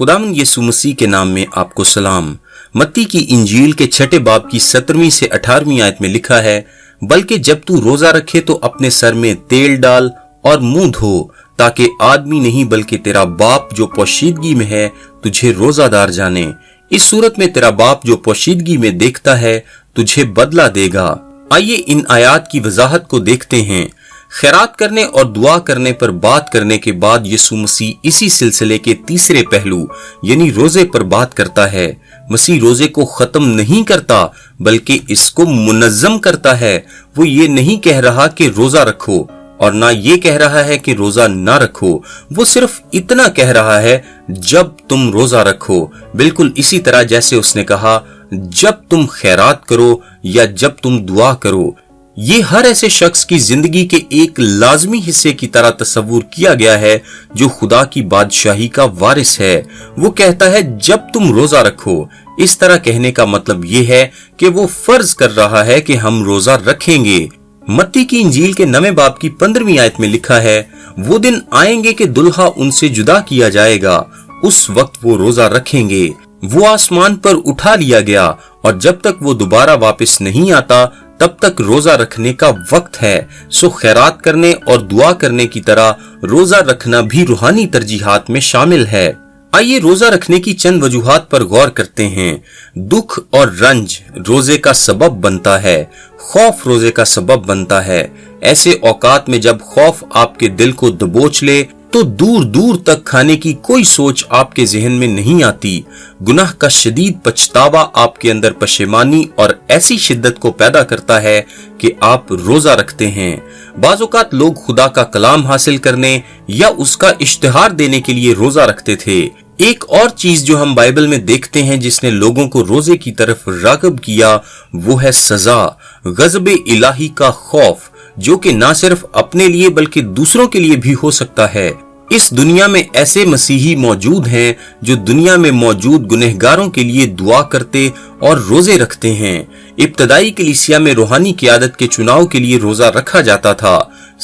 खुदावंद यीशु मसीह के नाम में आपको सलाम। मत्ती की इंजील के 6 बाब की 17वीं से 18वीं आयत में लिखा है, बल्कि जब तू रोजा रखे तो अपने सर में तेल डाल और मुंह धो, ताकि आदमी नहीं बल्कि तेरा बाप जो पोशीदगी में है तुझे रोजादार जाने। इस सूरत में तेरा बाप जो पोशीदगी में देखता है तुझे बदला देगा। आइए इन आयात की वजाहत को देखते हैं। खैरात करने और दुआ करने पर बात करने के बाद यीशु मसीह इसी सिलसिले के तीसरे पहलू यानी रोजे पर बात करता है। मसीह रोजे को खत्म नहीं करता बल्कि इसको मुनज़्ज़म करता है। वो ये नहीं कह रहा कि रोजा रखो और ना ये कह रहा है कि रोजा ना रखो। वो सिर्फ इतना कह रहा है जब तुम रोजा रखो, बिल्कुल इसी तरह जैसे उसने कहा जब तुम खैरात करो या जब तुम दुआ करो। ये हर ऐसे शख्स की जिंदगी के एक लाजमी हिस्से की तरह तस्वूर किया गया है जो खुदा की बादशाही का वारिस है। वो कहता है जब तुम रोजा रखो। इस तरह कहने का मतलब ये है कि वो फर्ज कर रहा है कि हम रोजा रखेंगे। मत्ती की इंजील के 9 बाब की 15वीं आयत में लिखा है, वो दिन आएंगे कि दुल्हा उनसे जुदा किया जाएगा, उस वक्त वो रोजा रखेंगे। वो आसमान पर उठा लिया गया और जब तक वो दोबारा वापस नहीं आता तब तक रोजा रखने का वक्त है। सो खैरात करने और दुआ करने की तरह रोजा रखना भी रूहानी तरजीहात में शामिल है। आइए रोजा रखने की चंद वजूहात पर गौर करते हैं। दुख और रंज रोजे का सबब बनता है। खौफ रोजे का सबब बनता है। ऐसे औकात में जब खौफ आपके दिल को दबोच ले तो दूर दूर तक खाने की कोई सोच आपके जहन में नहीं आती। गुनाह का शदीद पछतावा आपके अंदर पशेमानी और ऐसी शिद्दत को पैदा करता है कि आप रोजा रखते हैं। बाज़ औक़ात लोग खुदा का कलाम हासिल करने या उसका इश्तिहार देने के लिए रोजा रखते थे। एक और चीज जो हम बाइबल में देखते हैं जिसने लोगों को रोजे की तरफ राग़िब किया वो है सजा, गज़ब इलाही का खौफ, जो कि ना सिर्फ अपने लिए बल्कि दूसरों के लिए भी हो सकता है। इस दुनिया में ऐसे मसीही मौजूद हैं जो दुनिया में मौजूद गुनहगारों के लिए दुआ करते और रोजे रखते हैं। इब्तदाई कलीसिया में रूहानी क़ियादत के चुनाव के लिए रोजा रखा जाता था।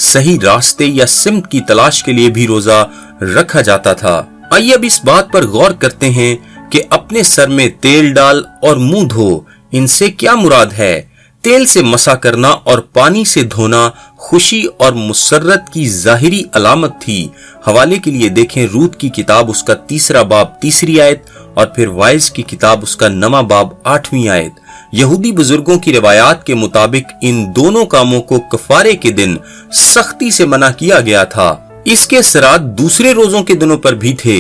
सही रास्ते या सिमत की तलाश के लिए भी रोजा रखा जाता था। आइए अब इस बात पर गौर करते हैं कि अपने सर में तेल डाल और मुंह धो, इनसे क्या मुराद है। तेल से मसा करना और पानी से धोना खुशी और मुसर्रत की जाहिरी अलामत थी। हवाले के लिए देखें रूत की किताब उसका 3 बाब 3 आयत और फिर वाइज की किताब उसका 9 बाब 8वीं आयत। यहूदी बुजुर्गों की रिवायात के मुताबिक इन दोनों कामों को कफारे के दिन सख्ती से मना किया गया था। इसके असरात दूसरे रोजों के दिनों पर भी थे।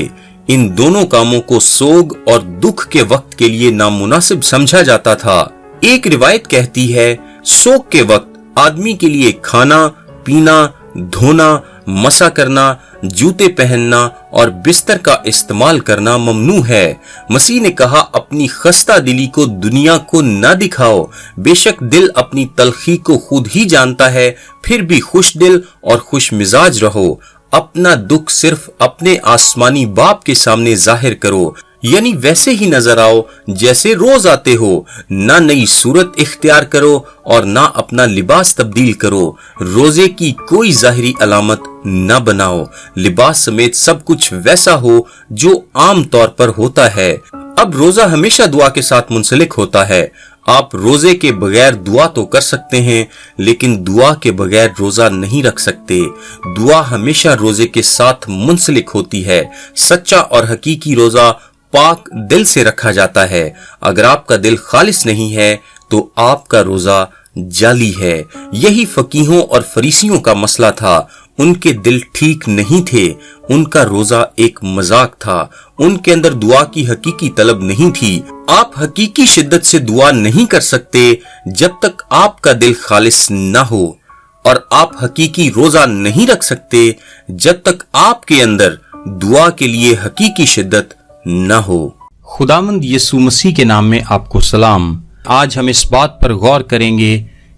इन दोनों कामों को सोग और दुख के वक्त के लिए नामुनासिब समझा जाता था। एक रिवायत कहती है सोग के वक्त आदमी के लिए खाना पीना, धोना, मसा करना, जूते पहनना और बिस्तर का इस्तेमाल करना ममनू है। मसीह ने कहा अपनी खस्ता दिली को दुनिया को न दिखाओ। बेशक दिल अपनी तलखी को खुद ही जानता है, फिर भी खुश दिल और खुश मिजाज रहो। अपना दुख सिर्फ अपने आसमानी बाप के सामने जाहिर करो, यानी वैसे ही नजर आओ जैसे रोज आते हो। ना नई सूरत इख्तियार करो और ना अपना लिबास तब्दील करो। रोजे की कोई जाहिरी अलामत न बनाओ। लिबास समेत सब कुछ वैसा हो जो आम तौर पर होता है। अब रोजा हमेशा दुआ के साथ मुंसलिक होता है। आप रोजे के बगैर दुआ तो कर सकते हैं, लेकिन दुआ के बगैर रोजा नहीं रख सकते। दुआ हमेशा रोजे के साथ मुंसलिक होती है। सच्चा और हकीकी रोजा पाक दिल से रखा जाता है। अगर आपका दिल खालिस नहीं है तो आपका रोजा जाली है। यही फकीहों और फरीसियों का मसला था। उनके दिल ठीक नहीं थे। उनका रोजा एक मजाक था। उनके अंदर दुआ की हकीकी तलब नहीं थी। आप हकीकी शिद्दत से दुआ नहीं कर सकते जब तक आपका दिल खालिस न हो, और आप हकीकी रोजा नहीं रख सकते जब तक आपके अंदर दुआ के लिए हकीकी शिद्दत न हो। खुदावंद यीशु मसीह के नाम में आपको सलाम। आज हम इस बात पर गौर करेंगे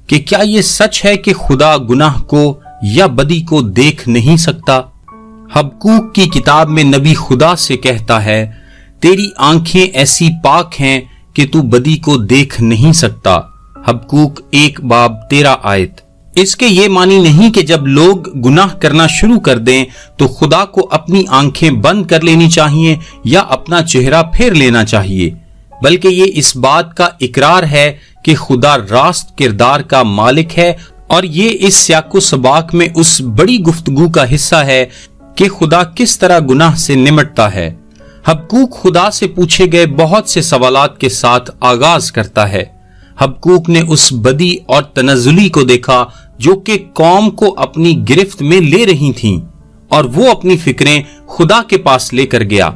कि क्या ये सच है कि खुदा गुनाह को या बदी को देख नहीं सकता। हबकूक की किताब में नबी खुदा से कहता है, तेरी आंखें ऐसी पाक हैं कि तू बदी को देख नहीं सकता। हबकूक 1 बाब 13 आयत। اس کے یہ معنی نہیں کہ جب لوگ گناہ کرنا شروع کر دیں تو خدا کو اپنی آنکھیں بند کر لینی چاہیے یا اپنا چہرہ پھیر لینا چاہیے، بلکہ یہ اس بات کا اقرار ہے کہ خدا راست کردار کا مالک ہے، اور یہ اس سیاق و سباق میں اس بڑی گفتگو کا حصہ ہے کہ خدا کس طرح گناہ سے نمٹتا ہے۔ حبقوق خدا سے پوچھے گئے بہت سے سوالات کے ساتھ آغاز کرتا ہے۔ حبقوق نے اس بدی اور تنزلی کو دیکھا جو کہ قوم کو اپنی گرفت میں لے رہی تھیں، اور وہ اپنی فکریں خدا کے پاس لے کر گیا۔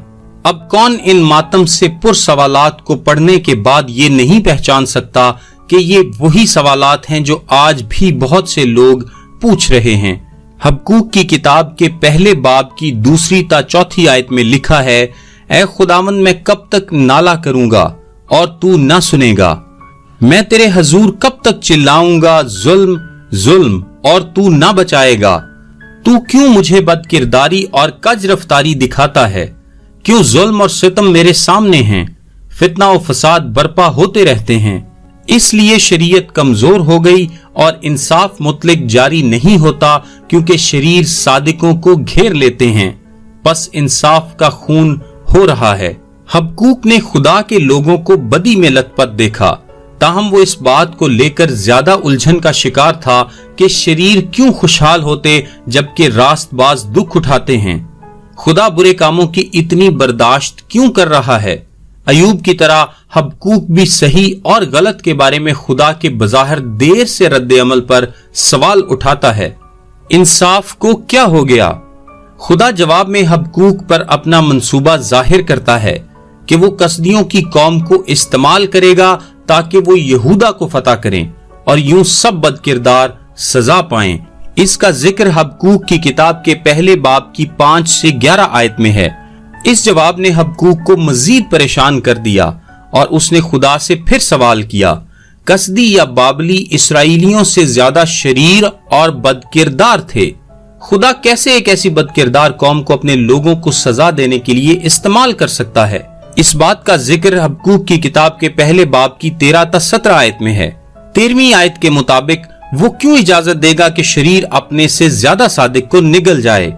اب کون ان ماتم سے پر سوالات کو پڑھنے کے بعد یہ نہیں پہچان سکتا کہ یہ وہی سوالات ہیں جو آج بھی بہت سے لوگ پوچھ رہے ہیں۔ حبقوق کی کتاب کے پہلے باب کی 2 تا 4 آیت میں لکھا ہے، اے خداوند میں کب تک نالہ کروں گا اور تو نہ سنے گا؟ میں تیرے حضور کب تک چلاؤں گا ظلم ظلم اور تو نہ بچائے گا؟ تو کیوں مجھے بد کرداری اور کج رفتاری دکھاتا ہے؟ کیوں ظلم اور ستم میرے سامنے ہیں؟ فتنہ و فساد برپا ہوتے رہتے ہیں۔ اس لیے شریعت کمزور ہو گئی اور انصاف مطلق جاری نہیں ہوتا، کیونکہ شریر صادقوں کو گھیر لیتے ہیں، پس انصاف کا خون ہو رہا ہے۔ حبقوق نے خدا کے لوگوں کو بدی میں لت پت دیکھا، تاہم وہ اس بات کو لے کر زیادہ الجھن کا شکار تھا کہ شریر کیوں خوشحال ہوتے جبکہ راست باز دکھ اٹھاتے ہیں۔ خدا برے کاموں کی اتنی برداشت کیوں کر رہا ہے؟ ایوب کی طرح حبقوق بھی صحیح اور غلط کے بارے میں خدا کے بظاہر دیر سے رد عمل پر سوال اٹھاتا ہے۔ انصاف کو کیا ہو گیا؟ خدا جواب میں حبقوق پر اپنا منصوبہ ظاہر کرتا ہے کہ وہ کسدیوں کی قوم کو استعمال کرے گا تاکہ وہ یہودا کو فتح کریں اور یوں سب بد کردار سزا پائیں۔ اس کا ذکر حبقوق کی کتاب کے پہلے باب کی 5 سے 11 آیت میں ہے۔ اس جواب نے حبقوق کو مزید پریشان کر دیا اور اس نے خدا سے پھر سوال کیا، کسدی یا بابلی اسرائیلیوں سے زیادہ شریر اور بد کردار تھے، خدا کیسے ایک ایسی بد کردار قوم کو اپنے لوگوں کو سزا دینے کے لیے استعمال کر سکتا ہے؟ اس بات کا ذکر حبقوق کی کتاب کے پہلے باب کی 13 تا 17 آیت میں ہے۔ 13ویں آیت کے مطابق وہ کیوں اجازت دے گا کہ شریر اپنے سے زیادہ صادق کو نگل جائے؟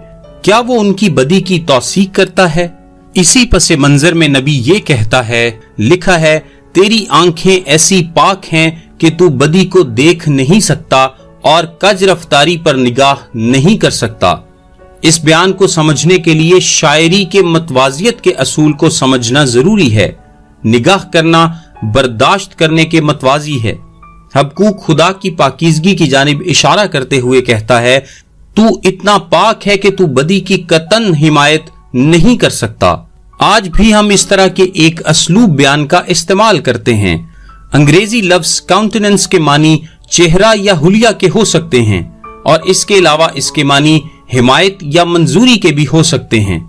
کیا وہ ان کی بدی کی توثیق کرتا ہے؟ اسی پس منظر میں نبی یہ کہتا ہے، لکھا ہے، تیری آنکھیں ایسی پاک ہیں کہ تو بدی کو دیکھ نہیں سکتا اور کج رفتاری پر نگاہ نہیں کر سکتا۔ اس بیان کو سمجھنے کے لیے شاعری کے متوازیت کے اصول کو سمجھنا ضروری ہے۔ نگاہ کرنا برداشت کرنے کے متوازی ہے۔ حبقوق خدا کی پاکیزگی کی جانب اشارہ کرتے ہوئے کہتا ہے، تو اتنا پاک ہے کہ تو بدی کی قطعاً حمایت نہیں کر سکتا۔ آج بھی ہم اس طرح کے ایک اسلوب بیان کا استعمال کرتے ہیں۔ انگریزی لفظ کاؤنٹیننس کے معنی چہرہ یا حلیہ کے ہو سکتے ہیں، اور اس کے علاوہ اس کے معنی حمایت یا منظوری کے بھی ہو سکتے ہیں۔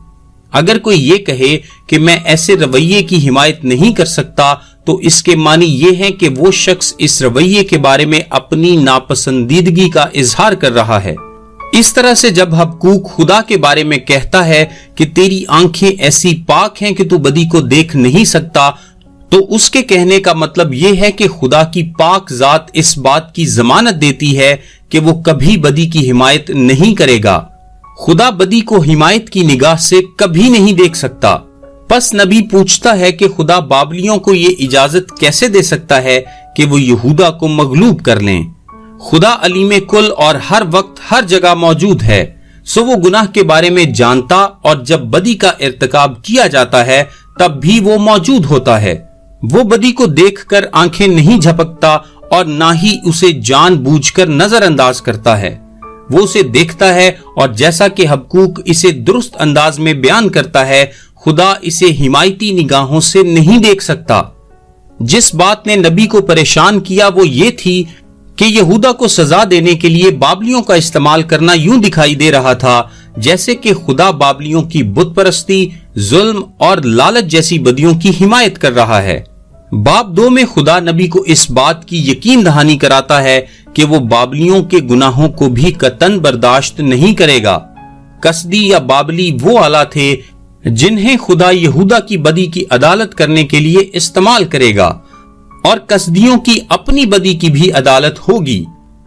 اگر کوئی یہ کہے کہ میں ایسے رویے کی حمایت نہیں کر سکتا تو اس کے معنی یہ ہے کہ وہ شخص اس رویے کے بارے میں اپنی ناپسندیدگی کا اظہار کر رہا ہے۔ اس طرح سے جب حبقوق خدا کے بارے میں کہتا ہے کہ تیری آنکھیں ایسی پاک ہیں کہ تو بدی کو دیکھ نہیں سکتا، تو اس کے کہنے کا مطلب یہ ہے کہ خدا کی پاک ذات اس بات کی ضمانت دیتی ہے کہ وہ کبھی بدی کی حمایت نہیں کرے گا۔ خدا بدی کو حمایت کی نگاہ سے کبھی نہیں دیکھ سکتا۔ پس نبی پوچھتا ہے کہ خدا بابلیوں کو یہ اجازت کیسے دے سکتا ہے کہ وہ یہودا کو مغلوب کر لیں؟ خدا علیم کل اور ہر وقت ہر جگہ موجود ہے، سو وہ گناہ کے بارے میں جانتا، اور جب بدی کا ارتکاب کیا جاتا ہے تب بھی وہ موجود ہوتا ہے۔ وہ بدی کو دیکھ کر آنکھیں نہیں جھپکتا اور نہ ہی اسے جان بوجھ کر نظر انداز کرتا ہے۔ وہ اسے دیکھتا ہے، اور جیسا کہ حبقوق اسے درست انداز میں بیان کرتا ہے، خدا اسے حمایتی نگاہوں سے نہیں دیکھ سکتا۔ جس بات نے نبی کو پریشان کیا وہ یہ تھی کہ یہودا کو سزا دینے کے لیے بابلیوں کا استعمال کرنا یوں دکھائی دے رہا تھا جیسے کہ خدا بابلیوں کی بت پرستی، ظلم اور لالچ جیسی بدیوں کی حمایت کر رہا ہے۔ باب 2 میں خدا نبی کو اس بات کی یقین دہانی کراتا ہے کہ وہ بابلیوں کے گناہوں کو بھی قطعاً برداشت نہیں کرے گا۔ کسدی یا بابلی وہ آلہ تھے جنہیں خدا یہودا کی بدی کی عدالت کرنے کے لیے استعمال کرے گا، اور کسدیوں کی اپنی بدی کی بھی عدالت ہوگی۔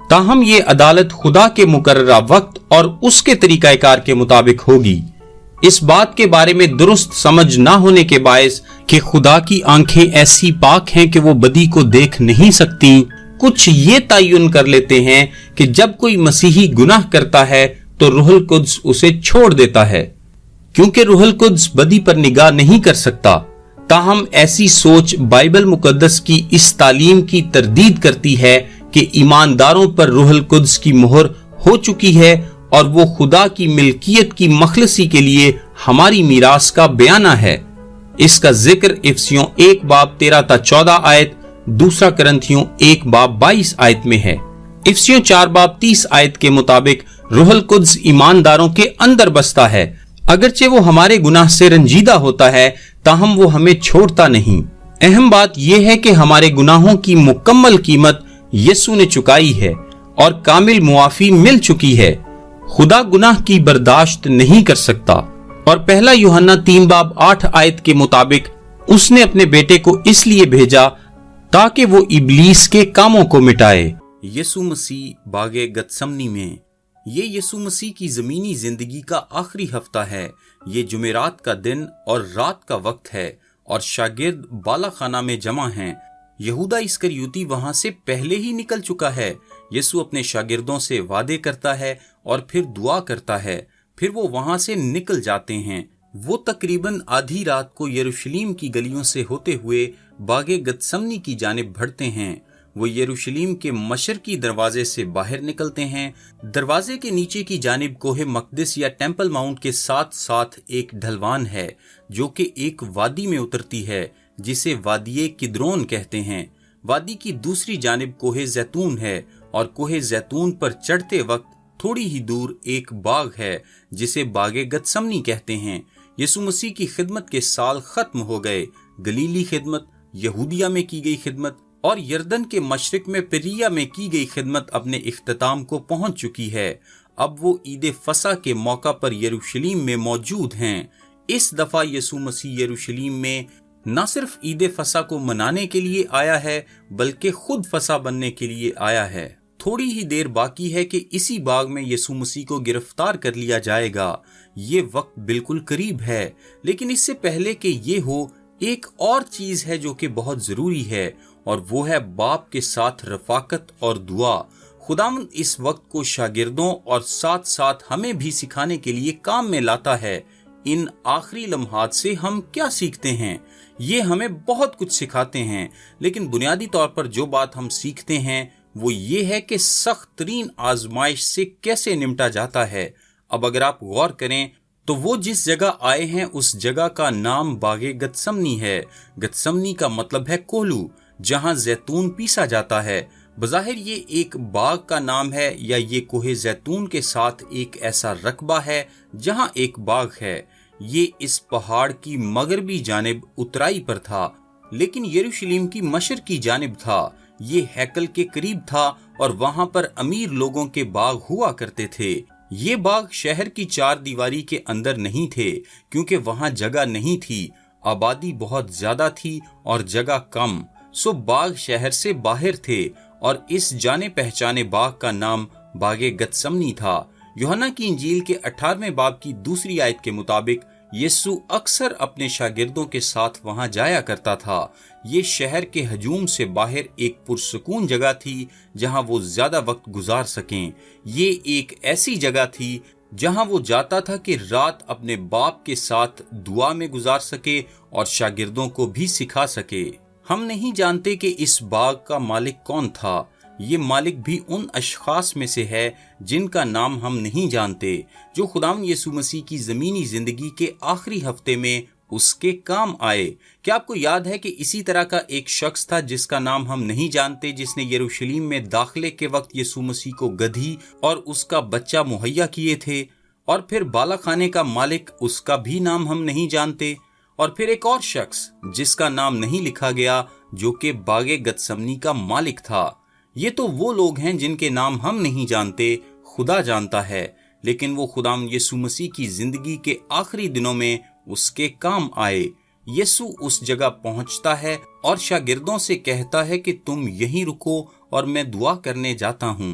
ताहम ये अदालत खुदा के मुकर्ररा वक्त और उसके तरीकाकार के मुताबिक होगी। इस बात के बारे में दुरुस्त समझ ना होने के बायस कि खुदा की आंखें ऐसी पाक हैं कि वो बदी को देख नहीं सकती, कुछ ये तयन कर लेते हैं कि जब कोई मसीही गुनाह करता है तो रूहुल कुद्स उसे छोड़ देता है, क्योंकि रूहुल कुद्स बदी पर निगाह नहीं कर सकता। ताहम ऐसी सोच बाइबल मुकद्दस की इस तालीम की तरदीद करती है कि ईमानदारों पर रूहुल कुद्स की मोहर हो चुकी है और वो खुदा की मिल्कियत की मखलसी के लिए हमारी मीरास का बयाना है। इसका जिक्र इफसियों 1 बाब 13-14 आयत, 2 करंथियों 1 बाब 22 आयत में है। इफसियों 4 बाब 30 आयत के मुताबिक रूहुल कुद्स ईमानदारों के अंदर बसता है। अगरचे वो हमारे गुनाह से रंजीदा होता है, ताहम वो हमें छोड़ता नहीं। अहम बात यह है कि हमारे गुनाहों की मुकम्मल कीमत यीशु ने चुकाई है और कामिल मुआफी मिल चुकी है। खुदा गुनाह की बर्दाश्त नहीं कर सकता और 1 यूहन्ना 3 बाब 8 आयत के मुताबिक उसने अपने बेटे को इसलिए भेजा ताकि वो इब्लीस के कामों को मिटाए। यीशु मसीह बागे गतसमनी में, ये यीशु मसीह की जमीनी जिंदगी का आखिरी हफ्ता है। ये जुमेरात का दिन और रात का वक्त है और शागिर्द बाला खाना में जमा हैं। यहूदा इस्करियोती वहां से पहले ही निकल चुका है। यीशु अपने शागिर्दों से वादे करता है और फिर दुआ करता है, फिर वो वहां से निकल जाते हैं। वो तकरीबन आधी रात को यरूशलेम की गलियों से होते हुए बागे गतसमनी की जानिब बढ़ते हैं। वो यरूशलेम के मशरकी दरवाजे से बाहर निकलते हैं। दरवाजे के नीचे की जानिब कोहे मकदिस या टेम्पल माउंट के साथ साथ एक ढलवान है जो कि एक वादी में उतरती है जिसे वादिये किद्रोन कहते हैं। वादी की दूसरी जानिब कोहे जैतून है और कोहे जैतून पर चढ़ते वक्त थोड़ी ही दूर एक बाग है जिसे बागे गतसमनी कहते हैं। यीशु मसीह की खिदमत के साल खत्म हो गए। गलीली खिदमत, यहूदिया में की गई खिदमत और यरदन के मशरिक में पिरिया में की गई खिदमत अपने इख्तिताम को पहुंच चुकी है। अब वो ईद फसा के मौका पर यरूशलेम में मौजूद हैं। इस दफा यीशु मसीह यरूशलेम में न सिर्फ ईद फसा को मनाने के लिए आया है बल्कि खुद फसा बनने के लिए आया है। थोड़ी ही देर बाकी है कि इसी बाग में यीशु मसीह को गिरफ्तार कर लिया जाएगा। ये वक्त बिल्कुल करीब है, लेकिन इससे पहले कि ये हो एक और चीज है जो कि बहुत जरूरी है और वो है बाप के साथ रफाकत और दुआ। खुदावंद इस वक्त को शागिर्दों और साथ साथ हमें भी सिखाने के लिए काम में लाता है। इन आखिरी लम्हात से हम क्या सीखते हैं? ये हमें बहुत कुछ सिखाते हैं, लेकिन बुनियादी तौर पर जो बात हम सीखते हैं वो ये है कि सख्त तरीन आजमाइश से कैसे निपटा जाता है। अब अगर आप गौर करें तो वो जिस जगह आए हैं उस जगह का नाम बागे गतसमनी है। गतसमनी का मतलब है कोहलू, जहां जैतून पीसा जाता है। बज़ाहिर ये एक बाग का नाम है या ये कोहे जैतून के साथ एक ऐसा रकबा है जहां एक बाग है। ये इस पहाड़ की मगरबी जानिब उतराई पर था, लेकिन यरूशलेम की मशर की जानिब था। ये हैकल के करीब था और वहां पर अमीर लोगों के बाग हुआ करते थे। ये बाग शहर की 4 दीवारी के अंदर नहीं थे क्योंकि वहां जगह नहीं थी। आबादी बहुत ज्यादा थी और जगह कम, सो बाग शहर से बाहर थे और इस जाने पहचाने बाग का नाम बागे गतसमनी था। यूहन्ना की इंजील के 18वें बाब की दूसरी आयत के मुताबिक यीशु अक्सर अपने शागिर्दों के साथ वहां जाया करता था। ये शहर के हजूम से बाहर एक पुरसकून जगह थी जहां वो ज्यादा वक्त गुजार सकें। ये एक ऐसी जगह थी जहां वो जाता था कि रात अपने बाप के साथ दुआ में गुजार सके और शागिर्दों को भी सिखा सके। हम नहीं जानते कि इस बाग का मालिक कौन था। ये मालिक भी उन अशखास में से है जिनका नाम हम नहीं जानते, जो खुदावंद यीशु मसीह की जमीनी जिंदगी के आखिरी हफ्ते में उसके काम आए। क्या आपको याद है कि इसी तरह का एक शख्स था जिसका नाम हम नहीं जानते, जिसने यरूशलेम में दाखिले के वक्त यीशु मसीह को गधी और उसका बच्चा मुहैया किए थे। और फिर बाला खाने का मालिक, उसका भी नाम हम नहीं जानते। और फिर एक और शख्स जिसका नाम नहीं लिखा गया, जो कि बागे गतसमनी का मालिक था। ये तो वो लोग हैं जिनके नाम हम नहीं जानते, खुदा जानता है, लेकिन वो खुदावंद यीशु मसीह की जिंदगी के आखिरी दिनों में उसके काम आए। यीशु उस जगह पहुंचता है और शागिर्दों से कहता है कि तुम यहीं रुको और मैं दुआ करने जाता हूँ।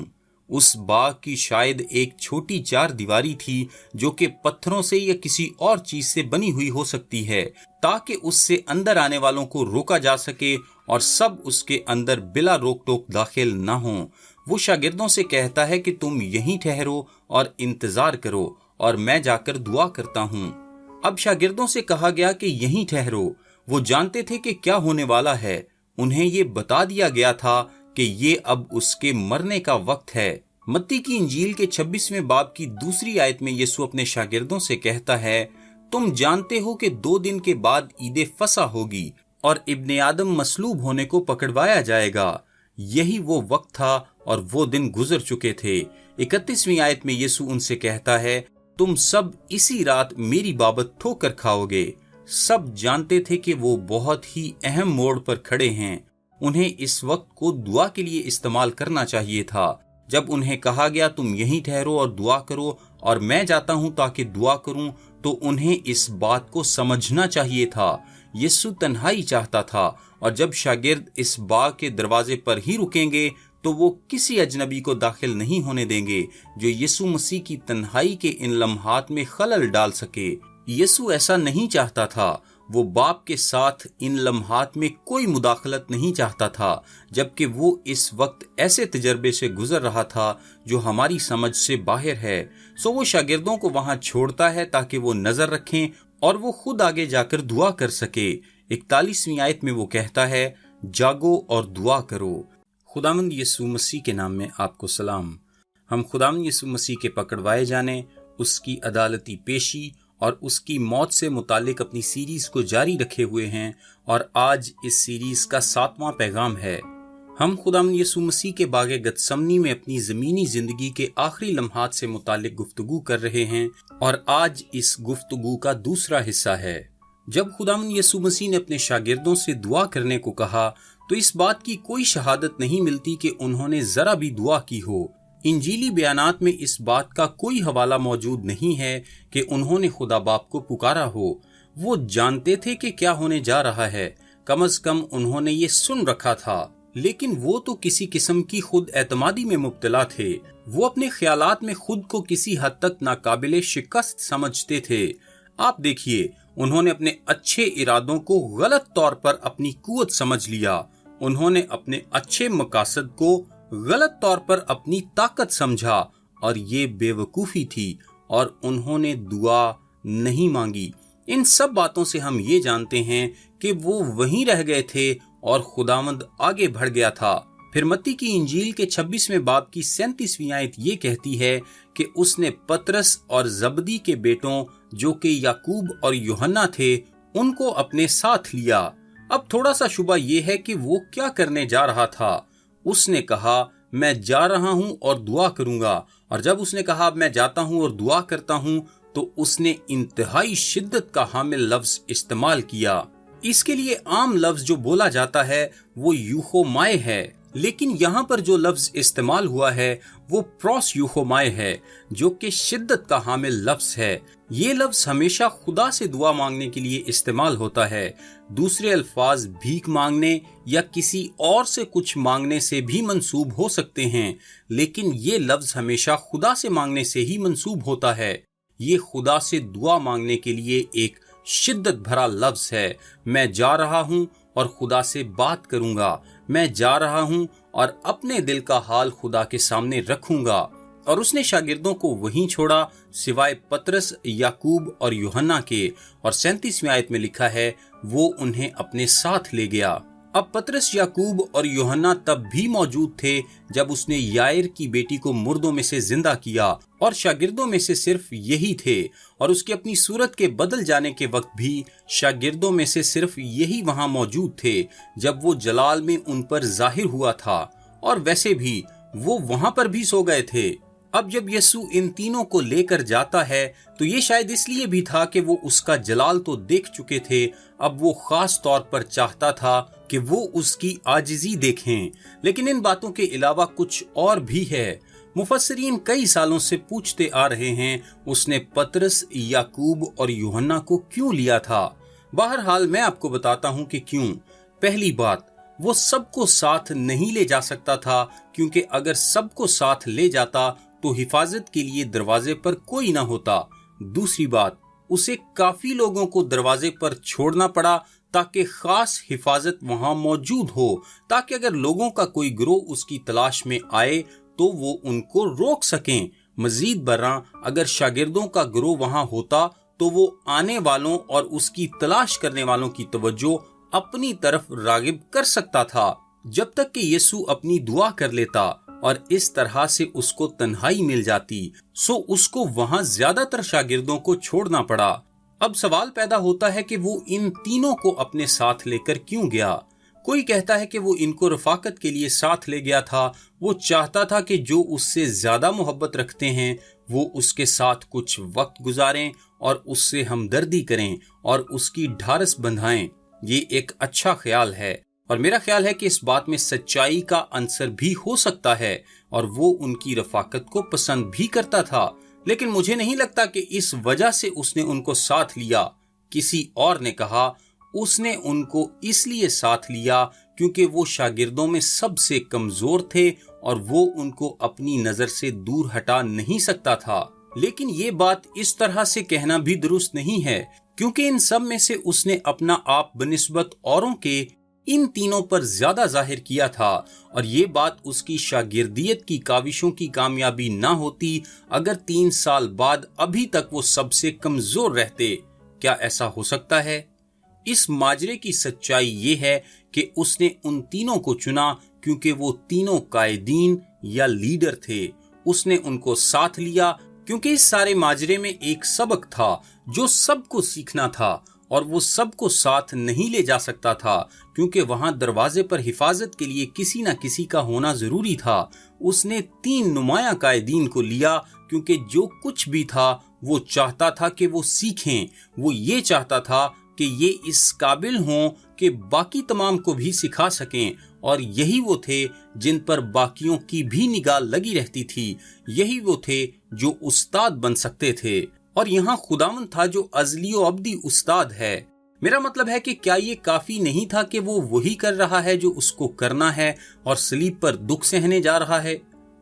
उस बाग की शायद एक छोटी चार दीवारी थी जो कि पत्थरों से या किसी और चीज से बनी हुई हो सकती है, ताकि उससे अंदर आने वालों को रोका जा सके और सब उसके अंदर बिला रोक टोक दाखिल न हो। वो शागिर्दों से कहता है कि तुम यहीं ठहरो और इंतजार करो और मैं जाकर दुआ करता हूँ। अब शागिर्दों से कहा गया कि यहीं ठहरो। वो जानते थे कि क्या होने वाला है। उन्हें ये बता दिया गया था कि ये अब उसके मरने का वक्त है। मत्ती की इंजील के 26वें बाब की दूसरी आयत में यीशु अपने शागिर्दों से कहता है, तुम जानते हो कि 2 दिन के बाद ईद फसा होगी और इब्ने आदम मसलूब होने को पकड़वाया जाएगा। यही वो वक्त था और वो दिन गुजर चुके थे। 31वीं आयत में यीशु उनसे कहता है, तुम सब इसी रात मेरी बाबत ठोकर खाओगे। सब जानते थे कि वो बहुत ही अहम मोड़ पर खड़े हैं। उन्हें इस वक्त को दुआ के लिए इस्तेमाल करना चाहिए था। जब उन्हें कहा गया तुम यहीं ठहरो और दुआ करो और मैं जाता हूं ताकि दुआ करूं, तो उन्हें इस बात को समझना चाहिए था। यीशु तन्हाई चाहता था और जब शागिर्द इस बाग के दरवाजे पर ही रुकेंगे तो वो किसी अजनबी को दाखिल नहीं होने देंगे जो यीशु मसीह की तन्हाई के इन लम्हात में खलल डाल सके। यीशु ऐसा नहीं चाहता था। वो बाप के साथ इन लम्हात में कोई मुदाखलत नहीं चाहता था, जबकि वो इस वक्त ऐसे तजर्बे से गुजर रहा था जो हमारी समझ से बाहर है। सो वो शागिर्दों को वहां छोड़ता है ताकि वो नजर रखें और वो खुद आगे जाकर दुआ कर सके। 41वीं आयत में वो कहता है, जागो और दुआ करो। खुदावंद यीशु मसीह के नाम में आपको सलाम। हम खुदावंद यीशु मसीह के पकड़वाए जाने, उसकी अदालती पेशी और उसकी मौत से मुतालिक अपनी सीरीज को जारी रखे हुए हैं और आज इस सीरीज का 7वां पैगाम है। हम खुदावंद यीशु मसीह के बागे गतसमनी में अपनी ज़मीनी ज़िंदगी के आखिरी लम्हात से मुतालिक गुफ्तगू कर रहे हैं और आज इस गुफ्तगू का दूसरा हिस्सा है। जब खुदावंद यीशु मसीह ने अपने शागिर्दों से दुआ करने को कहा तो इस बात की कोई शहादत नहीं मिलती कि उन्होंने जरा भी दुआ की हो। इंजीली बयानात में इस बात का कोई हवाला मौजूद नहीं है कि उन्होंने खुदा बाप को पुकारा हो। वो जानते थे कि क्या होने जा रहा है, कम से कम उन्होंने ये सुन रखा था, लेकिन वो तो किसी किस्म की खुद एतमादी में मुब्तला थे। वो अपने ख्यालात में खुद को किसी हद तक नाकाबिले शिकस्त समझते थे। आप देखिए, उन्होंने अपने अच्छे इरादों को गलत तौर पर अपनी कुव्वत समझ लिया। उन्होंने अपने अच्छे मकासद को गलत तौर पर अपनी ताकत समझा और ये बेवकूफी थी और उन्होंने दुआ नहीं मांगी। इन सब बातों से हम ये जानते हैं कि वो वहीं रह गए थे और खुदावंद आगे बढ़ गया था। फिर मत्ती की इंजील के 26वें बाब की 37वीं आयत ये कहती है कि उसने पतरस और जबदी के बेटों जो कि याकूब और यूहन्ना थे उनको अपने साथ लिया। अब थोड़ा सा शुबा ये है कि वो क्या करने जा रहा था। उसने कहा मैं जा रहा हूं और दुआ करूंगा, और जब उसने कहा मैं जाता हूं और दुआ करता हूं तो उसने इंतहाई शिद्दत का हामिल लफ्ज इस्तेमाल किया। इसके लिए आम लफ्ज जो बोला जाता है वो यूहोमाए है, लेकिन यहाँ पर जो लफ्ज इस्तेमाल हुआ है वो प्रोस यूहोमाए है, जो कि शिद्दत का हामिल लफ्ज है। ये लफ्ज हमेशा खुदा से दुआ मांगने के लिए इस्तेमाल होता है। दूसरे अल्फाज भीख मांगने या किसी और से कुछ मांगने से भी मंसूब हो सकते हैं, लेकिन ये लफ्ज हमेशा खुदा से मांगने से ही मंसूब होता है। ये खुदा से दुआ मांगने के लिए एक शिद्दत भरा लफ्ज है। मैं जा रहा हूँ और खुदा से बात करूंगा। मैं जा रहा हूँ और अपने दिल का हाल खुदा के सामने रखूंगा। और उसने शागिर्दों को वहीं छोड़ा सिवाय पतरस, याकूब और यूहन्ना के। और 37वीं आयत में लिखा है वो उन्हें अपने साथ ले गया। अब पतरस, याकूब और यूहन्ना तब भी मौजूद थे जब उसने यायर की बेटी को मुर्दों में से जिंदा किया, और शागिर्दों में से सिर्फ यही थे। और उसके अपनी सूरत के बदल जाने के वक्त भी शागिर्दों में से सिर्फ यही वहां मौजूद थे जब वो जलाल में उन पर जाहिर हुआ था, और वैसे भी वो वहां पर भी सो गए थे। अब जब यीशु इन तीनों को लेकर जाता है तो ये शायद इसलिए भी था कि वो उसका जलाल तो देख चुके थे, अब वो खास तौर पर चाहता था कि वो उसकी आजिज़ी देखें। लेकिन इन बातों के अलावा कुछ और भी है। मुफस्सिरीन कई सालों से पूछते आ रहे हैं उसने पतरस, याकूब और यूहन्ना को क्यों लिया था। बहरहाल मैं आपको बताता हूँ कि क्यों। पहली बात, وہ سب کو ساتھ نہیں لے جا سکتا تھا، کیونکہ اگر سب کو ساتھ لے جاتا تو حفاظت کے لیے دروازے پر کوئی نہ ہوتا۔ دوسری بات، اسے کافی لوگوں کو دروازے پر چھوڑنا پڑا تاکہ خاص حفاظت وہاں موجود ہو، تاکہ اگر لوگوں کا کوئی گروہ اس کی تلاش میں آئے تو وہ ان کو روک سکیں۔ مزید برآں اگر شاگردوں کا گروہ وہاں ہوتا تو وہ آنے والوں اور اس کی تلاش کرنے والوں کی توجہ اپنی طرف راغب کر سکتا تھا، جب تک کہ یسوع اپنی دعا کر لیتا اور اس طرح سے اس کو تنہائی مل جاتی، سو اس کو وہاں زیادہ تر شاگردوں کو چھوڑنا پڑا۔ اب سوال پیدا ہوتا ہے کہ وہ ان تینوں کو اپنے ساتھ لے کر کیوں گیا؟ کوئی کہتا ہے کہ وہ ان کو رفاقت کے لیے ساتھ لے گیا تھا، وہ چاہتا تھا کہ جو اس سے زیادہ محبت رکھتے ہیں وہ اس کے ساتھ کچھ وقت گزاریں اور اس سے ہمدردی کریں اور اس کی ڈھارس بندھائیں۔ یہ ایک اچھا خیال ہے، اور میرا خیال ہے کہ اس بات میں سچائی کا عنصر بھی ہو سکتا ہے، اور وہ ان کی رفاقت کو پسند بھی کرتا تھا، لیکن مجھے نہیں لگتا کہ اس وجہ سے اس نے ان کو ساتھ لیا۔ کسی اور نے کہا اس نے ان کو اس لیے ساتھ لیا کیونکہ وہ شاگردوں میں سب سے کمزور تھے اور وہ ان کو اپنی نظر سے دور ہٹا نہیں سکتا تھا۔ لیکن یہ بات اس طرح سے کہنا بھی درست نہیں ہے، کیونکہ ان سب میں سے اس نے اپنا آپ بنسبت اوروں کے ان تینوں پر زیادہ ظاہر کیا تھا، اور یہ بات اس کی شاگردیت کی کاوشوں کی کامیابی نہ ہوتی اگر 3 سال بعد ابھی تک وہ سب سے کمزور رہتے۔ کیا ایسا ہو سکتا ہے؟ اس ماجرے کی سچائی یہ ہے کہ اس نے ان تینوں کو چنا کیونکہ وہ تینوں قائدین یا لیڈر تھے۔ اس نے ان کو ساتھ لیا کیونکہ اس سارے ماجرے میں ایک سبق تھا جو سب کو سیکھنا تھا، اور وہ سب کو ساتھ نہیں لے جا سکتا تھا کیونکہ وہاں دروازے پر حفاظت کے لیے کسی نہ کسی کا ہونا ضروری تھا۔ اس نے 3 نمایاں قائدین کو لیا کیونکہ جو کچھ بھی تھا وہ چاہتا تھا کہ وہ سیکھیں، وہ یہ چاہتا تھا کہ یہ اس قابل ہوں کہ باقی تمام کو بھی سکھا سکیں، اور یہی وہ تھے جن پر باقیوں کی بھی نگاہ لگی رہتی تھی، یہی وہ تھے جو استاد بن سکتے تھے، اور یہاں خداوند تھا جو ازلی و ابدی استاد ہے۔ میرا مطلب ہے کہ کیا یہ کافی نہیں تھا کہ وہ وہی کر رہا ہے جو اس کو کرنا ہے اور صلیب پر دکھ سہنے جا رہا ہے؟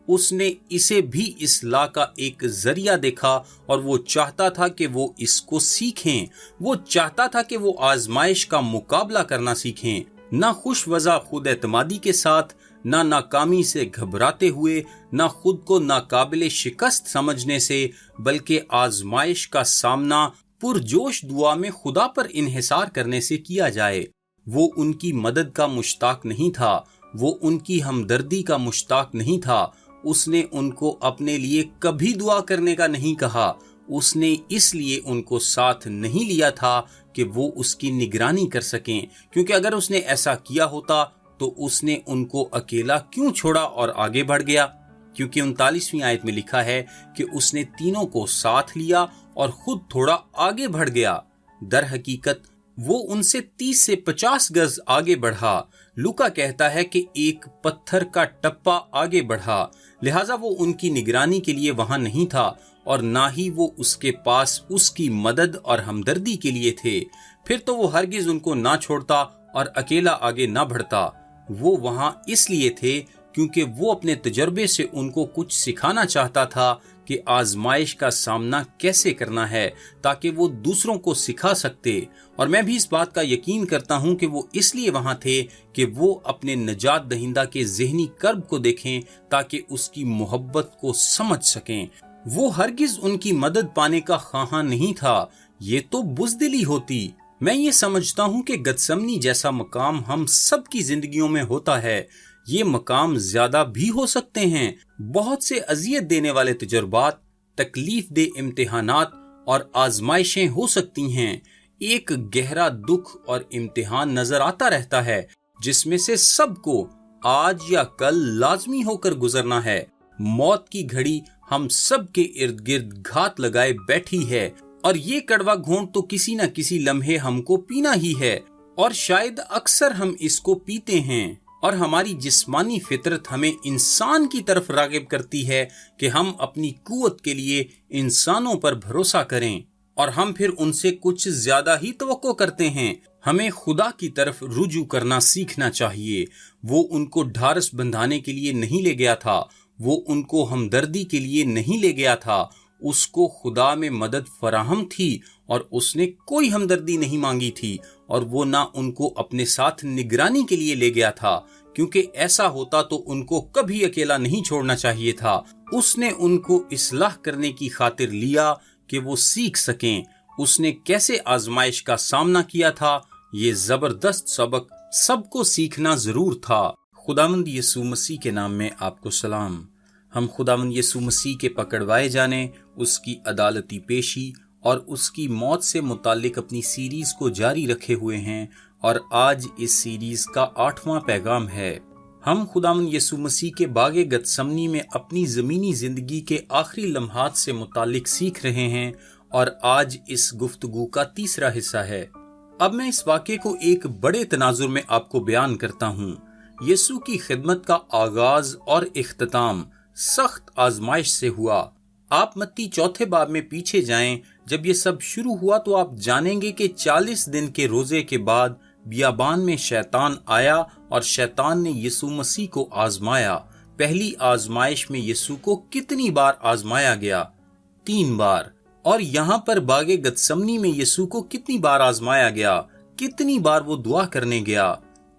اس نے اسے بھی اصلاح کا ایک ذریعہ دیکھا، اور وہ چاہتا تھا کہ وہ اس کو سیکھیں۔ وہ چاہتا تھا کہ وہ آزمائش کا مقابلہ کرنا سیکھیں، نہ خوش وضع خود اعتمادی کے ساتھ، نہ ناکامی سے گھبراتے ہوئے، نہ خود کو ناقابل شکست سمجھنے سے، بلکہ آزمائش کا سامنا پرجوش دعا میں خدا پر انحصار کرنے سے کیا جائے۔ وہ ان کی مدد کا مشتاق نہیں تھا، وہ ان کی ہمدردی کا مشتاق نہیں تھا۔ اس نے ان کو اپنے لیے کبھی دعا کرنے کا نہیں کہا، اس نے اس لیے ان کو ساتھ نہیں لیا تھا کہ وہ اس کی نگرانی کر سکیں، کیونکہ اگر اس نے ایسا کیا ہوتا تو اس نے ان کو اکیلا کیوں چھوڑا اور آگے بڑھ گیا؟ کیونکہ 39ویں آیت میں لکھا ہے کہ اس نے تینوں کو ساتھ لیا اور خود تھوڑا آگے بڑھ گیا۔ در حقیقت وہ ان سے 30 سے 50 گز آگے بڑھا۔ لوکا کہتا ہے کہ ایک پتھر کا ٹپا آگے بڑھا، لہٰذا وہ ان کی نگرانی کے لیے وہاں نہیں تھا، اور نہ ہی وہ اس کے پاس اس کی مدد اور ہمدردی کے لیے تھے۔ پھر تو وہ ہرگز ان کو نہ چھوڑتا اور اکیلا آگے نہ بڑھتا۔ وہ وہاں اس لیے تھے کیونکہ وہ اپنے تجربے سے ان کو کچھ سکھانا چاہتا تھا کہ آزمائش کا سامنا کیسے کرنا ہے، تاکہ وہ دوسروں کو سکھا سکتے۔ اور میں بھی اس بات کا یقین کرتا ہوں کہ وہ اس لیے وہاں تھے کہ وہ اپنے نجات دہندہ کے ذہنی کرب کو دیکھیں تاکہ اس کی محبت کو سمجھ سکیں۔ وہ ہرگز ان کی مدد پانے کا خواہاں نہیں تھا، یہ تو بزدلی ہوتی۔ میں یہ سمجھتا ہوں کہ گتسمنی جیسا مقام ہم سب کی زندگیوں میں ہوتا ہے۔ یہ مقام زیادہ بھی ہو سکتے ہیں۔ بہت سے اذیت دینے والے تجربات، تکلیف دہ امتحانات اور آزمائشیں ہو سکتی ہیں۔ ایک گہرا دکھ اور امتحان نظر آتا رہتا ہے جس میں سے سب کو آج یا کل لازمی ہو کر گزرنا ہے۔ موت کی گھڑی ہم سب کے ارد گرد گھات لگائے بیٹھی ہے، اور یہ کڑوا گھونٹ تو کسی نہ کسی لمحے ہم کو پینا ہی ہے، اور شاید اکثر ہم اس کو پیتے ہیں۔ اور ہماری جسمانی فطرت ہمیں انسان کی طرف راغب کرتی ہے کہ ہم اپنی قوت کے لیے انسانوں پر بھروسہ کریں، اور ہم پھر ان سے کچھ زیادہ ہی توقع کرتے ہیں۔ ہمیں خدا کی طرف رجوع کرنا سیکھنا چاہیے۔ وہ ان کو ڈھارس بندھانے کے لیے نہیں لے گیا تھا، وہ ان کو ہمدردی کے لیے نہیں لے گیا تھا۔ اس کو خدا میں مدد فراہم تھی اور اس نے کوئی ہمدردی نہیں مانگی تھی، اور وہ نہ ان کو اپنے ساتھ نگرانی کے لیے لے گیا تھا، کیونکہ ایسا ہوتا تو ان کو کبھی اکیلا نہیں چھوڑنا چاہیے تھا۔ اس نے ان کو اصلاح کرنے کی خاطر لیا کہ وہ سیکھ سکیں اس نے کیسے آزمائش کا سامنا کیا تھا۔ یہ زبردست سبق سب کو سیکھنا ضرور تھا۔ خداوند یسوع مسیح کے نام میں آپ کو سلام۔ ہم خداوند یسوع مسیح کے پکڑوائے جانے، اس کی عدالتی پیشی اور اس کی موت سے متعلق اپنی سیریز کو جاری رکھے ہوئے ہیں، اور آج اس سیریز کا 8واں پیغام ہے۔ ہم خداوند یسوع مسیح کے باغ گتسمنی میں اپنی زمینی زندگی کے آخری لمحات سے متعلق سیکھ رہے ہیں، اور آج اس گفتگو کا تیسرا حصہ ہے۔ اب میں اس واقعے کو ایک بڑے تناظر میں آپ کو بیان کرتا ہوں۔ یسوع کی خدمت کا آغاز اور اختتام سخت آزمائش سے ہوا۔ آپ متی 4 باب میں پیچھے جائیں، جب یہ سب شروع ہوا تو آپ جانیں گے کہ 40 دن کے روزے کے بعد بیابان میں شیطان آیا اور شیطان نے یسوع مسیح کو آزمایا۔ پہلی آزمائش میں یسوع کو کتنی بار آزمایا گیا؟ 3 بار۔ اور یہاں پر باغ گتسمنی میں یسوع کو کتنی بار آزمایا گیا؟ کتنی بار وہ دعا کرنے گیا؟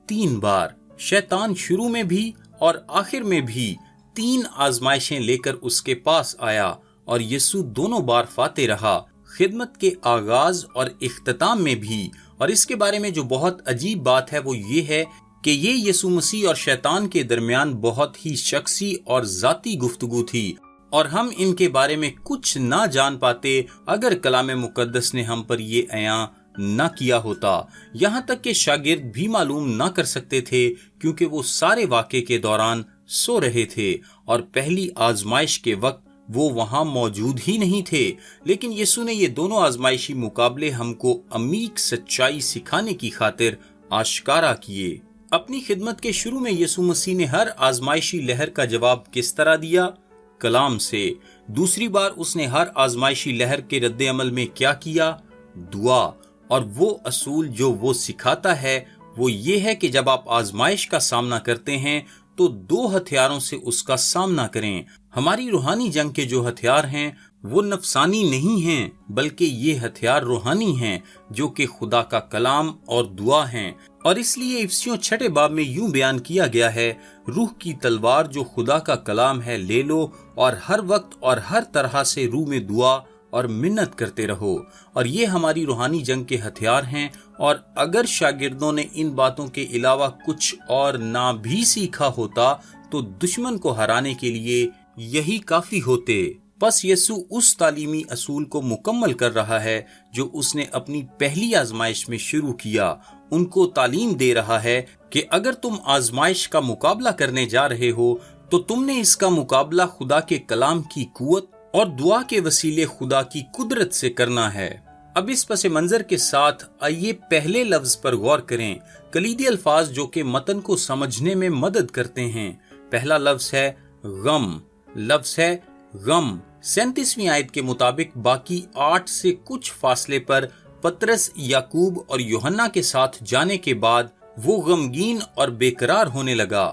3 بار۔ شیطان شروع میں بھی اور آخر میں بھی 3 آزمائشیں لے کر اس کے پاس آیا، اور یسوع دونوں بار فاتح رہا، خدمت کے آغاز اور اختتام میں بھی۔ اور اس کے بارے میں جو بہت عجیب بات ہے وہ یہ ہے کہ یہ یسوع مسیح اور شیطان کے درمیان بہت ہی شخصی اور ذاتی گفتگو تھی، اور ہم ان کے بارے میں کچھ نہ جان پاتے اگر کلام مقدس نے ہم پر یہ عیاں نہ کیا ہوتا۔ یہاں تک کہ شاگرد بھی معلوم نہ کر سکتے تھے، کیونکہ وہ سارے واقعے کے دوران سو رہے تھے، اور پہلی آزمائش کے وقت وہ وہاں موجود ہی نہیں تھے۔ لیکن یسوع نے یہ دونوں آزمائشی مقابلے ہم کو عمیق سچائی سکھانے کی خاطر آشکارا کیے۔ اپنی خدمت کے شروع میں یسوع مسیح نے ہر آزمائشی لہر کا جواب کس طرح دیا؟ کلام سے۔ دوسری بار اس نے ہر آزمائشی لہر کے رد عمل میں کیا کیا؟ دعا۔ اور وہ اصول جو وہ سکھاتا ہے وہ یہ ہے کہ جب آپ آزمائش کا سامنا کرتے ہیں تو 2 ہتھیاروں سے اس کا سامنا کریں۔ ہماری روحانی جنگ کے جو ہتھیار ہیں وہ نفسانی نہیں ہیں، بلکہ یہ ہتھیار روحانی ہیں جو کہ خدا کا کلام اور دعا ہیں۔ اور اس لیے افسیوں 6 باب میں یوں بیان کیا گیا ہے، روح کی تلوار جو خدا کا کلام ہے لے لو، اور ہر وقت اور ہر طرح سے روح میں دعا اور منت کرتے رہو۔ اور یہ ہماری روحانی جنگ کے ہتھیار ہیں، اور اگر شاگردوں نے ان باتوں کے علاوہ کچھ اور نہ بھی سیکھا ہوتا تو دشمن کو ہرانے کے لیے یہی کافی ہوتے۔ بس یسوع اس تعلیمی اصول کو مکمل کر رہا ہے جو اس نے اپنی پہلی آزمائش میں شروع کیا۔ ان کو تعلیم دے رہا ہے کہ اگر تم آزمائش کا مقابلہ کرنے جا رہے ہو تو تم نے اس کا مقابلہ خدا کے کلام کی قوت اور دعا کے وسیلے خدا کی قدرت سے کرنا ہے۔ اب اس پس منظر کے ساتھ آئیے پہلے لفظ پر غور کریں، کلیدی الفاظ جو کہ متن کو سمجھنے میں مدد کرتے ہیں۔ پہلا لفظ ہے غم۔ لفظ ہے غم۔ 37ویں آیت کے مطابق باقی 8 سے کچھ فاصلے پر پترس، یعقوب اور یوحنا کے ساتھ جانے کے بعد وہ غمگین اور بے قرار ہونے لگا،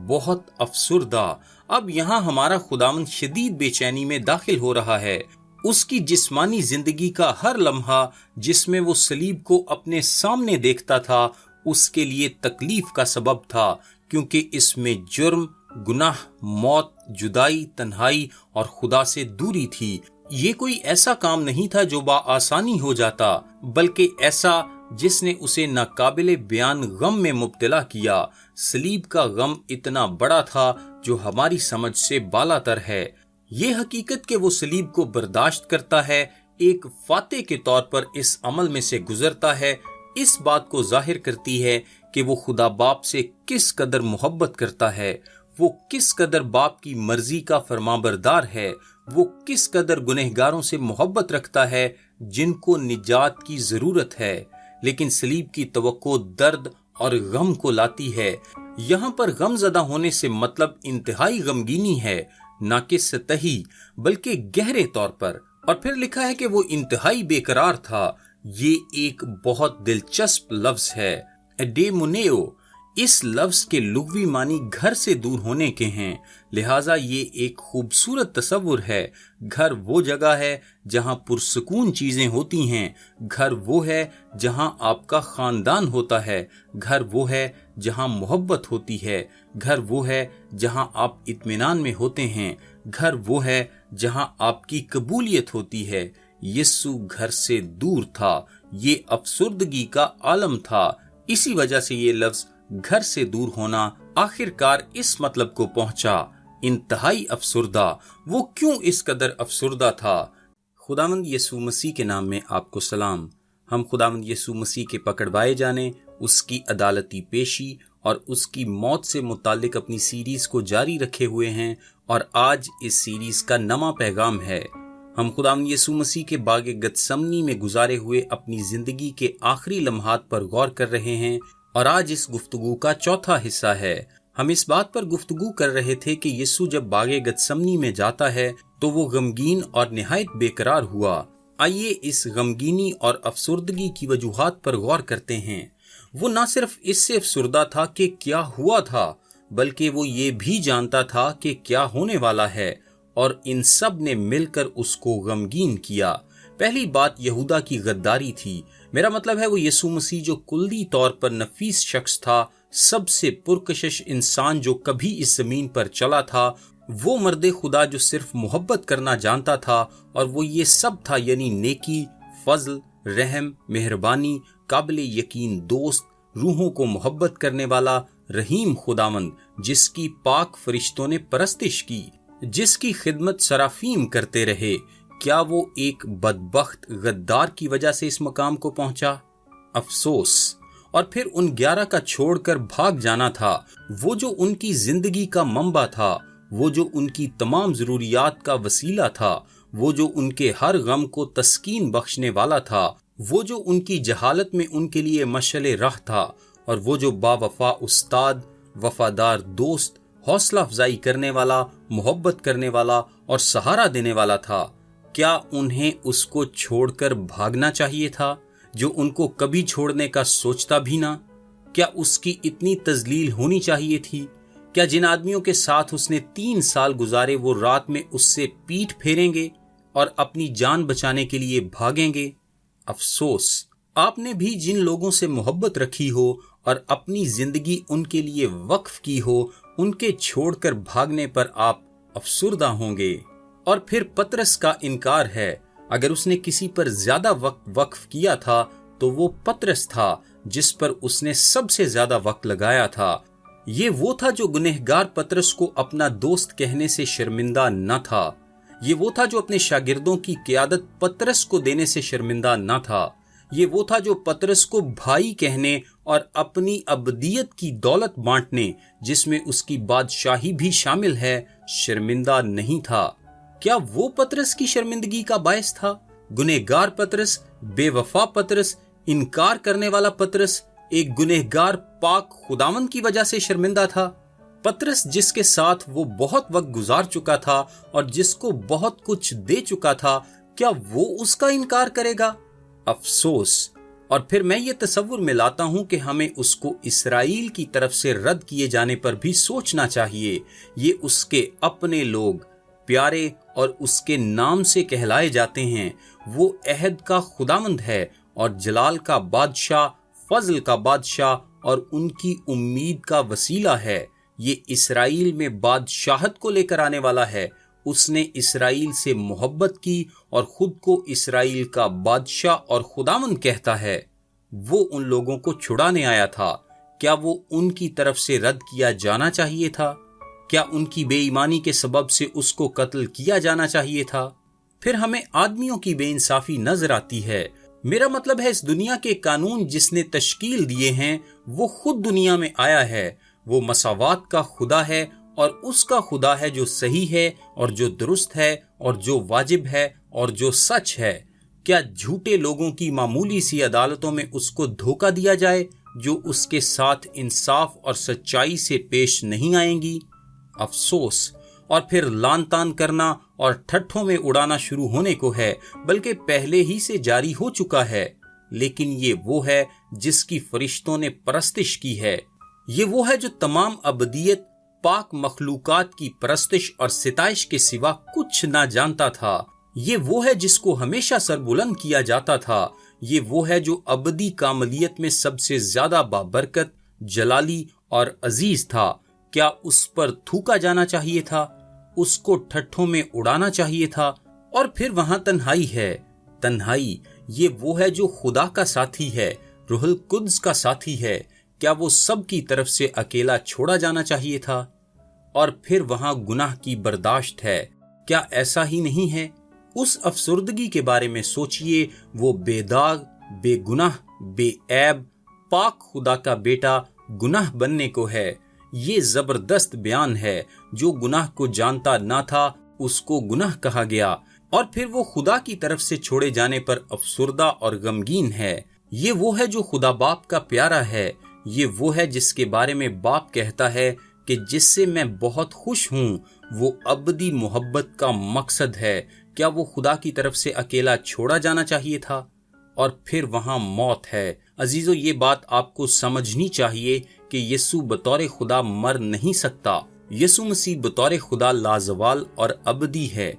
بہت افسردہ۔ اب یہاں ہمارا خداوند شدید بے چینی میں داخل ہو رہا ہے۔ اس کی جسمانی زندگی کا ہر لمحہ جس میں وہ صلیب کو اپنے سامنے دیکھتا تھا اس کے لیے تکلیف کا سبب تھا، کیونکہ اس میں جرم، گناہ، موت، جدائی، تنہائی اور خدا سے دوری تھی۔ یہ کوئی ایسا کام نہیں تھا جو بآسانی ہو جاتا، بلکہ ایسا جس نے اسے ناقابل بیان غم میں مبتلا کیا۔ صلیب کا غم اتنا بڑا تھا جو ہماری سمجھ سے بالاتر ہے۔ یہ حقیقت کہ وہ صلیب کو برداشت کرتا ہے، ایک فاتح کے طور پر اس عمل میں سے گزرتا ہے، اس بات کو ظاہر کرتی ہے کہ وہ خدا باپ سے کس قدر محبت کرتا ہے، وہ کس قدر باپ کی مرضی کا فرمانبردار ہے، وہ کس قدر گنہگاروں سے محبت رکھتا ہے جن کو نجات کی ضرورت ہے۔ لیکن صلیب کی توقع درد اور غم کو لاتی ہے۔ یہاں پر غم زدہ ہونے سے مطلب انتہائی غمگینی ہے، نہ کہ سطحی بلکہ گہرے طور پر۔ اور پھر لکھا ہے کہ وہ انتہائی بے قرار تھا، یہ ایک بہت دلچسپ لفظ ہے، ایڈیمونیو۔ اس لفظ کے لغوی معنی گھر سے دور ہونے کے ہیں، لہٰذا یہ ایک خوبصورت تصور ہے۔ گھر وہ جگہ ہے جہاں پرسکون چیزیں ہوتی ہیں، گھر وہ ہے جہاں آپ کا خاندان ہوتا ہے، گھر وہ ہے جہاں محبت ہوتی ہے، گھر وہ ہے جہاں آپ اطمینان میں ہوتے ہیں، گھر وہ ہے جہاں آپ کی قبولیت ہوتی ہے۔ یسوع گھر سے دور تھا، یہ افسردگی کا عالم تھا، اسی وجہ سے یہ لفظ گھر سے دور ہونا آخر کار اس مطلب کو پہنچا، انتہائی افسردہ۔ وہ کیوں اس قدر افسردہ تھا؟ خداوند یسوع مسیح کے نام میں آپ کو سلام۔ ہم خداوند یسوع مسیح کے پکڑوائے جانے، اس کی عدالتی پیشی اور اس کی موت سے متعلق اپنی سیریز کو جاری رکھے ہوئے ہیں، اور آج اس سیریز کا نواں پیغام ہے۔ ہم خداوند یسوع مسیح کے باغ گتسمنی میں گزارے ہوئے اپنی زندگی کے آخری لمحات پر غور کر رہے ہیں، اور آج اس گفتگو کا چوتھا حصہ ہے۔ ہم اس بات پر گفتگو کر رہے تھے کہ یسوع جب باغ گتسمنی میں جاتا ہے تو وہ غمگین اور نہایت بے قرار ہوا۔ آئیے اس غمگینی اور افسردگی کی وجوہات پر غور کرتے ہیں۔ وہ نہ صرف اس سے افسردہ تھا کہ کیا ہوا تھا، بلکہ وہ یہ بھی جانتا تھا کہ کیا ہونے والا ہے، اور ان سب نے مل کر اس کو غمگین کیا۔ پہلی بات یہودا کی غداری تھی۔ میرا مطلب ہے وہ یسوع مسیح جو کلی طور پر نفیس شخص تھا، سب سے پرکشش انسان جو کبھی اس زمین پر چلا تھا، وہ مرد خدا جو صرف محبت کرنا جانتا تھا، اور وہ یہ سب تھا، یعنی نیکی، فضل، رحم، مہربانی، قابل یقین دوست، روحوں کو محبت کرنے والا، رحیم خداوند، جس کی پاک فرشتوں نے پرستش کی، جس کی خدمت سرافیم کرتے رہے۔ کیا وہ ایک بدبخت غدار کی وجہ سے اس مقام کو پہنچا؟ افسوس۔ اور پھر ان 11 کا چھوڑ کر بھاگ جانا تھا، وہ جو ان کی زندگی کا منبع تھا، وہ جو ان کی تمام ضروریات کا وسیلہ تھا، وہ جو ان کے ہر غم کو تسکین بخشنے والا تھا، وہ جو ان کی جہالت میں ان کے لیے مشعل راہ تھا، اور وہ جو با وفا استاد، وفادار دوست، حوصلہ افزائی کرنے والا، محبت کرنے والا اور سہارا دینے والا تھا۔ کیا انہیں اس کو چھوڑ کر بھاگنا چاہیے تھا جو ان کو کبھی چھوڑنے کا سوچتا بھی نہ؟ کیا اس کی اتنی تذلیل ہونی چاہیے تھی؟ کیا جن آدمیوں کے ساتھ اس نے 3 سال گزارے وہ رات میں اس سے پیٹھ پھیریں گے اور اپنی جان بچانے کے لیے بھاگیں گے؟ افسوس۔ آپ نے بھی جن لوگوں سے محبت رکھی ہو اور اپنی زندگی ان کے لیے وقف کی ہو، ان کے چھوڑ کر بھاگنے پر آپ افسردہ ہوں گے۔ اور پھر پطرس کا انکار ہے۔ اگر اس نے کسی پر زیادہ وقت وقف کیا تھا تو وہ پطرس تھا، جس پر اس نے سب سے زیادہ وقت لگایا تھا۔ یہ وہ تھا جو گنہگار پطرس کو اپنا دوست کہنے سے شرمندہ نہ تھا۔ یہ وہ تھا جو اپنے شاگردوں کی قیادت پطرس کو دینے سے شرمندہ نہ تھا۔ یہ وہ تھا جو پطرس کو بھائی کہنے اور اپنی ابدیت کی دولت بانٹنے، جس میں اس کی بادشاہی بھی شامل ہے، شرمندہ نہیں تھا۔ کیا وہ پطرس کی شرمندگی کا باعث تھا؟ گنہگار پطرس، بے وفا پطرس، انکار کرنے والا پطرس، ایک گنہگار پاک خداوند کی وجہ سے شرمندہ تھا؟ پطرس جس کے ساتھ وہ بہت وقت گزار چکا تھا اور جس کو بہت کچھ دے چکا تھا، کیا وہ اس کا انکار کرے گا؟ افسوس۔ اور پھر میں یہ تصور میں لاتا ہوں کہ ہمیں اس کو اسرائیل کی طرف سے رد کیے جانے پر بھی سوچنا چاہیے۔ یہ اس کے اپنے لوگ، پیارے اور اس کے نام سے کہلائے جاتے ہیں۔ وہ عہد کا خداوند ہے اور جلال کا بادشاہ، فضل کا بادشاہ اور ان کی امید کا وسیلہ ہے۔ یہ اسرائیل میں بادشاہت کو لے کر آنے والا ہے۔ اس نے اسرائیل سے محبت کی اور خود کو اسرائیل کا بادشاہ اور خداوند کہتا ہے۔ وہ ان لوگوں کو چھڑانے آیا تھا۔ کیا وہ ان کی طرف سے رد کیا جانا چاہیے تھا؟ کیا ان کی بے ایمانی کے سبب سے اس کو قتل کیا جانا چاہیے تھا؟ پھر ہمیں آدمیوں کی بے انصافی نظر آتی ہے۔ میرا مطلب ہے اس دنیا کے قانون جس نے تشکیل دیے ہیں، وہ خود دنیا میں آیا ہے۔ وہ مساوات کا خدا ہے اور اس کا خدا ہے جو صحیح ہے اور جو درست ہے اور جو واجب ہے اور جو سچ ہے۔ کیا جھوٹے لوگوں کی معمولی سی عدالتوں میں اس کو دھوکہ دیا جائے جو اس کے ساتھ انصاف اور سچائی سے پیش نہیں آئیں گی؟ افسوس۔ اور پھر لان تان کرنا اور ٹھٹھوں میں اڑانا شروع ہونے کو ہے، بلکہ پہلے ہی سے جاری ہو چکا ہے۔ لیکن یہ وہ ہے جس کی فرشتوں نے پرستش کی ہے۔ یہ وہ ہے جو تمام ابدیت پاک مخلوقات کی پرستش اور ستائش کے سوا کچھ نہ جانتا تھا۔ یہ وہ ہے جس کو ہمیشہ سربلند کیا جاتا تھا۔ یہ وہ ہے جو ابدی کاملیت میں سب سے زیادہ بابرکت، جلالی اور عزیز تھا۔ کیا اس پر تھوکا جانا چاہیے تھا؟ اس کو ٹھٹھوں میں اڑانا چاہیے تھا؟ اور پھر وہاں تنہائی ہے۔ تنہائی یہ وہ ہے جو خدا کا ساتھی ہے، روح القدس کا ساتھی ہے۔ کیا وہ سب کی طرف سے اکیلا چھوڑا جانا چاہیے تھا؟ اور پھر وہاں گناہ کی برداشت ہے۔ کیا ایسا ہی نہیں ہے؟ اس افسردگی کے بارے میں سوچئے، وہ بے داغ، بے گناہ، بے عیب، پاک خدا کا بیٹا گناہ بننے کو ہے۔ یہ زبردست بیان ہے۔ جو گناہ کو جانتا نہ تھا اس کو گناہ کہا گیا، اور پھر وہ خدا کی طرف سے چھوڑے جانے پر افسردہ اور غمگین ہے۔ یہ وہ ہے جو خدا باپ کا پیارا ہے۔ یہ وہ ہے جس کے بارے میں باپ کہتا ہے کہ جس سے میں بہت خوش ہوں، وہ ابدی محبت کا مقصد ہے۔ کیا وہ خدا کی طرف سے اکیلا چھوڑا جانا چاہیے تھا؟ اور پھر وہاں موت ہے۔ عزیزو، یہ بات آپ کو سمجھنی چاہیے کہ یسوع بطور خدا مر نہیں سکتا۔ یسوع مسیح بطور خدا لازوال اور ابدی ہے۔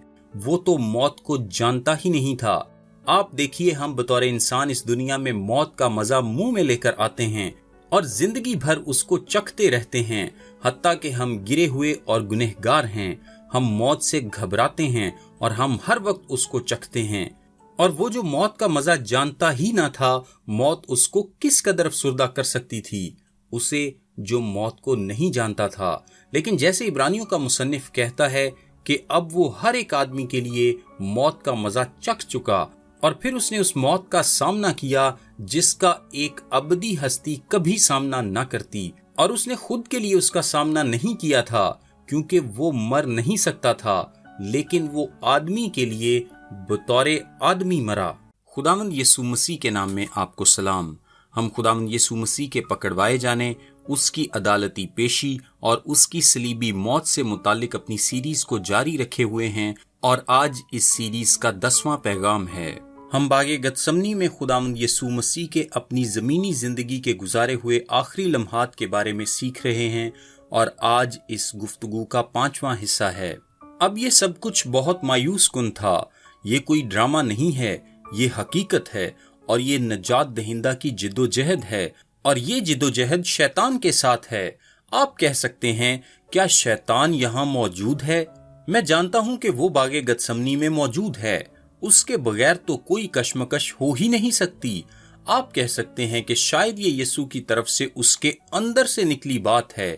وہ تو موت کو جانتا ہی نہیں تھا۔ آپ دیکھیے، ہم بطور انسان اس دنیا میں موت کا مزہ منہ میں لے کر آتے ہیں اور زندگی بھر اس کو چکھتے رہتے ہیں، حتیٰ کہ ہم گرے ہوئے اور گنہگار ہیں۔ ہم موت سے گھبراتے ہیں اور ہم ہر وقت اس کو چکھتے ہیں۔ اور وہ جو موت کا مزہ جانتا ہی نہ تھا، موت اس کو کس قدر افسردہ کر سکتی تھی؟ اسے جو موت کو نہیں جانتا تھا۔ لیکن جیسے عبرانیوں کا مصنف کہتا ہے کہ اب وہ ہر ایک آدمی کے لیے موت کا مزہ چکھ چکا، اور پھر اس نے اس موت کا سامنا کیا جس کا ایک ابدی ہستی کبھی سامنا نہ کرتی، اور اس نے خود کے لیے اس کا سامنا نہیں کیا تھا کیونکہ وہ مر نہیں سکتا تھا، لیکن وہ آدمی کے لیے بطور آدمی مرا۔ خداوند یسوع مسیح کے نام میں آپ کو سلام۔ ہم خداوند یسوع مسیح کے پکڑوائے جانے، اس کی عدالتی پیشی اور اس کی صلیبی موت سے متعلق اپنی سیریز کو جاری رکھے ہوئے ہیں، اور آج اس سیریز کا 10واں پیغام ہے۔ ہم باغ گتسمنی میں خداوند یسوع مسیح کے اپنی زمینی زندگی کے گزارے ہوئے آخری لمحات کے بارے میں سیکھ رہے ہیں، اور آج اس گفتگو کا 5واں حصہ ہے۔ اب یہ سب کچھ بہت مایوس کن تھا۔ یہ کوئی ڈرامہ نہیں ہے، یہ حقیقت ہے، اور یہ نجات دہندہ کی جد و جہد ہے، اور یہ جد و جہد شیطان کے ساتھ ہے۔ آپ کہہ سکتے ہیں، کیا شیطان یہاں موجود ہے؟ میں جانتا ہوں کہ وہ باغ گتسمنی میں موجود ہے۔ اس کے بغیر تو کوئی کشمکش ہو ہی نہیں سکتی۔ آپ کہہ سکتے ہیں کہ شاید یہ یسوع کی طرف سے اس کے اندر سے نکلی بات ہے۔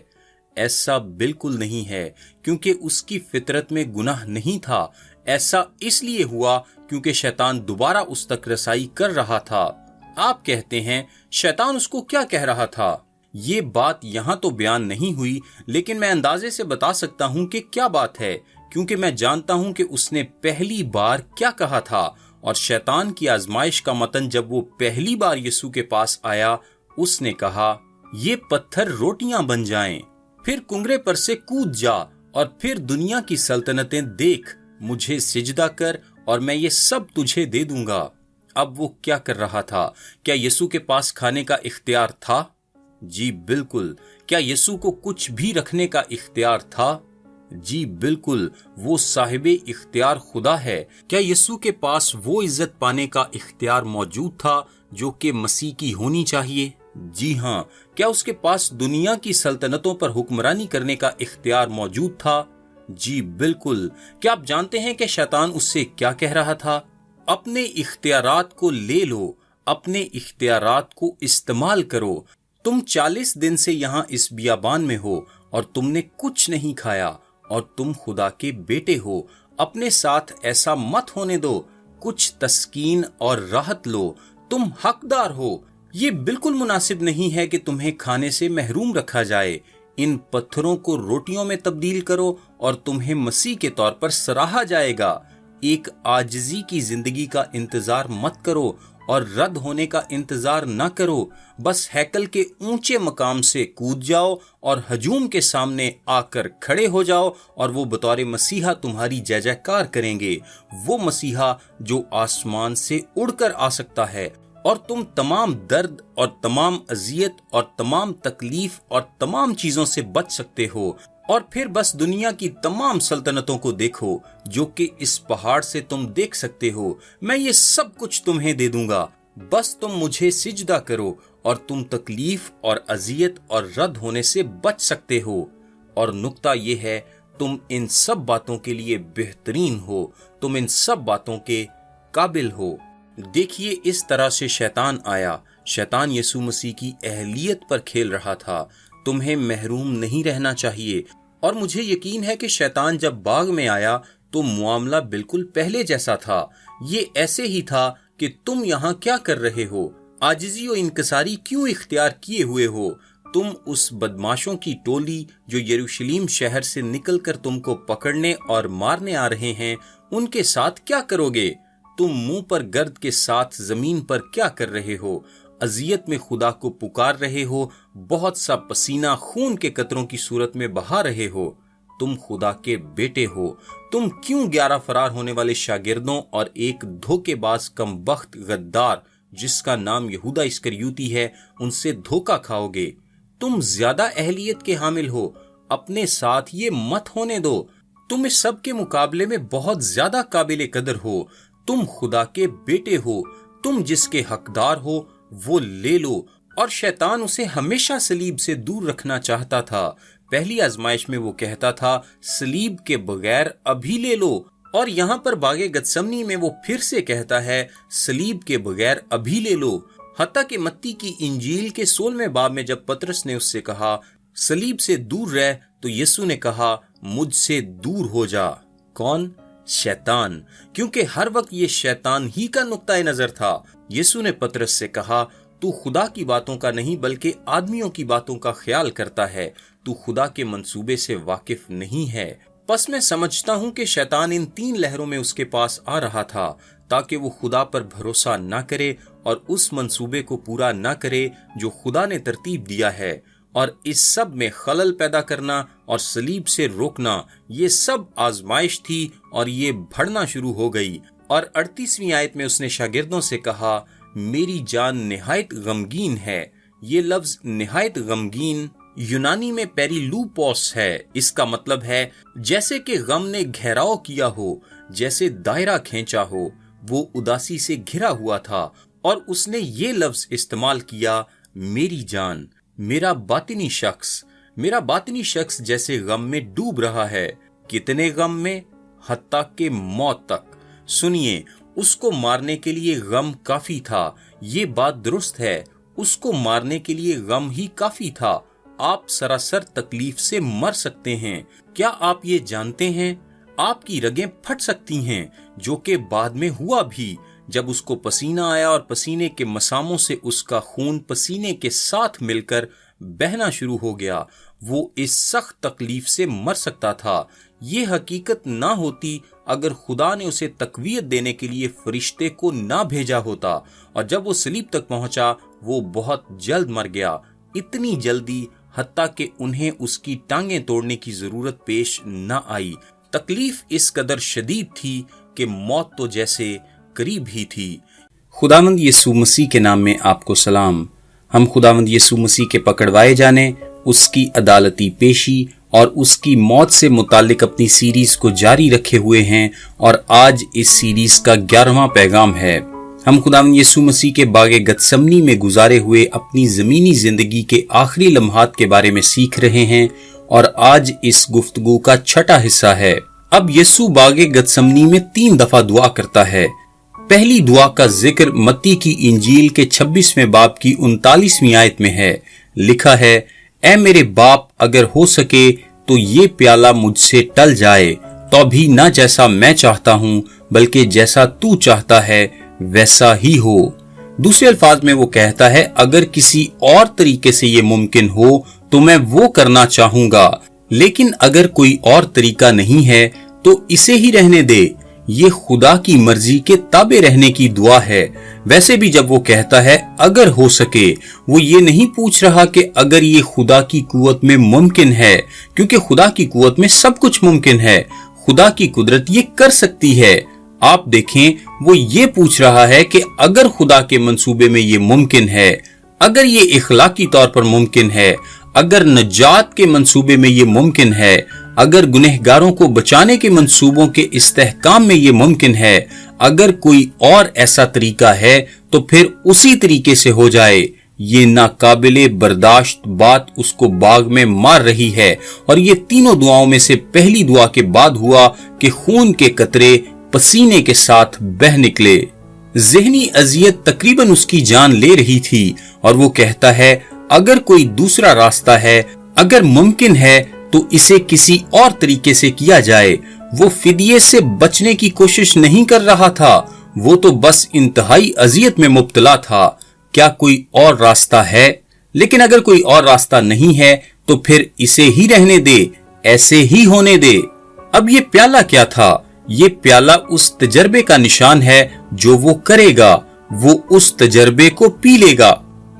ایسا بالکل نہیں ہے، کیونکہ اس کی فطرت میں گناہ نہیں تھا۔ ایسا اس لیے ہوا کیونکہ شیطان دوبارہ اس تک رسائی کر رہا تھا۔ آپ کہتے ہیں، شیطان اس کو کیا کہہ رہا تھا؟ یہ بات یہاں تو بیان نہیں ہوئی، لیکن میں اندازے سے بتا سکتا ہوں کہ کیا بات ہے، کیونکہ میں جانتا ہوں کہ اس نے پہلی بار کیا کہا تھا۔ اور شیطان کی آزمائش کا متن جب وہ پہلی بار یسوع کے پاس آیا، اس نے کہا، یہ پتھر روٹیاں بن جائیں، پھر کنگرے پر سے کود جا، اور پھر دنیا کی سلطنتیں دیکھ، مجھے سجدہ کر اور میں یہ سب تجھے دے دوں گا۔ اب وہ کیا کر رہا تھا؟ کیا یسوع کے پاس کھانے کا اختیار تھا؟ جی بالکل۔ کیا یسوع کو کچھ بھی رکھنے کا اختیار تھا؟ جی بالکل، وہ صاحب اختیار خدا ہے۔ کیا یسوع کے پاس وہ عزت پانے کا اختیار موجود تھا جو کہ مسیح کی ہونی چاہیے؟ جی ہاں۔ کیا اس کے پاس دنیا کی سلطنتوں پر حکمرانی کرنے کا اختیار موجود تھا؟ جی بالکل۔ کیا آپ جانتے ہیں کہ شیطان اس سے کیا کہہ رہا تھا؟ اپنے اختیارات کو لے لو، اپنے اختیارات کو استعمال کرو۔ تم 40 دن سے یہاں اس بیابان میں ہو اور تم نے کچھ نہیں کھایا، اور تم خدا کے بیٹے ہو۔ اپنے ساتھ ایسا مت ہونے دو، کچھ تسکین اور راحت لو، تم حقدار ہو۔ یہ بالکل مناسب نہیں ہے کہ تمہیں کھانے سے محروم رکھا جائے۔ ان پتھروں کو روٹیوں میں تبدیل کرو اور تمہیں مسیح کے طور پر سراہا جائے گا۔ ایک عاجزی کی زندگی کا انتظار مت کرو اور رد ہونے کا انتظار نہ کرو۔ بس ہیکل کے اونچے مقام سے کود جاؤ اور ہجوم کے سامنے آ کر کھڑے ہو جاؤ، اور وہ بطور مسیحا تمہاری جے جے کار کریں گے۔ وہ مسیحا جو آسمان سے اڑ کر آ سکتا ہے، اور تم تمام درد اور تمام اذیت اور تمام تکلیف اور تمام چیزوں سے بچ سکتے ہو، اور پھر بس دنیا کی تمام سلطنتوں کو دیکھو جو کہ اس پہاڑ سے تم دیکھ سکتے ہو، میں یہ سب کچھ تمہیں دے دوں گا، بس تم مجھے سجدہ کرو، اور تم تکلیف اور اذیت اور رد ہونے سے بچ سکتے ہو۔ اور نکتہ یہ ہے، تم ان سب باتوں کے لیے بہترین ہو، تم ان سب باتوں کے قابل ہو۔ دیکھیے اس طرح سے شیطان آیا، شیطان یسوع مسیح کی اہلیت پر کھیل رہا تھا۔ تمہیں محروم نہیں رہنا چاہیے، اور مجھے یقین ہے کہ شیطان جب باغ میں آیا تو معاملہ بالکل پہلے جیسا تھا۔ یہ ایسے ہی تھا کہ تم یہاں کیا کر رہے ہو، عاجزی و انکساری کیوں اختیار کیے ہوئے ہو؟ تم اس بدماشوں کی ٹولی جو یروشلم شہر سے نکل کر تم کو پکڑنے اور مارنے آ رہے ہیں، ان کے ساتھ کیا کرو گے؟ تم منہ پر گرد کے ساتھ زمین پر کیا کر رہے ہو؟ اذیت میں خدا کو پکار رہے ہو، بہت سا پسینہ خون کے قطروں کی صورت میں بہا رہے ہو۔ تم خدا کے بیٹے ہو، تم کیوں 11 فرار ہونے والے شاگردوں اور ایک دھوکے باز کم بخت غدار جس کا نام یہودا اسکریوتی ہے ان سے دھوکا کھاؤ گے؟ تم زیادہ اہلیت کے حامل ہو، اپنے ساتھ یہ مت ہونے دو۔ تم اس سب کے مقابلے میں بہت زیادہ قابل قدر ہو، تم خدا کے بیٹے ہو، تم جس کے حقدار ہو وہ لے لو۔ اور شیطان اسے ہمیشہ صلیب سے دور رکھنا چاہتا تھا۔ پہلی آزمائش میں وہ کہتا تھا صلیب کے بغیر ابھی لے لو، اور یہاں پر باغ گتسمنی میں وہ پھر سے کہتا ہے صلیب کے بغیر ابھی لے لو۔ حتیٰ کہ متی کی انجیل کے 16ویں باب میں جب پطرس نے اس سے کہا صلیب سے دور رہ، تو یسوع نے کہا مجھ سے دور ہو جا۔ کون؟ شیطان، کیونکہ ہر وقت یہ شیطان ہی کا نقطہ نظر تھا۔ یسوع نے پطرس سے کہا تو خدا کی باتوں کا نہیں بلکہ آدمیوں کی باتوں کا خیال کرتا ہے، تو خدا کے منصوبے سے واقف نہیں ہے۔ پس میں سمجھتا ہوں کہ شیطان ان 3 لہروں میں اس کے پاس آ رہا تھا تاکہ وہ خدا پر بھروسہ نہ کرے اور اس منصوبے کو پورا نہ کرے جو خدا نے ترتیب دیا ہے، اور اس سب میں خلل پیدا کرنا اور صلیب سے روکنا، یہ سب آزمائش تھی اور یہ بڑھنا شروع ہو گئی۔ اور 38ویں آیت میں اس نے شاگردوں سے کہا میری جان نہایت غمگین ہے۔ یہ لفظ نہایت غمگین یونانی میں پیریلوپوس ہے۔ اس کا مطلب ہے جیسے کہ غم نے گھیراؤ کیا ہو، جیسے دائرہ کھینچا ہو۔ وہ اداسی سے گھرا ہوا تھا، اور اس نے یہ لفظ استعمال کیا میری جان، میرا باطنی شخص جیسے غم میں ڈوب رہا ہے۔ کتنے غم میں؟ حتیٰ کہ موت تک۔ سنیے، اس کو مارنے کے لیے غم کافی تھا۔ یہ بات درست ہے، اس کو مارنے کے لیے غم ہی کافی تھا۔ آپ سراسر تکلیف سے مر سکتے ہیں۔ کیا آپ یہ جانتے ہیں؟ آپ کی رگیں پھٹ سکتی ہیں، جو کہ بعد میں ہوا بھی، جب اس کو پسینہ آیا اور پسینے کے مساموں سے اس کا خون پسینے کے ساتھ مل کر بہنا شروع ہو گیا۔ وہ اس سخت تکلیف سے مر سکتا تھا۔ یہ حقیقت نہ ہوتی اگر خدا نے اسے تقویت دینے کے لیے فرشتے کو نہ بھیجا ہوتا، اور جب وہ صلیب تک پہنچا وہ بہت جلد مر گیا، اتنی جلدی حتیٰ کہ انہیں اس کی ٹانگیں توڑنے کی ضرورت پیش نہ آئی۔ تکلیف اس قدر شدید تھی کہ موت تو جیسے قریب ہی تھی۔ خداوند یسوع مسیح کے نام میں آپ کو سلام۔ ہم خداوند یسوع مسیح کے پکڑوائے جانے، اس کی عدالتی پیشی اور اس کی موت سے متعلق اپنی سیریز کو جاری رکھے ہوئے ہیں، اور آج اس سیریز کا 11واں پیغام ہے۔ ہم خداوند یسوع مسیح کے باغ گتسمنی میں گزارے ہوئے اپنی زمینی زندگی کے آخری لمحات کے بارے میں سیکھ رہے ہیں، اور آج اس گفتگو کا 6واں حصہ ہے۔ اب یسوع باغ گتسمنی میں 3 دفعہ دعا کرتا ہے۔ پہلی دعا کا ذکر متی کی انجیل کے 26ویں باب کی 39ویں آیت میں ہے۔ لکھا ہے اے میرے باپ، اگر ہو سکے تو یہ پیالہ مجھ سے ٹل جائے، تو بھی نہ جیسا میں چاہتا ہوں بلکہ جیسا تو چاہتا ہے ویسا ہی ہو۔ دوسرے الفاظ میں وہ کہتا ہے اگر کسی اور طریقے سے یہ ممکن ہو تو میں وہ کرنا چاہوں گا، لیکن اگر کوئی اور طریقہ نہیں ہے تو اسے ہی رہنے دے۔ یہ خدا کی مرضی کے تابع رہنے کی دعا ہے۔ ویسے بھی جب وہ کہتا ہے اگر ہو سکے، وہ یہ نہیں پوچھ رہا کہ اگر یہ خدا کی قوت میں ممکن ہے، کیونکہ خدا کی قوت میں سب کچھ ممکن ہے۔ خدا کی قدرت یہ کر سکتی ہے۔ आप देखें, वो ये पूछ रहा है कि अगर खुदा के मंसूबे में ये मुमकिन है, अगर ये इखलाकी तौर पर मुमकिन है, अगर नजात के मंसूबे में ये मुमकिन है, अगर गुनहगारों को बचाने के मंसूबों के इस्तेहकाम में ये मुमकिन है, अगर कोई और ऐसा तरीका है तो फिर उसी तरीके से हो जाए। ये नाकाबिले बर्दाश्त बात उसको बाग में मार रही है, और ये तीनों दुआओं में से पहली दुआ के बाद हुआ कि खून के कतरे पसीने के साथ बह निकले। ज़हनी अजियत तकरीबन उसकी जान ले रही थी, और वो कहता है अगर कोई दूसरा रास्ता है, अगर मुमकिन है तो इसे किसी और तरीके से किया जाए। वो फिदिये से बचने की कोशिश नहीं कर रहा था, वो तो बस इंतहाई अजियत में मुब्तला था। क्या कोई और रास्ता है? लेकिन अगर कोई और रास्ता नहीं है तो फिर इसे ही रहने दे, ऐसे ही होने दे। अब ये प्याला क्या था? ये प्याला उस तजर्बे का निशान है जो वो करेगा। वो उस तजर्बे को पी लेगा,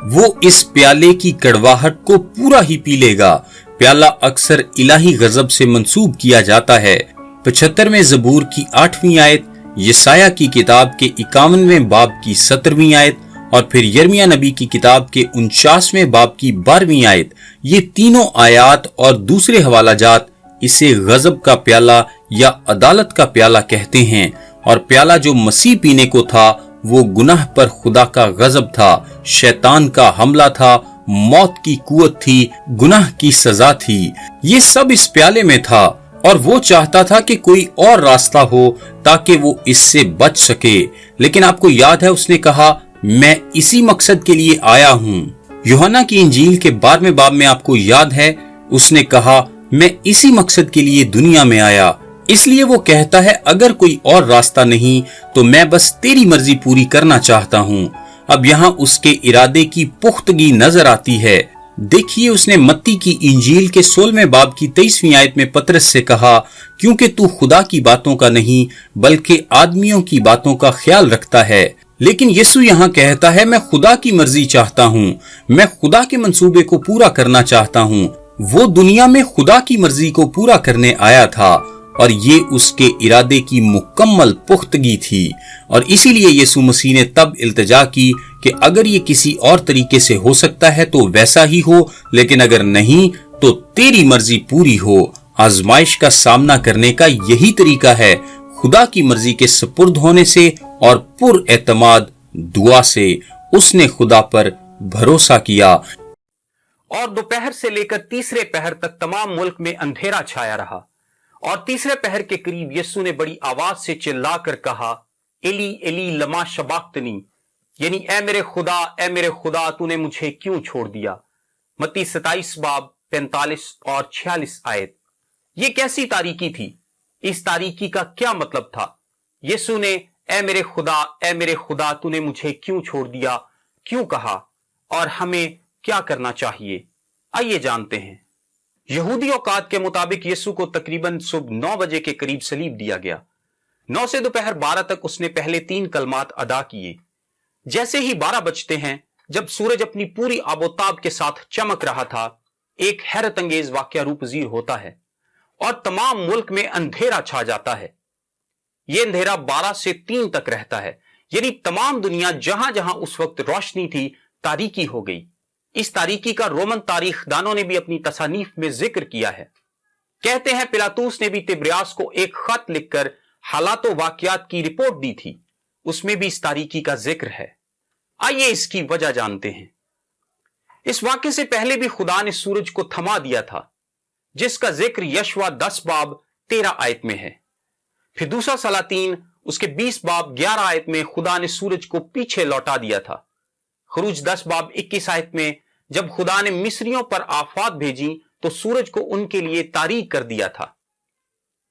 वो इस प्याले की कड़वाहट को पूरा ही पी लेगा। प्याला अक्सर इलाही गजब से मंसूब किया जाता है। 75वें ज़बूर की 8वीं आयत, यसाया की किताब के 51वें बाब की 17वीं आयत और फिर यिर्मयाह नबी की किताब के 49वें बाब की 12वीं आयत, ये तीनों आयात और दूसरे हवालाजात इसे गजब का प्याला या अदालत का प्याला कहते हैं। और प्याला जो मसीह पीने को था वो गुनाह पर खुदा का गजब था, शैतान का हमला था, मौत की कुवत थी, गुनाह की सजा थी। ये सब इस प्याले में था, और वो चाहता था कि कोई और रास्ता हो ताकि वो इससे बच सके। लेकिन आपको याद है उसने कहा मैं इसी मकसद के लिए आया हूँ। यूहन्ना की इंजील के 12वें बाब में आपको याद है उसने कहा मैं इसी मकसद के लिए दुनिया में आया। इसलिए वो कहता है अगर कोई और रास्ता नहीं तो मैं बस तेरी मर्जी पूरी करना चाहता हूँ। अब यहाँ उसके इरादे की पुख्तगी नजर आती है। देखिए उसने मत्ती की इंजील के 16वें बाब की 23वीं आयत में पतरस से कहा क्योंकि तू खुदा की बातों का नहीं बल्कि आदमियों की बातों का ख्याल रखता है। लेकिन यीशु यहाँ कहता है मैं खुदा की मर्जी चाहता हूँ, मैं खुदा के मंसूबे को पूरा करना चाहता हूँ। वो दुनिया में खुदा की मर्जी को पूरा करने आया था और ये उसके इरादे की मुकम्मल पुख्तगी थी। और इसीलिए यीशु मसीह ने तब इल्तिजा की कि अगर ये किसी और तरीके से हो सकता है तो वैसा ही हो, लेकिन अगर नहीं तो तेरी मर्जी पूरी हो। आजमाइश का सामना करने का यही तरीका है, खुदा की मर्जी के सपुर्द होने से और पुर एतमाद दुआ से। उसने खुदा पर भरोसा किया। और दोपहर से लेकर तीसरे पहर तक तमाम मुल्क में अंधेरा छाया रहा। और तीसरे पहर के करीब यीशु ने बड़ी आवाज से चिल्लाकर कहा एली एली लमा शबाक्तनी, यानी ए मेरे खुदा तूने मुझे क्यों छोड़ दिया। मत्ती 27 बाब 45 और 46 आयत। ये कैसी तारीकी थी? इस तारीकी का क्या मतलब था? यीशु ने ए मेरे खुदा तूने मुझे क्यों छोड़ दिया क्यों कहा, और हमें क्या करना चाहिए? आइए जानते हैं। यहूदी औकात के मुताबिक यीशु को तकरीबन सुबह 9 बजे के करीब सलीब दिया गया। 9 से दोपहर 12 तक उसने पहले 3 कलमात अदा किए। जैसे ही 12 बजते हैं, जब सूरज अपनी पूरी आबोताब के साथ चमक रहा था, एक हैरत अंगेज वाकया रूपजीर होता है और तमाम मुल्क में अंधेरा छा जाता है। यह अंधेरा 12 से 3 तक रहता है, यानी तमाम दुनिया जहां जहां उस वक्त रोशनी थी तारीकी हो गई। इस तारीकी का रोमन तारीख दानों ने भी अपनी तसानीफ में जिक्र किया है। कहते हैं पिलातूस ने भी तिब्रियास को एक खत लिखकर हालात वाकयात की रिपोर्ट दी थी, उसमें भी इस तारीकी का जिक्र है। आइए इसकी वजह जानते हैं। इस वाक्य से पहले भी खुदा ने सूरज को थमा दिया था, जिसका जिक्र यशवा 10 बाब 13 आयत में है। फिर दूसरा सलातीन उसके 20 बाब 11 आयत में खुदा ने सूरज को पीछे लौटा दिया था। खरूज 10 बाब 21 आयत में जब खुदा ने मिस्रियों पर आफात भेजी तो सूरज को उनके लिए तारीक कर दिया था।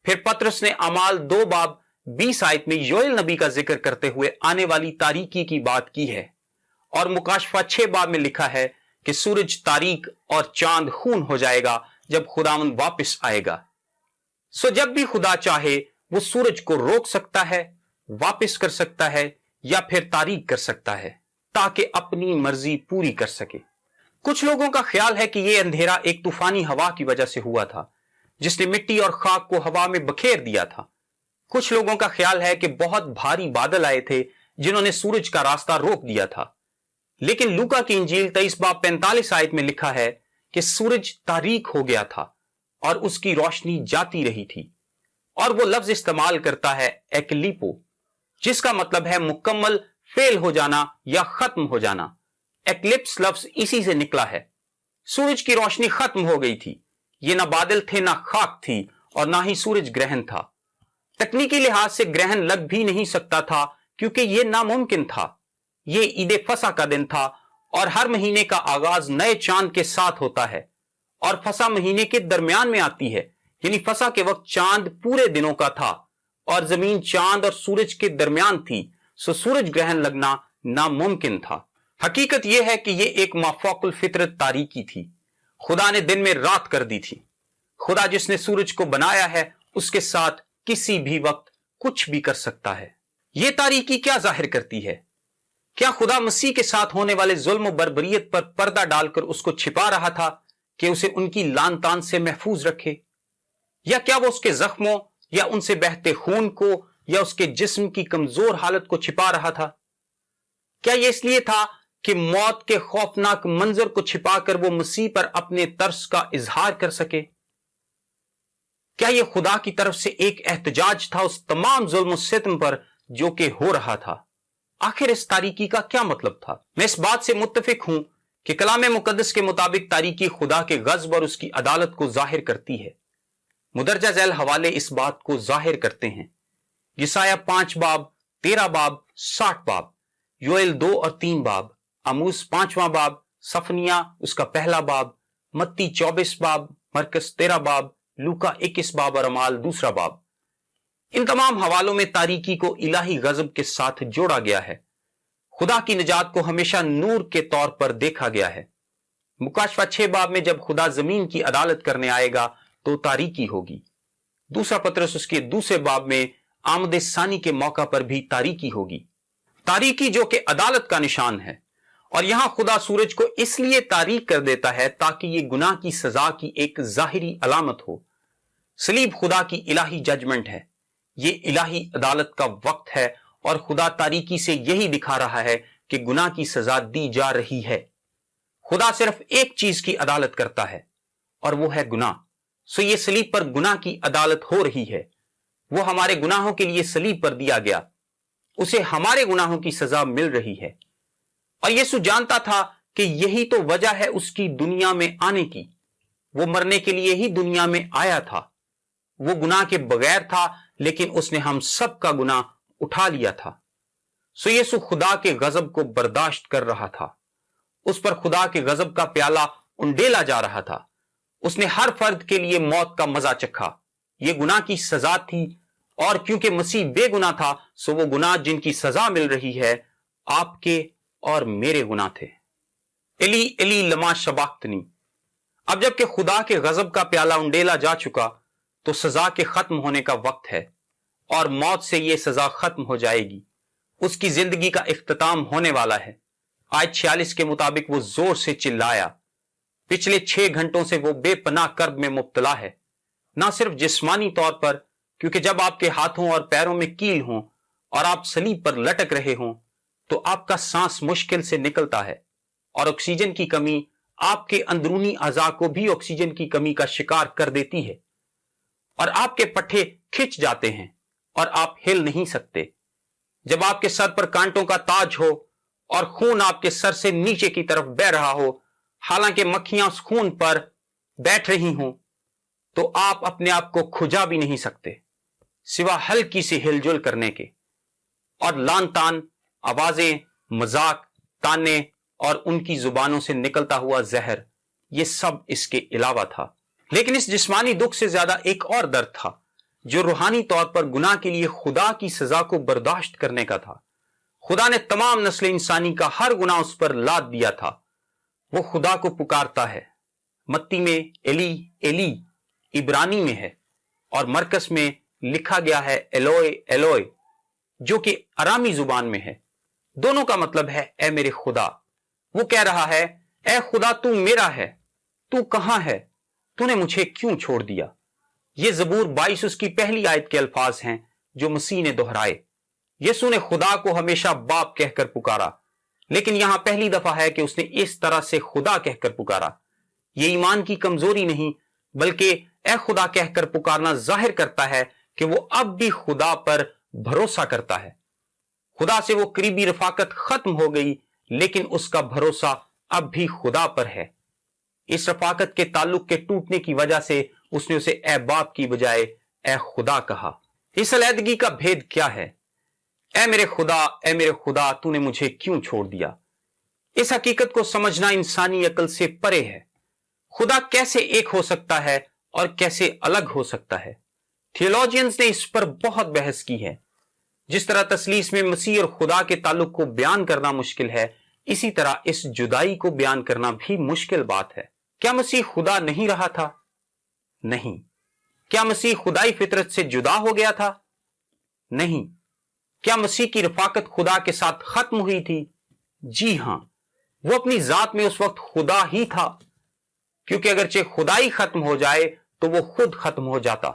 फिर पतरस ने अमाल 2 बाब 20 आयत में योएल नबी का जिक्र करते हुए आने वाली तारीकी की बात की है। और मुकाशफा 6 बाब में लिखा है कि सूरज तारीक और चांद खून हो जाएगा जब खुदावंद वापस आएगा। सो जब भी खुदा चाहे वो सूरज को रोक सकता है, वापस कर सकता है या फिर तारीक कर सकता है ताकि अपनी मर्जी पूरी कर सके। कुछ लोगों का ख्याल है कि यह अंधेरा एक तूफानी हवा की वजह से हुआ था जिसने मिट्टी और खाक को हवा में बखेर दिया था। कुछ लोगों का ख्याल है कि बहुत भारी बादल आए थे जिन्होंने सूरज का रास्ता रोक दिया था, लेकिन लूका की इंजील 23 बाब 45 आयत में लिखा है कि सूरज तारीक हो गया था और उसकी रोशनी जाती रही थी। और वो लफ्ज इस्तेमाल करता है एकलिपो, जिसका मतलब है मुकम्मल फेल हो जाना या खत्म हो जाना। एक्लिप्स लफ्ज इसी से निकला है। सूरज की रोशनी खत्म हो गई थी। ये ना बादल थे, ना खाक थी और ना ही सूरज ग्रहण था। तकनीकी लिहाज से ग्रहण लग भी नहीं सकता था क्योंकि यह नामुमकिन था। ये ईद फसा का दिन था और हर महीने का आगाज नए चांद के साथ होता है और फसा महीने के दरमियान में आती है, यानी फसा के वक्त चांद पूरे दिनों का था और जमीन चांद और सूरज के दरमियान थी, सो सूरज ग्रहण लगना नामुमकिन था। हकीकत यह है कि यह एक माफौकुल फितरत तारीकी थी। खुदा ने दिन में रात कर दी थी। खुदा जिसने सूरज को बनाया है उसके साथ किसी भी वक्त कुछ भी कर सकता है। यह तारीकी क्या जाहिर करती है? क्या खुदा मसीह के साथ होने वाले जुल्म और बर्बरियत पर पर्दा डालकर उसको छिपा रहा था कि उसे उनकी लान तान से महफूज रखे? या क्या वो उसके जख्मों या उनसे बहते खून को या उसके जिस्म की कमजोर हालत को छिपा रहा था? क्या यह इसलिए था कि मौत के खौफनाक मंजर को छिपाकर वो मसीह पर अपने तरस का इजहार कर सके? क्या यह खुदा की तरफ से एक एहतजाज था उस तमाम जुल्म सितम पर जो कि हो रहा था? आखिर इस तारीकी का क्या मतलब था? मैं इस बात से मुत्तफिक हूं कि कलाम मुकद्दस के मुताबिक तारीकी खुदा के गज़ब और उसकी अदालत को जाहिर करती है। मुदरजा झैल हवाले इस बात को जाहिर करते हैं। यसाया 5 बाब, 13 बाब, 60 बाब, योएल 2 और 3 बाब, आमूस 5वां बाब, सफनिया उसका पहला बाब, मत्ती 24 बाब, मरकस 13 बाब, लूका 21 बाब और अमाल 2 बाब। इन तमाम हवालों में तारीकी को इलाही गजब के साथ जोड़ा गया है। खुदा की निजात को हमेशा नूर के तौर पर देखा गया है। मुकाशफा 6 बाब में जब खुदा जमीन की अदालत करने आएगा तो तारीकी होगी। 2 पतरस उसके 2 बाब में आमद सानी के मौका पर भी तारीकी होगी। तारीकी जो कि अदालत का निशान है। और यहां खुदा सूरज को इसलिए तारीक कर देता है ताकि यह गुनाह की सजा की एक जाहिरी अलामत हो। सलीब खुदा की इलाही जजमेंट है। यह इलाही अदालत का वक्त है और खुदा तारीकी से यही दिखा रहा है कि गुनाह की सजा दी जा रही है। खुदा सिर्फ एक चीज की अदालत करता है और वो है गुनाह। सो ये सलीब पर गुनाह की अदालत हो रही है। वो हमारे गुनाहों के लिए सलीब पर दिया गया, उसे हमारे गुनाहों की सजा मिल रही है। और यीशु जानता था कि यही तो वजह है उसकी दुनिया में आने की। वो मरने के लिए ही दुनिया में आया था। वो गुनाह के बगैर था, लेकिन उसने हम सब का गुनाह उठा लिया था। सो यीशु खुदा के गजब को बर्दाश्त कर रहा था। उस पर खुदा के गजब का प्याला उंडेला जा रहा था। उसने हर फर्द के लिए मौत का मजा चखा। यह गुनाह की सजा थी और क्योंकि मसीह बेगुनाह था, सो वो गुनाह जिनकी सजा मिल रही है आपके और मेरे गुनाह थे। एली एली लमा शबाक्तनी। अब जबकि खुदा के गजब का प्याला उंडेला जा चुका तो सजा के खत्म होने का वक्त है और मौत से यह सजा खत्म हो जाएगी। उसकी जिंदगी का इख्तिताम होने वाला है। आयत 46 के मुताबिक वो जोर से चिल्लाया। पिछले 6 घंटों से वो बेपनाह कर्ब में मुब्तला है, ना सिर्फ जिस्मानी तौर पर, क्योंकि जब आपके हाथों और पैरों में कील हों और आप सलीब पर लटक रहे हों तो आपका सांस मुश्किल से निकलता है और ऑक्सीजन की कमी आपके अंदरूनी अज़ा को भी ऑक्सीजन की कमी का शिकार कर देती है और आपके पट्टे खिंच जाते हैं और आप हिल नहीं सकते। जब आपके सर पर कांटों का ताज हो और खून आपके सर से नीचे की तरफ बह रहा हो, हालांकि मक्खियां उस खून पर बैठ रही हों, तो आप अपने आप को खुजा भी नहीं सकते सिवा हल्की सी हिलजुल करने के। और लान तान, आवाजें, मजाक, ताने और उनकी जुबानों से निकलता हुआ जहर, यह सब इसके अलावा था। लेकिन इस जिस्मानी दुख से ज्यादा एक और दर्द था जो रूहानी तौर पर गुनाह के लिए खुदा की सजा को बर्दाश्त करने का था। खुदा ने तमाम नस्ल इंसानी का हर गुनाह उस पर लाद दिया था। वो खुदा को पुकारता है। मत्ती में एली एली इब्रानी में है और मरकस में लिखा गया है एलोय एलोय, जो कि अरामी जुबान में है। दोनों का मतलब है ए मेरे खुदा। वो कह रहा है ए खुदा तू मेरा है, तू कहां है, तूने मुझे क्यों छोड़ दिया। ये जबूर 22 उसकी पहली आयत के अल्फाज हैं जो मसीह ने दोहराए। यीशु ने खुदा को हमेशा बाप कहकर पुकारा, लेकिन यहां पहली दफा है कि उसने इस तरह से खुदा कहकर पुकारा। यह ईमान की कमजोरी नहीं, बल्कि ए खुदा कहकर पुकारना जाहिर करता है कि वो अब भी खुदा पर भरोसा करता है। खुदा से वो करीबी रफाकत खत्म हो गई, लेकिन उसका भरोसा अब भी खुदा पर है। इस रफाकत के ताल्लुक के टूटने की वजह से उसने उसे ए बाप की बजाय ए खुदा कहा। इस अलहदगी का भेद क्या है? ए मेरे खुदा तूने मुझे क्यों छोड़ दिया? इस हकीकत को समझना इंसानी अकल से परे है। खुदा कैसे एक हो सकता है और कैसे अलग हो सकता है? थियोलॉजियंस ने इस पर बहुत बहस की है। जिस तरह तसलीस में मसीह और खुदा के ताल्लुक को बयान करना मुश्किल है, इसी तरह इस जुदाई को बयान करना भी मुश्किल बात है। क्या मसीह खुदा नहीं रहा था? नहीं। क्या मसीह खुदाई फितरत से जुदा हो गया था? नहीं। क्या मसीह की रफाकत खुदा के साथ खत्म हुई थी? जी हां, वो अपनी जात में उस वक्त खुदा ही था, क्योंकि अगरचे खुदाई खत्म हो जाए तो वो खुद खत्म हो जाता,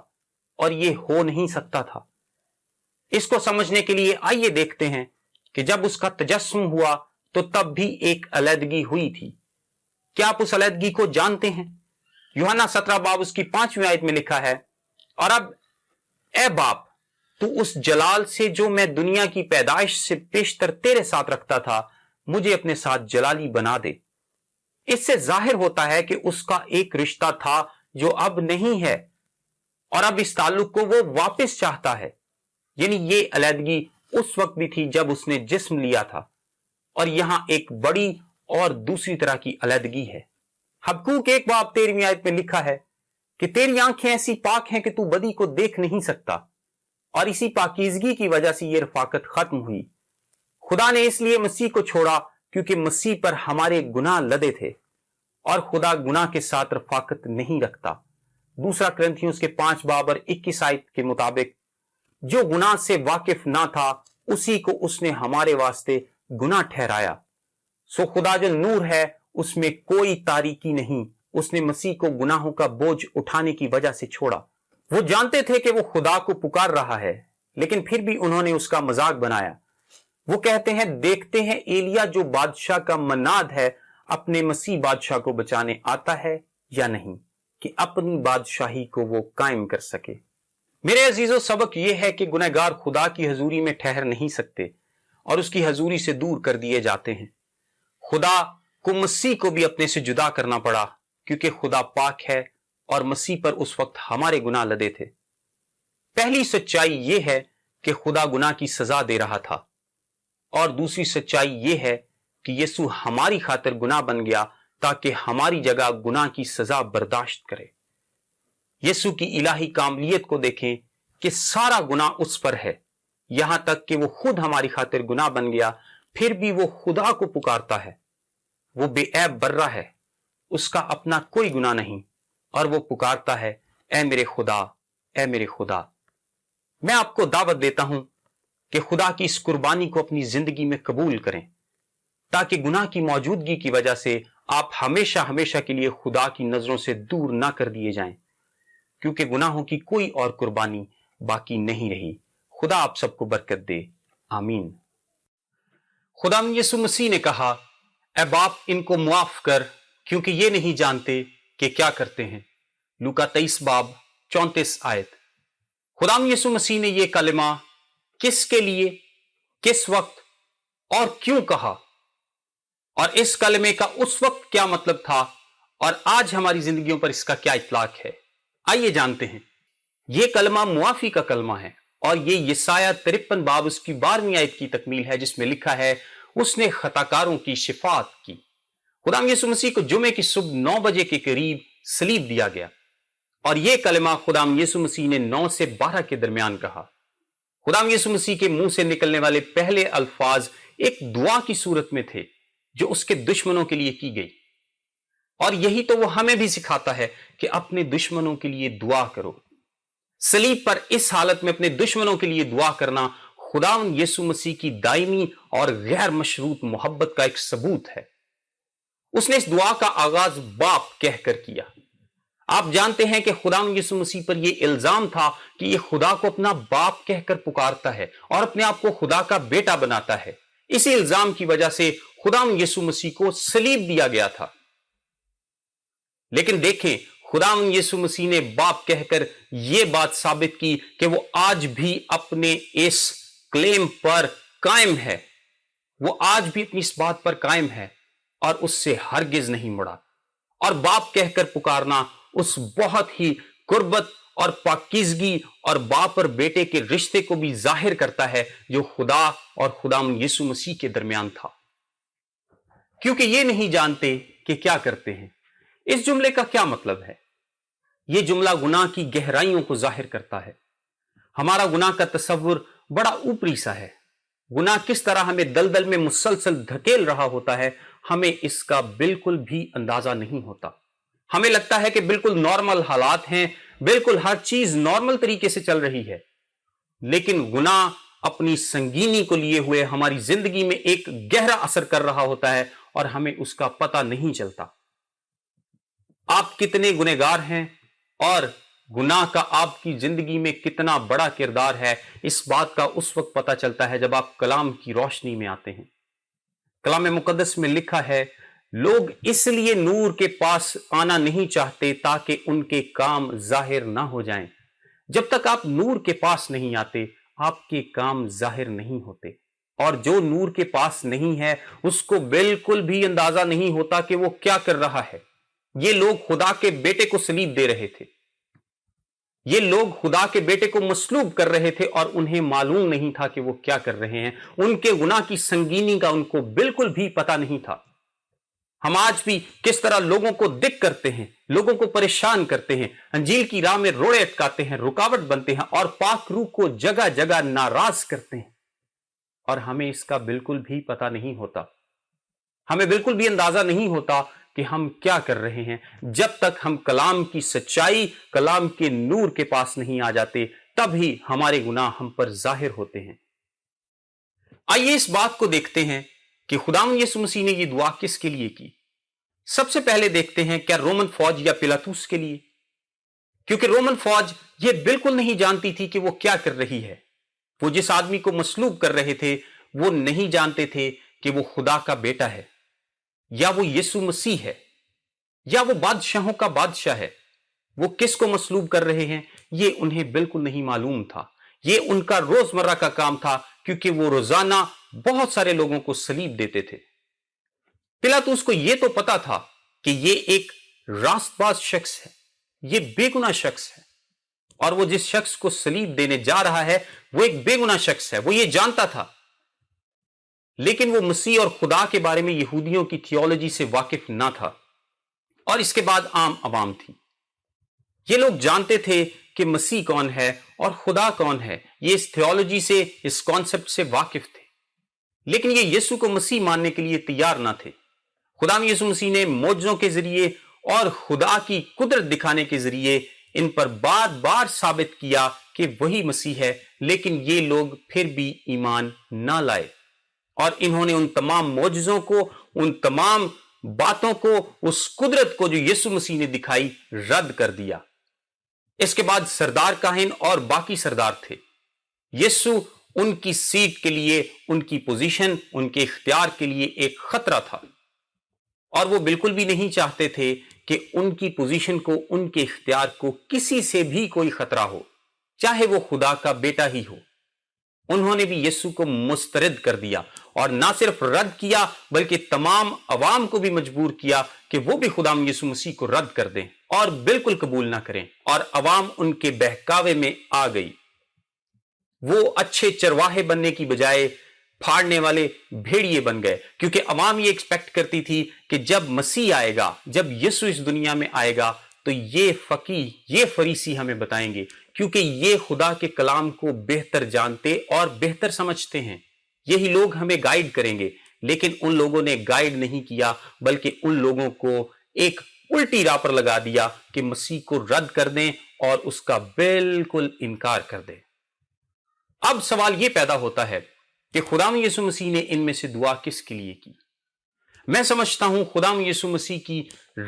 और ये हो नहीं सकता था। इसको समझने के लिए आइए देखते हैं कि जब उसका तजस्सुम हुआ तो तब भी एक अलहदगी हुई थी। क्या आप उस अलहदगी को जानते हैं? यूहन्ना 17 बाब उसकी 5वीं आयत में लिखा है, और अब ए बाप, तू उस जलाल से जो मैं दुनिया की पैदाइश से पेशतर तेरे साथ रखता था, मुझे अपने साथ जलाली बना दे। इससे जाहिर होता है कि उसका एक रिश्ता था जो अब नहीं है, और अब इस ताल्लुक को वो वापस चाहता है। यानी ये अलहदगी उस वक्त भी थी जब उसने जिस्म लिया था, और यहां एक बड़ी और दूसरी तरह की अलहदगी है। हबक्कूक 1 बाब 13वीं आयत में लिखा है कि तेरी आंखें ऐसी पाक हैं कि तू बदी को देख नहीं सकता, और इसी पाकीजगी की वजह से यह रफाकत खत्म हुई। खुदा ने इसलिए मसीह को छोड़ा क्योंकि मसीह पर हमारे गुनाह लदे थे, और खुदा गुनाह के साथ रफाकत नहीं रखता। दूसरा कुरिन्थियों के 5 बाब और 21 आयत के मुताबिक जो गुनाह से वाकिफ ना था, उसी को उसने हमारे वास्ते गुनाह ठहराया। सो खुदा जो नूर है, उसमें कोई तारीकी नहीं। उसने मसीह को गुनाहों का बोझ उठाने की वजह से छोड़ा। वो जानते थे कि वो खुदा को पुकार रहा है, लेकिन फिर भी उन्होंने उसका मजाक बनाया। वो कहते हैं, देखते हैं एलिया जो बादशाह का मनाद है, अपने मसीह बादशाह को बचाने आता है या नहीं, कि अपनी बादशाही को वो कायम कर सके। मेरे अजीजों, सबक यह है कि गुनहगार खुदा की हजूरी में ठहर नहीं सकते और उसकी हजूरी से दूर कर दिए जाते हैं। खुदा को मसीह को भी अपने से जुदा करना पड़ा, क्योंकि खुदा पाक है और मसीह पर उस वक्त हमारे गुनाह लदे थे। पहली सच्चाई यह है कि खुदा गुनाह की सजा दे रहा था, और दूसरी सच्चाई यह है कि यीशु हमारी खातिर गुनाह बन गया ताकि हमारी जगह गुनाह की सजा बर्दाश्त करे। यीशु की इलाही कामलियत को देखें कि सारा गुनाह उस पर है, यहां तक कि वो खुद हमारी खातिर गुनाह बन गया, फिर भी वो खुदा को पुकारता है। वो बेऐब बर्रा है, उसका अपना कोई गुनाह नहीं, और वो पुकारता है, ऐ मेरे खुदा, ऐ मेरे खुदा। मैं आपको दावत देता हूं कि खुदा की इस कुर्बानी को अपनी जिंदगी में कबूल करें, ताकि गुनाह की मौजूदगी की वजह से आप हमेशा हमेशा के लिए खुदा की नजरों से दूर ना कर दिए जाएं, क्योंकि गुनाहों की कोई और कुर्बानी बाकी नहीं रही। खुदा आप सबको बरकत दे, आमीन। खुदा यीशु मसीह ने कहा, ऐ बाप, इनको मुआफ कर, क्योंकि ये नहीं जानते कि क्या करते हैं। लूका 23 बाब 34 आयत। खुदा यीशु मसीह ने यह कलिमा किसके लिए, किस वक्त और क्यों कहा, और इस कलमे का उस वक्त क्या मतलब था, और आज हमारी जिंदगियों पर इसका क्या इतलाक है, आइए जानते हैं। यह कलमा मुआफी का कलमा है, और यह यसाया 53 बाब उसकी 12वीं आयत की तकमील है, जिसमें लिखा है, उसने खताकारों की शिफात की। खुदा यीशु मसीह को जुमे की सुबह 9 बजे के करीब सलीब दिया गया, और यह कलमा खुदा यीशु मसीह ने 9 से 12 के दरमियान कहा। खुदा यीशु मसीह के मुंह से निकलने वाले पहले अल्फाज एक दुआ की सूरत में थे, जो उसके दुश्मनों के लिए की गई, और यही तो वो हमें भी सिखाता है कि अपने दुश्मनों के लिए दुआ करो। सलीब पर इस हालत में अपने दुश्मनों के लिए दुआ करना खुदावंद यीशु मसीह की दायमी और गैर मशरूत मोहब्बत का एक सबूत है। उसने इस दुआ का आगाज बाप कहकर किया। آپ جانتے ہیں کہ خدا یسوع مسیح پر یہ الزام تھا کہ یہ خدا کو اپنا باپ کہہ کر پکارتا ہے اور اپنے آپ کو خدا کا بیٹا بناتا ہے۔ اسی الزام کی وجہ سے خدا یسوع مسیح کو صلیب دیا گیا تھا۔ لیکن دیکھیں، خدا یسوع مسیح نے باپ کہہ کر یہ بات ثابت کی کہ وہ آج بھی اپنے اس کلیم پر قائم ہے، وہ آج بھی اپنی اس بات پر قائم ہے اور اس سے ہرگز نہیں مڑا۔ اور باپ کہہ کر پکارنا اس بہت ہی قربت اور پاکیزگی اور باپ اور بیٹے کے رشتے کو بھی ظاہر کرتا ہے جو خدا اور خدا یسوع مسیح کے درمیان تھا، کیونکہ یہ نہیں جانتے کہ کیا کرتے ہیں۔ اس جملے کا کیا مطلب ہے؟ یہ جملہ گناہ کی گہرائیوں کو ظاہر کرتا ہے۔ ہمارا گناہ کا تصور بڑا اوپری سا ہے۔ گناہ کس طرح ہمیں دلدل میں مسلسل دھکیل رہا ہوتا ہے، ہمیں اس کا بالکل بھی اندازہ نہیں ہوتا۔ ہمیں لگتا ہے کہ بالکل نارمل حالات ہیں، بالکل ہر چیز نارمل طریقے سے چل رہی ہے، لیکن گناہ اپنی سنگینی کو لیے ہوئے ہماری زندگی میں ایک گہرا اثر کر رہا ہوتا ہے اور ہمیں اس کا پتہ نہیں چلتا۔ آپ کتنے گنہگار ہیں اور گناہ کا آپ کی زندگی میں کتنا بڑا کردار ہے، اس بات کا اس وقت پتہ چلتا ہے جب آپ کلام کی روشنی میں آتے ہیں۔ کلام مقدس میں لکھا ہے، لوگ اس لیے نور کے پاس آنا نہیں چاہتے تاکہ ان کے کام ظاہر نہ ہو جائیں۔ جب تک آپ نور کے پاس نہیں آتے، آپ کے کام ظاہر نہیں ہوتے، اور جو نور کے پاس نہیں ہے اس کو بالکل بھی اندازہ نہیں ہوتا کہ وہ کیا کر رہا ہے۔ یہ لوگ خدا کے بیٹے کو صلیب دے رہے تھے، یہ لوگ خدا کے بیٹے کو مصلوب کر رہے تھے اور انہیں معلوم نہیں تھا کہ وہ کیا کر رہے ہیں۔ ان کے گناہ کی سنگینی کا ان کو بالکل بھی پتہ نہیں تھا۔ ہم آج بھی کس طرح لوگوں کو دکھ کرتے ہیں، لوگوں کو پریشان کرتے ہیں، انجیل کی راہ میں روڑے اٹکاتے ہیں، رکاوٹ بنتے ہیں اور پاک روح کو جگہ جگہ ناراض کرتے ہیں، اور ہمیں اس کا بالکل بھی پتہ نہیں ہوتا۔ ہمیں بالکل بھی اندازہ نہیں ہوتا کہ ہم کیا کر رہے ہیں جب تک ہم کلام کی سچائی، کلام کے نور کے پاس نہیں آ جاتے، تب ہی ہمارے گناہ ہم پر ظاہر ہوتے ہیں۔ آئیے اس بات کو دیکھتے ہیں کہ خداوند یسوع مسیح نے یہ دعا کس کے لیے کی۔ سب سے پہلے دیکھتے ہیں کیا رومن فوج یا پلاطوس کے لیے، کیونکہ رومن فوج یہ بالکل نہیں جانتی تھی کہ وہ کیا کر رہی ہے۔ وہ جس آدمی کو مصلوب کر رہے تھے وہ نہیں جانتے تھے کہ وہ خدا کا بیٹا ہے، یا وہ یسوع مسیح ہے، یا وہ بادشاہوں کا بادشاہ ہے۔ وہ کس کو مصلوب کر رہے ہیں یہ انہیں بالکل نہیں معلوم تھا۔ یہ ان کا روزمرہ کا کام تھا، کیونکہ وہ روزانہ بہت سارے لوگوں کو صلیب دیتے تھے۔ پلاطوس کو یہ تو پتا تھا کہ یہ ایک راست باز شخص ہے، یہ بے گناہ شخص ہے، اور وہ جس شخص کو صلیب دینے جا رہا ہے وہ ایک بے گناہ شخص ہے، وہ یہ جانتا تھا۔ لیکن وہ مسیح اور خدا کے بارے میں یہودیوں کی تھیولوجی سے واقف نہ تھا، اور اس کے بعد عام عوام تھی۔ یہ لوگ جانتے تھے کہ مسیح کون ہے اور خدا کون ہے، یہ اس تھیولوجی سے، اس کانسیپٹ سے واقف تھے، لیکن یہ یسوع کو مسیح ماننے کے لیے تیار نہ تھے۔ خدا یسوع مسیح نے معجزوں کے ذریعے اور خدا کی قدرت دکھانے کے ذریعے ان پر بار بار ثابت کیا کہ وہی مسیح ہے، لیکن یہ لوگ پھر بھی ایمان نہ لائے، اور انہوں نے ان تمام معجزوں کو، ان تمام باتوں کو، اس قدرت کو جو یسوع مسیح نے دکھائی، رد کر دیا۔ اس کے بعد سردار کاہن اور باقی سردار تھے۔ یسوع ان کی سیٹ کے لیے، ان کی پوزیشن، ان کے اختیار کے لیے ایک خطرہ تھا، اور وہ بالکل بھی نہیں چاہتے تھے کہ ان کی پوزیشن کو، ان کے اختیار کو کسی سے بھی کوئی خطرہ ہو، چاہے وہ خدا کا بیٹا ہی ہو۔ انہوں نے بھی یسوع کو مسترد کر دیا، اور نہ صرف رد کیا بلکہ تمام عوام کو بھی مجبور کیا کہ وہ بھی خدا یسوع مسیح کو رد کر دیں اور بالکل قبول نہ کریں، اور عوام ان کے بہکاوے میں آ گئی۔ وہ اچھے چرواہے بننے کی بجائے پھاڑنے والے بھیڑیے بن گئے، کیونکہ عوام یہ ایکسپیکٹ کرتی تھی کہ جب مسیح آئے گا، جب یسوع اس دنیا میں آئے گا تو یہ فقیہ، یہ فریسی ہمیں بتائیں گے، کیونکہ یہ خدا کے کلام کو بہتر جانتے اور بہتر سمجھتے ہیں، یہی لوگ ہمیں گائیڈ کریں گے۔ لیکن ان لوگوں نے گائیڈ نہیں کیا، بلکہ ان لوگوں کو ایک الٹی راہ پر لگا دیا کہ مسیح کو رد کر دیں اور اس کا بالکل انکار کر دیں۔ اب سوال یہ پیدا ہوتا ہے کہ خدا یسوع مسیح نے ان میں سے دعا کس کے لیے کی؟ میں سمجھتا ہوں خداوند یسوع مسیح کی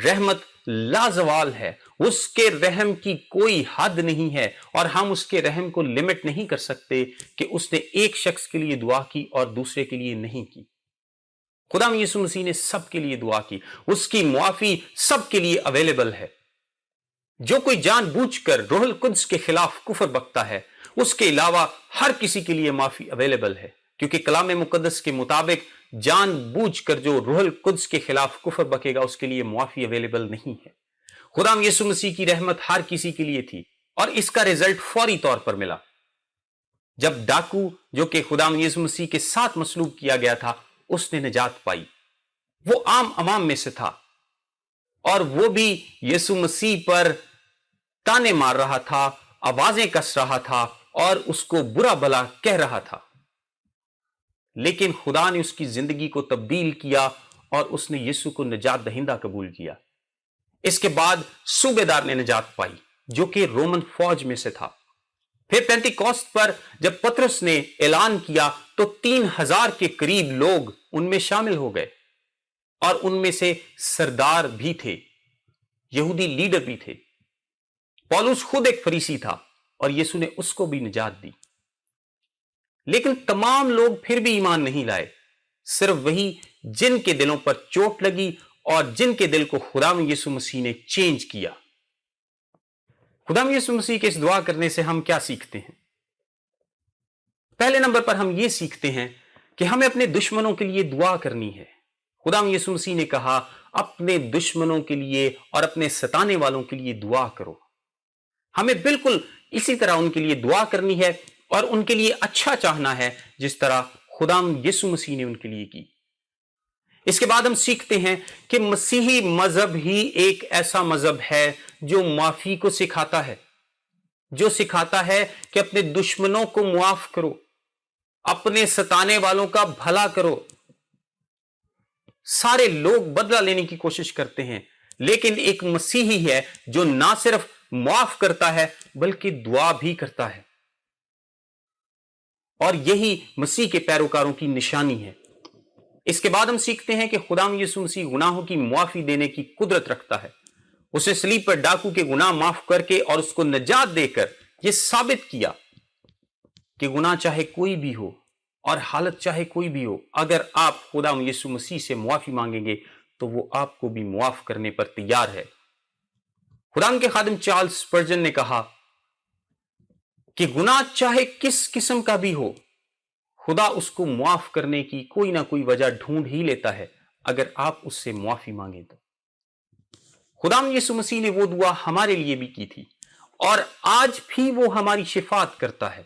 رحمت لازوال ہے، اس کے رحم کی کوئی حد نہیں ہے، اور ہم اس کے رحم کو لمٹ نہیں کر سکتے کہ اس نے ایک شخص کے لیے دعا کی اور دوسرے کے لیے نہیں کی۔ خداوند یسوع مسیح نے سب کے لیے دعا کی، اس کی معافی سب کے لیے اویلیبل ہے۔ جو کوئی جان بوجھ کر روح القدس کے خلاف کفر بکتا ہے، اس کے علاوہ ہر کسی کے لیے معافی اویلیبل ہے، کیونکہ کلام مقدس کے مطابق جان بوجھ کر جو روح القدس کے خلاف کفر بکے گا اس کے لیے معافی اویلیبل نہیں ہے۔ خداوند یسوع مسیح کی رحمت ہر کسی کے لیے تھی، اور اس کا رزلٹ فوری طور پر ملا۔ جب ڈاکو جو کہ خداوند یسوع مسیح کے ساتھ مصلوب کیا گیا تھا، اس نے نجات پائی، وہ عام عوام میں سے تھا، اور وہ بھی یسوع مسیح پر تانے مار رہا تھا، آوازیں کس رہا تھا اور اس کو برا بھلا کہہ رہا تھا، لیکن خدا نے اس کی زندگی کو تبدیل کیا اور اس نے یسوع کو نجات دہندہ قبول کیا۔ اس کے بعد صوبے دار نے نجات پائی جو کہ رومن فوج میں سے تھا۔ پھر پینتیکوست پر جب پطرس نے اعلان کیا تو 3000 کے قریب لوگ ان میں شامل ہو گئے، اور ان میں سے سردار بھی تھے، یہودی لیڈر بھی تھے۔ پولس خود ایک فریسی تھا اور یسوع نے اس کو بھی نجات دی، لیکن تمام لوگ پھر بھی ایمان نہیں لائے، صرف وہی جن کے دلوں پر چوٹ لگی اور جن کے دل کو خداوند یسوع مسیح نے چینج کیا۔ خداوند یسوع مسیح کے اس دعا کرنے سے ہم کیا سیکھتے ہیں؟ پہلے نمبر پر ہم یہ سیکھتے ہیں کہ ہمیں اپنے دشمنوں کے لیے دعا کرنی ہے۔ خداوند یسوع مسیح نے کہا اپنے دشمنوں کے لیے اور اپنے ستانے والوں کے لیے دعا کرو۔ ہمیں بالکل اسی طرح ان کے لیے دعا کرنی ہے اور ان کے لیے اچھا چاہنا ہے جس طرح خداوند یسوع مسیح نے ان کے لیے کی۔ اس کے بعد ہم سیکھتے ہیں کہ مسیحی مذہب ہی ایک ایسا مذہب ہے جو معافی کو سکھاتا ہے، جو سکھاتا ہے کہ اپنے دشمنوں کو معاف کرو، اپنے ستانے والوں کا بھلا کرو۔ سارے لوگ بدلہ لینے کی کوشش کرتے ہیں، لیکن ایک مسیحی ہے جو نہ صرف معاف کرتا ہے بلکہ دعا بھی کرتا ہے، اور یہی مسیح کے پیروکاروں کی نشانی ہے۔ اس کے بعد ہم سیکھتے ہیں کہ خداوند یسوع مسیح گناہوں کی معافی دینے کی قدرت رکھتا ہے۔ اس نے صلیب پر ڈاکو کے گناہ معاف کر کے اور اس کو نجات دے کر یہ ثابت کیا کہ گناہ چاہے کوئی بھی ہو اور حالت چاہے کوئی بھی ہو، اگر آپ خداوند یسوع مسیح سے معافی مانگیں گے تو وہ آپ کو بھی معاف کرنے پر تیار ہے۔ خداوند کے خادم چارلس اسپرجن نے کہا کہ گناہ چاہے کس قسم کا بھی ہو، خدا اس کو معاف کرنے کی کوئی نہ کوئی وجہ ڈھونڈ ہی لیتا ہے اگر آپ اس سے معافی مانگیں تو۔ خداوند یسوع مسیح نے وہ دعا ہمارے لیے بھی کی تھی، اور آج بھی وہ ہماری شفاعت کرتا ہے۔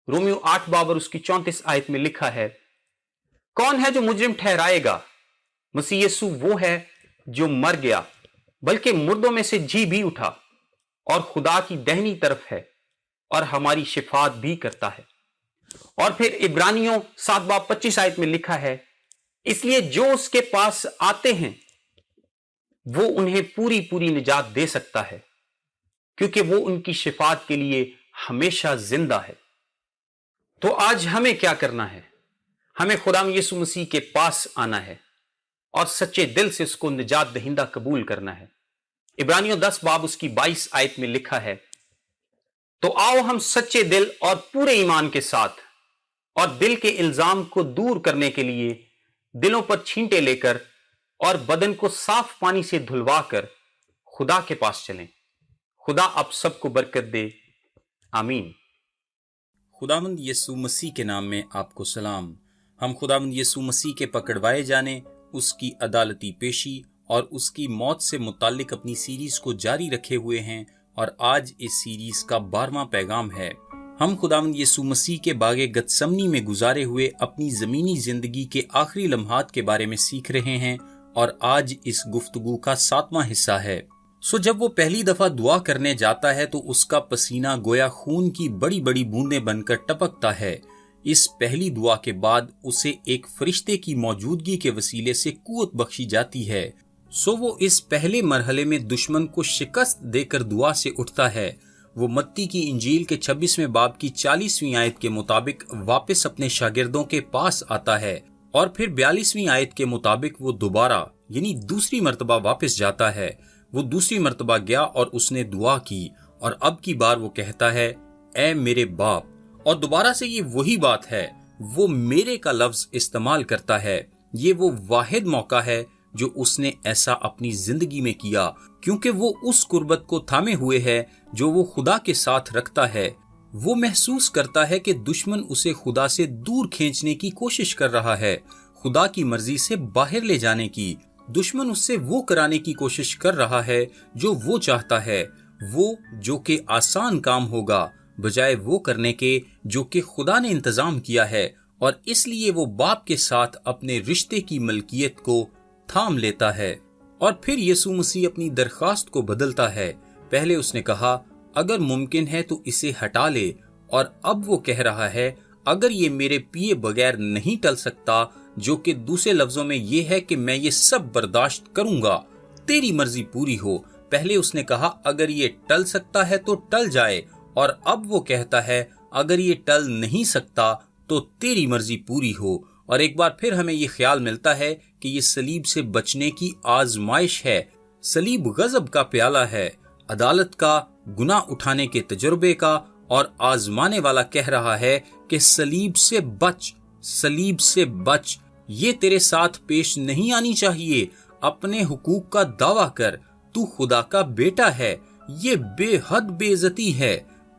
رومیو 8 باب اور اس کی 34 آیت میں لکھا ہے، کون ہے جو مجرم ٹھہرائے گا؟ مسیح یسوع وہ ہے جو مر گیا بلکہ مردوں میں سے جی بھی اٹھا اور خدا کی دہنی طرف ہے اور ہماری شفاعت بھی کرتا ہے۔ اور پھر عبرانیوں 7 باب 25 آیت میں لکھا ہے، اس لیے جو اس کے پاس آتے ہیں وہ انہیں پوری پوری نجات دے سکتا ہے، کیونکہ وہ ان کی شفاعت کے لیے ہمیشہ زندہ ہے۔ تو آج ہمیں کیا کرنا ہے؟ ہمیں خداوند یسوع مسیح کے پاس آنا ہے اور سچے دل سے اس کو نجات دہندہ قبول کرنا ہے۔ عبرانیوں 10 باب اس کی 22 آیت میں لکھا ہے، تو آؤ ہم سچے دل اور پورے ایمان کے ساتھ اور دل کے الزام کو دور کرنے کے لیے دلوں پر چھینٹے لے کر اور بدن کو صاف پانی سے دھلوا کر خدا کے پاس چلیں۔ خدا آپ سب کو برکت دے، آمین۔ خداوند یسوع مسیح کے نام میں آپ کو سلام۔ ہم خداوند یسوع مسیح کے پکڑوائے جانے، اس کی عدالتی پیشی اور اس کی موت سے متعلق اپنی سیریز کو جاری رکھے ہوئے ہیں، اور آج اس سیریز کا 12واں پیغام ہے۔ ہم خداوند یسوع مسیح کے باغ گتسمنی میں گزارے ہوئے اپنی زمینی زندگی کے آخری لمحات کے بارے میں سیکھ رہے ہیں، اور آج اس گفتگو کا 7واں حصہ ہے۔ جب وہ پہلی دفعہ دعا کرنے جاتا ہے تو اس کا پسینہ گویا خون کی بڑی بڑی بوندیں بن کر ٹپکتا ہے۔ اس پہلی دعا کے بعد اسے ایک فرشتے کی موجودگی کے وسیلے سے قوت بخشی جاتی ہے۔ وہ اس پہلے مرحلے میں دشمن کو شکست دے کر دعا سے اٹھتا ہے۔ وہ متی کی انجیل کے 26ویں باب کی 40ویں آیت کے مطابق واپس اپنے شاگردوں کے پاس آتا ہے और फिर 42वीं आयत के मुताबिक वो दोबारा यानी दूसरी मर्तबा वापस जाता है। वो दूसरी मर्तबा गया और उसने दुआ की और अब की बार वो कहता है, ऐ मेरे बाप। और दोबारा से ये वही बात है, वो मेरे का लफ्ज इस्तेमाल करता है। ये वो वाहिद मौका है जो उसने ऐसा अपनी जिंदगी में किया, क्योंकि वो उस कुर्बत को थामे हुए है जो वो खुदा के साथ रखता है। वो महसूस करता है कि दुश्मन उसे खुदा से दूर खींचने की कोशिश कर रहा है, खुदा की मर्जी से बाहर ले जाने की। दुश्मन उससे वो कराने की कोशिश कर रहा है जो वो चाहता है, वो जो कि आसान काम होगा, बजाय वो करने के जो कि खुदा ने इंतजाम किया है। और इसलिए वो बाप के साथ अपने रिश्ते की मलकियत को थाम लेता है। और फिर यीशु मसीह अपनी दरखास्त को बदलता है। पहले उसने कहा, अगर मुमकिन है तो इसे हटा ले, और अब वो कह रहा है, अगर ये मेरे पिए बगैर नहीं टल सकता, जो कि दूसरे लफ्जों में ये है कि मैं ये सब बर्दाश्त करूंगा, तेरी मर्जी पूरी हो। पहले उसने कहा अगर ये टल सकता है तो टल जाए, और अब वो कहता है अगर ये टल नहीं सकता तो तेरी मर्जी पूरी हो। और एक बार फिर हमें ये ख्याल मिलता है कि ये सलीब से बचने की आजमाइश है। सलीब गजब का प्याला है, अदालत का, गुनाह उठाने के तजुर्बे का, और आजमाने वाला कह रहा है कि सलीब से बच, सलीब से बच। ये तेरे साथ पेश नहीं आनी चाहिए। अपने हुकूक का दावा कर, तू खुदा का बेटा है। ये बेहद बेइज्जती है।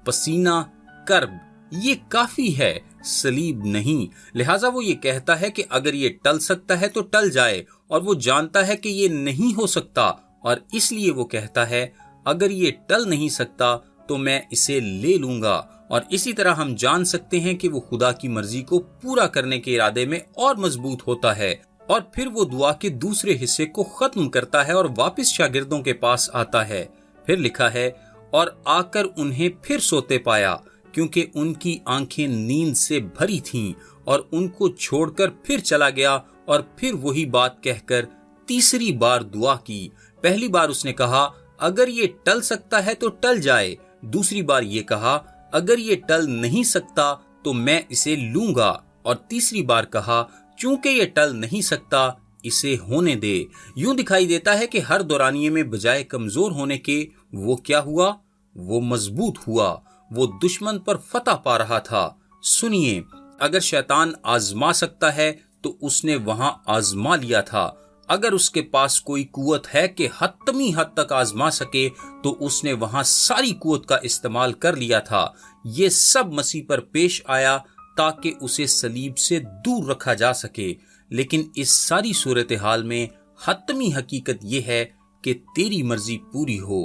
पसीना, कर्ब, ये काफी है, सलीब नहीं। लिहाजा वो ये कहता है कि अगर ये टल सकता है तो टल जाए, और वो जानता है कि ये नहीं हो सकता, और इसलिए वो कहता है अगर ये टल नहीं सकता तो मैं इसे ले लूंगा। और इसी तरह हम जान सकते हैं कि वो खुदा की मर्जी को पूरा करने के इरादे में और मजबूत होता है। और फिर वो दुआ के दूसरे हिस्से को खत्म करता है और वापस शागिर्दों के पास आता है। फिर लिखा है, और आकर उन्हें फिर सोते पाया, क्योंकि उनकी आंखें नींद से भरी थीं, और उनको छोड़कर फिर चला गया। और फिर वही बात कहकर तीसरी बार दुआ की। पहली बार उसने कहा अगर ये टल सकता है तो टल जाए। दूसरी बार ये कहा अगर ये टल नहीं सकता तो मैं इसे लूंगा। और तीसरी बार कहा चूंकि ये टल नहीं सकता, इसे होने दे। यूं दिखाई देता है कि हर दौरानिये में बजाय कमजोर होने के वो क्या हुआ, वो मजबूत हुआ। वो दुश्मन पर फतह पा रहा था। सुनिए, अगर शैतान आजमा सकता है तो उसने वहां आजमा लिया था। अगर उसके पास कोई कुवत है कि हतमी हद तक आजमा सके, तो उसने वहां सारी कुवत का इस्तेमाल कर लिया था। ये सब मसीह पर पेश आया ताकि उसे सलीब से दूर रखा जा सके। लेकिन इस सारी सूरत हाल में हतमी हकीकत यह है कि तेरी मर्जी पूरी हो,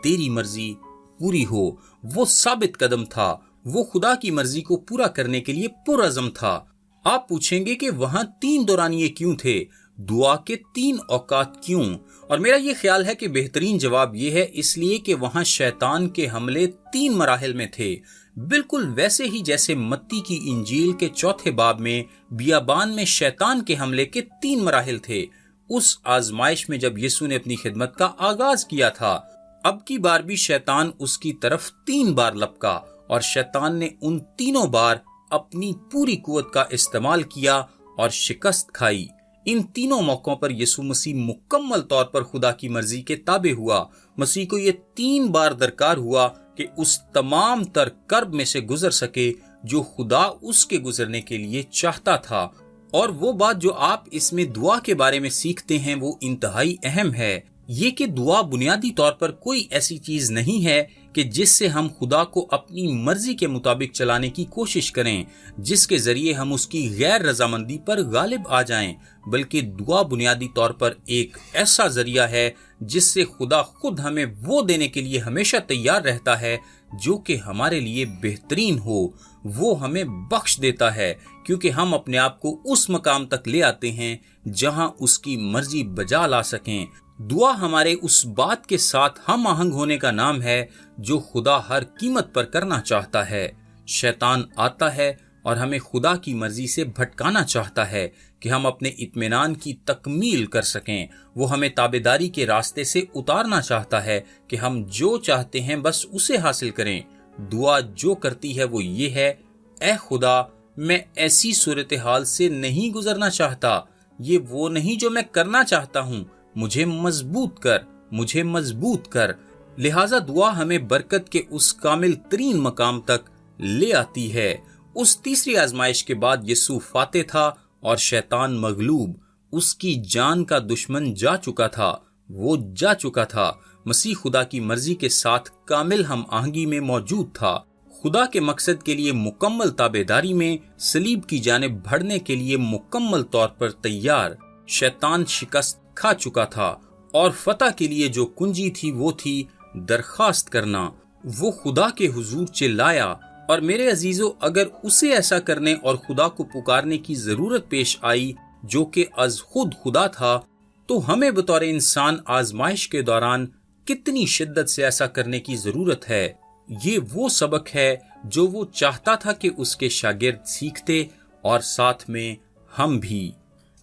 तेरी मर्जी पूरी हो। वो साबित कदम था। वो खुदा की मर्जी को पूरा करने के लिए पुरअज़म था। आप पूछेंगे कि वहां 3 दौरानिये क्यों थे, दुआ के 3 औकात क्यों? और मेरा ये ख्याल है कि बेहतरीन जवाब ये है इसलिए कि वहां शैतान के हमले 3 मराहिल में थे। बिल्कुल वैसे ही जैसे मत्ती की इंजील के 4 बाब में बियाबान में शैतान के हमले के 3 मराहिल थे। उस आजमाइश में जब यीशु ने अपनी खिदमत का आगाज किया था, अब की बार भी शैतान उसकी तरफ 3 बार लपका, और शैतान ने उन तीनों बार अपनी पूरी कुवत का इस्तेमाल किया और शिकस्त खाई। इन तीनों मौकों पर यीशु मसीह मुकम्मल तौर पर खुदा की मर्जी के ताबे हुआ। मसीह को ये 3 बार दरकार हुआ कि उस तमाम तर कर्ब में से गुजर सके जो खुदा उसके गुजरने के लिए चाहता था। और वो बात जो आप इसमें दुआ के बारे में सीखते हैं वो इंतहाई अहम है, ये कि दुआ बुनियादी तौर पर कोई ऐसी चीज नहीं है कि जिससे हम खुदा को अपनी मर्जी के मुताबिक चलाने की कोशिश करें, जिसके जरिए हम उसकी गैर रजामंदी पर गालिब आ जाएं, बल्कि दुआ बुनियादी तौर पर एक ऐसा जरिया है जिससे खुदा खुद हमें वो देने के लिए हमेशा तैयार रहता है जो कि हमारे लिए बेहतरीन हो। वो हमें बख्श देता है क्योंकि हम अपने आप को उस मकाम तक ले आते हैं जहां उसकी मर्जी बजा ला सकें। दुआ हमारे उस बात के साथ हम आहंग होने का नाम है जो खुदा हर कीमत पर करना चाहता है। शैतान आता है और हमें खुदा की मर्जी से भटकाना चाहता है कि हम अपने इत्मीनान की तकमील कर सकें। वो हमें ताबेदारी के रास्ते से उतारना चाहता है कि हम जो चाहते हैं बस उसे हासिल करें। दुआ जो करती है वो ये है, ऐ खुदा میں ایسی صورتحال سے نہیں گزرنا چاہتا، یہ وہ نہیں جو میں کرنا چاہتا ہوں، مجھے مضبوط کر۔ لہٰذا دعا ہمیں برکت کے اس کامل ترین مقام تک لے آتی ہے۔ اس تیسری آزمائش کے بعد یسوع فاتح تھا اور شیطان مغلوب، اس کی جان کا دشمن جا چکا تھا۔ مسیح خدا کی مرضی کے ساتھ کامل ہم آہنگی میں موجود تھا، خدا کے مقصد کے لیے مکمل تابعداری میں، صلیب کی جانب بڑھنے کے لیے مکمل طور پر تیار۔ شیطان شکست کھا چکا تھا اور فتح کے لیے جو کنجی تھی وہ تھی درخواست کرنا۔ وہ خدا کے حضور چلایا، اور میرے عزیزو، اگر اسے ایسا کرنے اور خدا کو پکارنے کی ضرورت پیش آئی جو کہ از خود خدا تھا، تو ہمیں بطور انسان آزمائش کے دوران کتنی شدت سے ایسا کرنے کی ضرورت ہے۔ یہ وہ سبق ہے جو وہ چاہتا تھا کہ اس کے شاگرد سیکھتے، اور ساتھ میں ہم بھی۔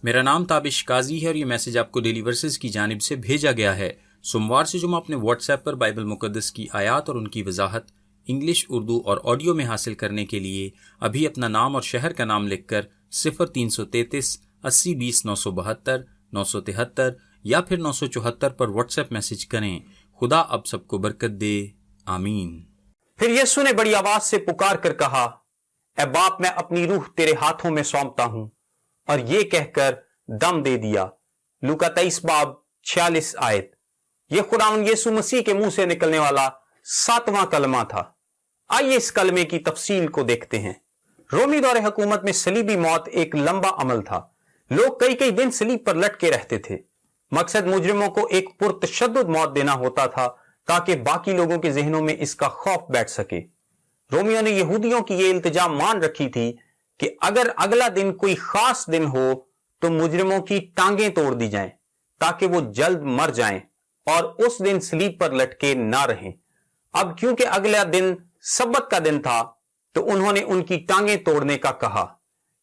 میرا نام تابش قاضی ہے اور یہ میسج آپ کو ڈیلی ورسز کی جانب سے بھیجا گیا ہے۔ سوموار سے جمعہ اپنے واٹس ایپ پر بائبل مقدس کی آیات اور ان کی وضاحت انگلش، اردو اور آڈیو میں حاصل کرنے کے لیے ابھی اپنا نام اور شہر کا نام لکھ کر 0333 80 20 972 973 یا پھر 974 پر واٹس ایپ میسج کریں۔ خدا اب سب کو برکت دے، آمین۔ پھر یسوع نے بڑی آواز سے پکار کر کہا، اے باپ، میں اپنی روح تیرے ہاتھوں میں سونپتا ہوں، اور یہ کہہ کر دم دے دیا۔ لوکا 23 باب 46 آیت۔ یہ خداوند یسوع مسیح کے منہ سے نکلنے والا 7واں کلمہ تھا۔ آئیے اس کلمے کی تفصیل کو دیکھتے ہیں۔ رومی دور حکومت میں صلیبی موت ایک لمبا عمل تھا۔ لوگ کئی دن صلیب پر لٹکے رہتے تھے۔ مقصد مجرموں کو ایک پرتشدد موت دینا ہوتا تھا تاکہ باقی لوگوں کے ذہنوں میں اس کا خوف بیٹھ سکے۔ رومیوں نے یہودیوں کی یہ التجا مان رکھی تھی کہ اگر اگلا دن کوئی خاص دن ہو تو مجرموں کی ٹانگیں توڑ دی جائیں تاکہ وہ جلد مر جائیں اور اس دن صلیب پر لٹکے نہ رہیں۔ اب کیونکہ اگلا دن سبت کا دن تھا تو انہوں نے ان کی ٹانگیں توڑنے کا کہا،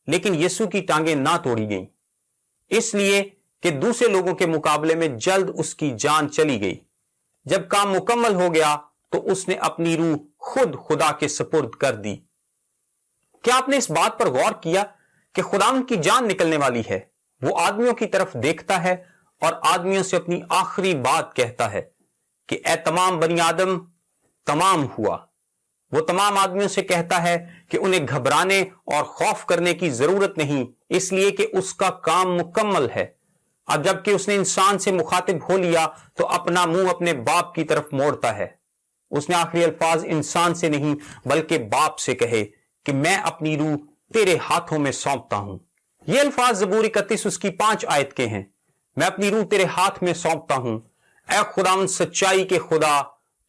لیکن یسوع کی ٹانگیں نہ توڑی گئیں، اس لیے کہ دوسرے لوگوں کے مقابلے میں جلد اس کی جان چلی گئی۔ جب کام مکمل ہو گیا تو اس نے اپنی روح خود خدا کے سپرد کر دی۔ کیا آپ نے اس بات پر غور کیا کہ خداوند کی جان نکلنے والی ہے؟ وہ آدمیوں کی طرف دیکھتا ہے اور آدمیوں سے اپنی آخری بات کہتا ہے کہ اے تمام بنی آدم، تمام ہوا۔ وہ تمام آدمیوں سے کہتا ہے کہ انہیں گھبرانے اور خوف کرنے کی ضرورت نہیں، اس لیے کہ اس کا کام مکمل ہے۔ اب جب کہ اس نے انسان سے مخاطب ہو لیا تو اپنا منہ اپنے باپ کی طرف موڑتا ہے۔ اس نے آخری الفاظ انسان سے نہیں بلکہ باپ سے کہے کہ میں اپنی روح تیرے ہاتھوں میں سونپتا ہوں۔ یہ الفاظ زبور 31 اس کی 5 آیت کے ہیں۔ میں اپنی روح تیرے ہاتھ میں سونپتا ہوں، اے خداوند سچائی کے خدا،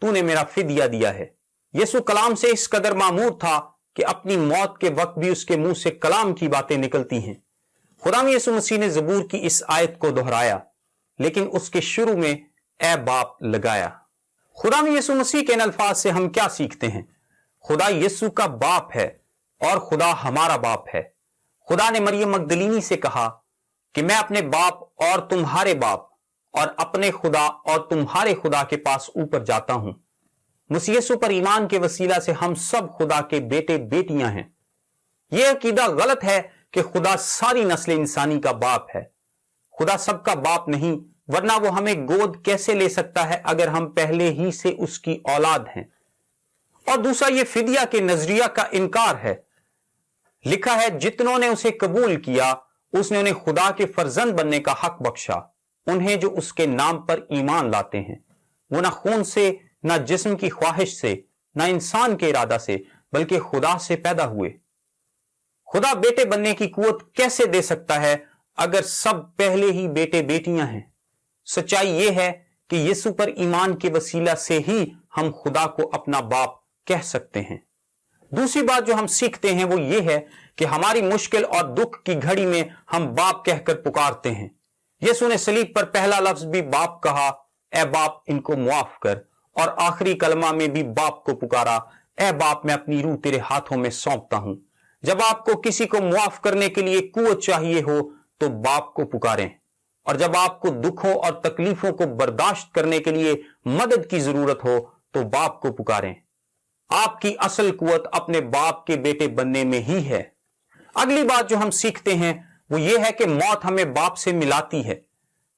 تو نے میرا فدیہ دیا ہے۔ یسوع کلام سے اس قدر معمور تھا کہ اپنی موت کے وقت بھی اس کے منہ سے کلام کی باتیں نکلتی ہیں۔ خداوند یسوع مسیح نے زبور کی اس آیت کو دہرایا، لیکن اس کے شروع میں اے باپ لگایا۔ خداوند یسوع مسیح کے ان الفاظ سے ہم کیا سیکھتے ہیں؟ خدا یسوع کا باپ ہے اور خدا ہمارا باپ ہے۔ خدا نے مریم مگدلینی سے کہا کہ میں اپنے باپ اور تمہارے باپ اور اپنے خدا اور تمہارے خدا کے پاس اوپر جاتا ہوں۔ مسیح یسوع پر ایمان کے وسیلہ سے ہم سب خدا کے بیٹے بیٹیاں ہیں۔ یہ عقیدہ غلط ہے کہ خدا ساری نسل انسانی کا باپ ہے۔ خدا سب کا باپ نہیں، ورنہ وہ ہمیں گود کیسے لے سکتا ہے اگر ہم پہلے ہی سے اس کی اولاد ہیں؟ اور دوسرا، یہ فدیہ کے نظریہ کا انکار ہے۔ لکھا ہے جتنوں نے اسے قبول کیا اس نے انہیں خدا کے فرزند بننے کا حق بخشا، انہیں جو اس کے نام پر ایمان لاتے ہیں۔ وہ نہ خون سے، نہ جسم کی خواہش سے، نہ انسان کے ارادہ سے، بلکہ خدا سے پیدا ہوئے۔ خدا بیٹے بننے کی قوت کیسے دے سکتا ہے اگر سب پہلے ہی بیٹے بیٹیاں ہیں؟ سچائی یہ ہے کہ یسوع پر ایمان کے وسیلہ سے ہی ہم خدا کو اپنا باپ کہہ سکتے ہیں۔ دوسری بات جو ہم سیکھتے ہیں وہ یہ ہے کہ ہماری مشکل اور دکھ کی گھڑی میں ہم باپ کہہ کر پکارتے ہیں۔ یسوع نے صلیب پر پہلا لفظ بھی باپ کہا، اے باپ ان کو معاف کر، اور آخری کلمہ میں بھی باپ کو پکارا، اے باپ میں اپنی روح تیرے ہاتھوں میں سونپتا ہوں۔ جب آپ کو کسی کو معاف کرنے کے لیے قوت چاہیے ہو تو باپ کو پکاریں، اور جب آپ کو دکھوں اور تکلیفوں کو برداشت کرنے کے لیے مدد کی ضرورت ہو تو باپ کو پکاریں۔ آپ کی اصل قوت اپنے باپ کے بیٹے بننے میں ہی ہے۔ اگلی بات جو ہم سیکھتے ہیں وہ یہ ہے کہ موت ہمیں باپ سے ملاتی ہے۔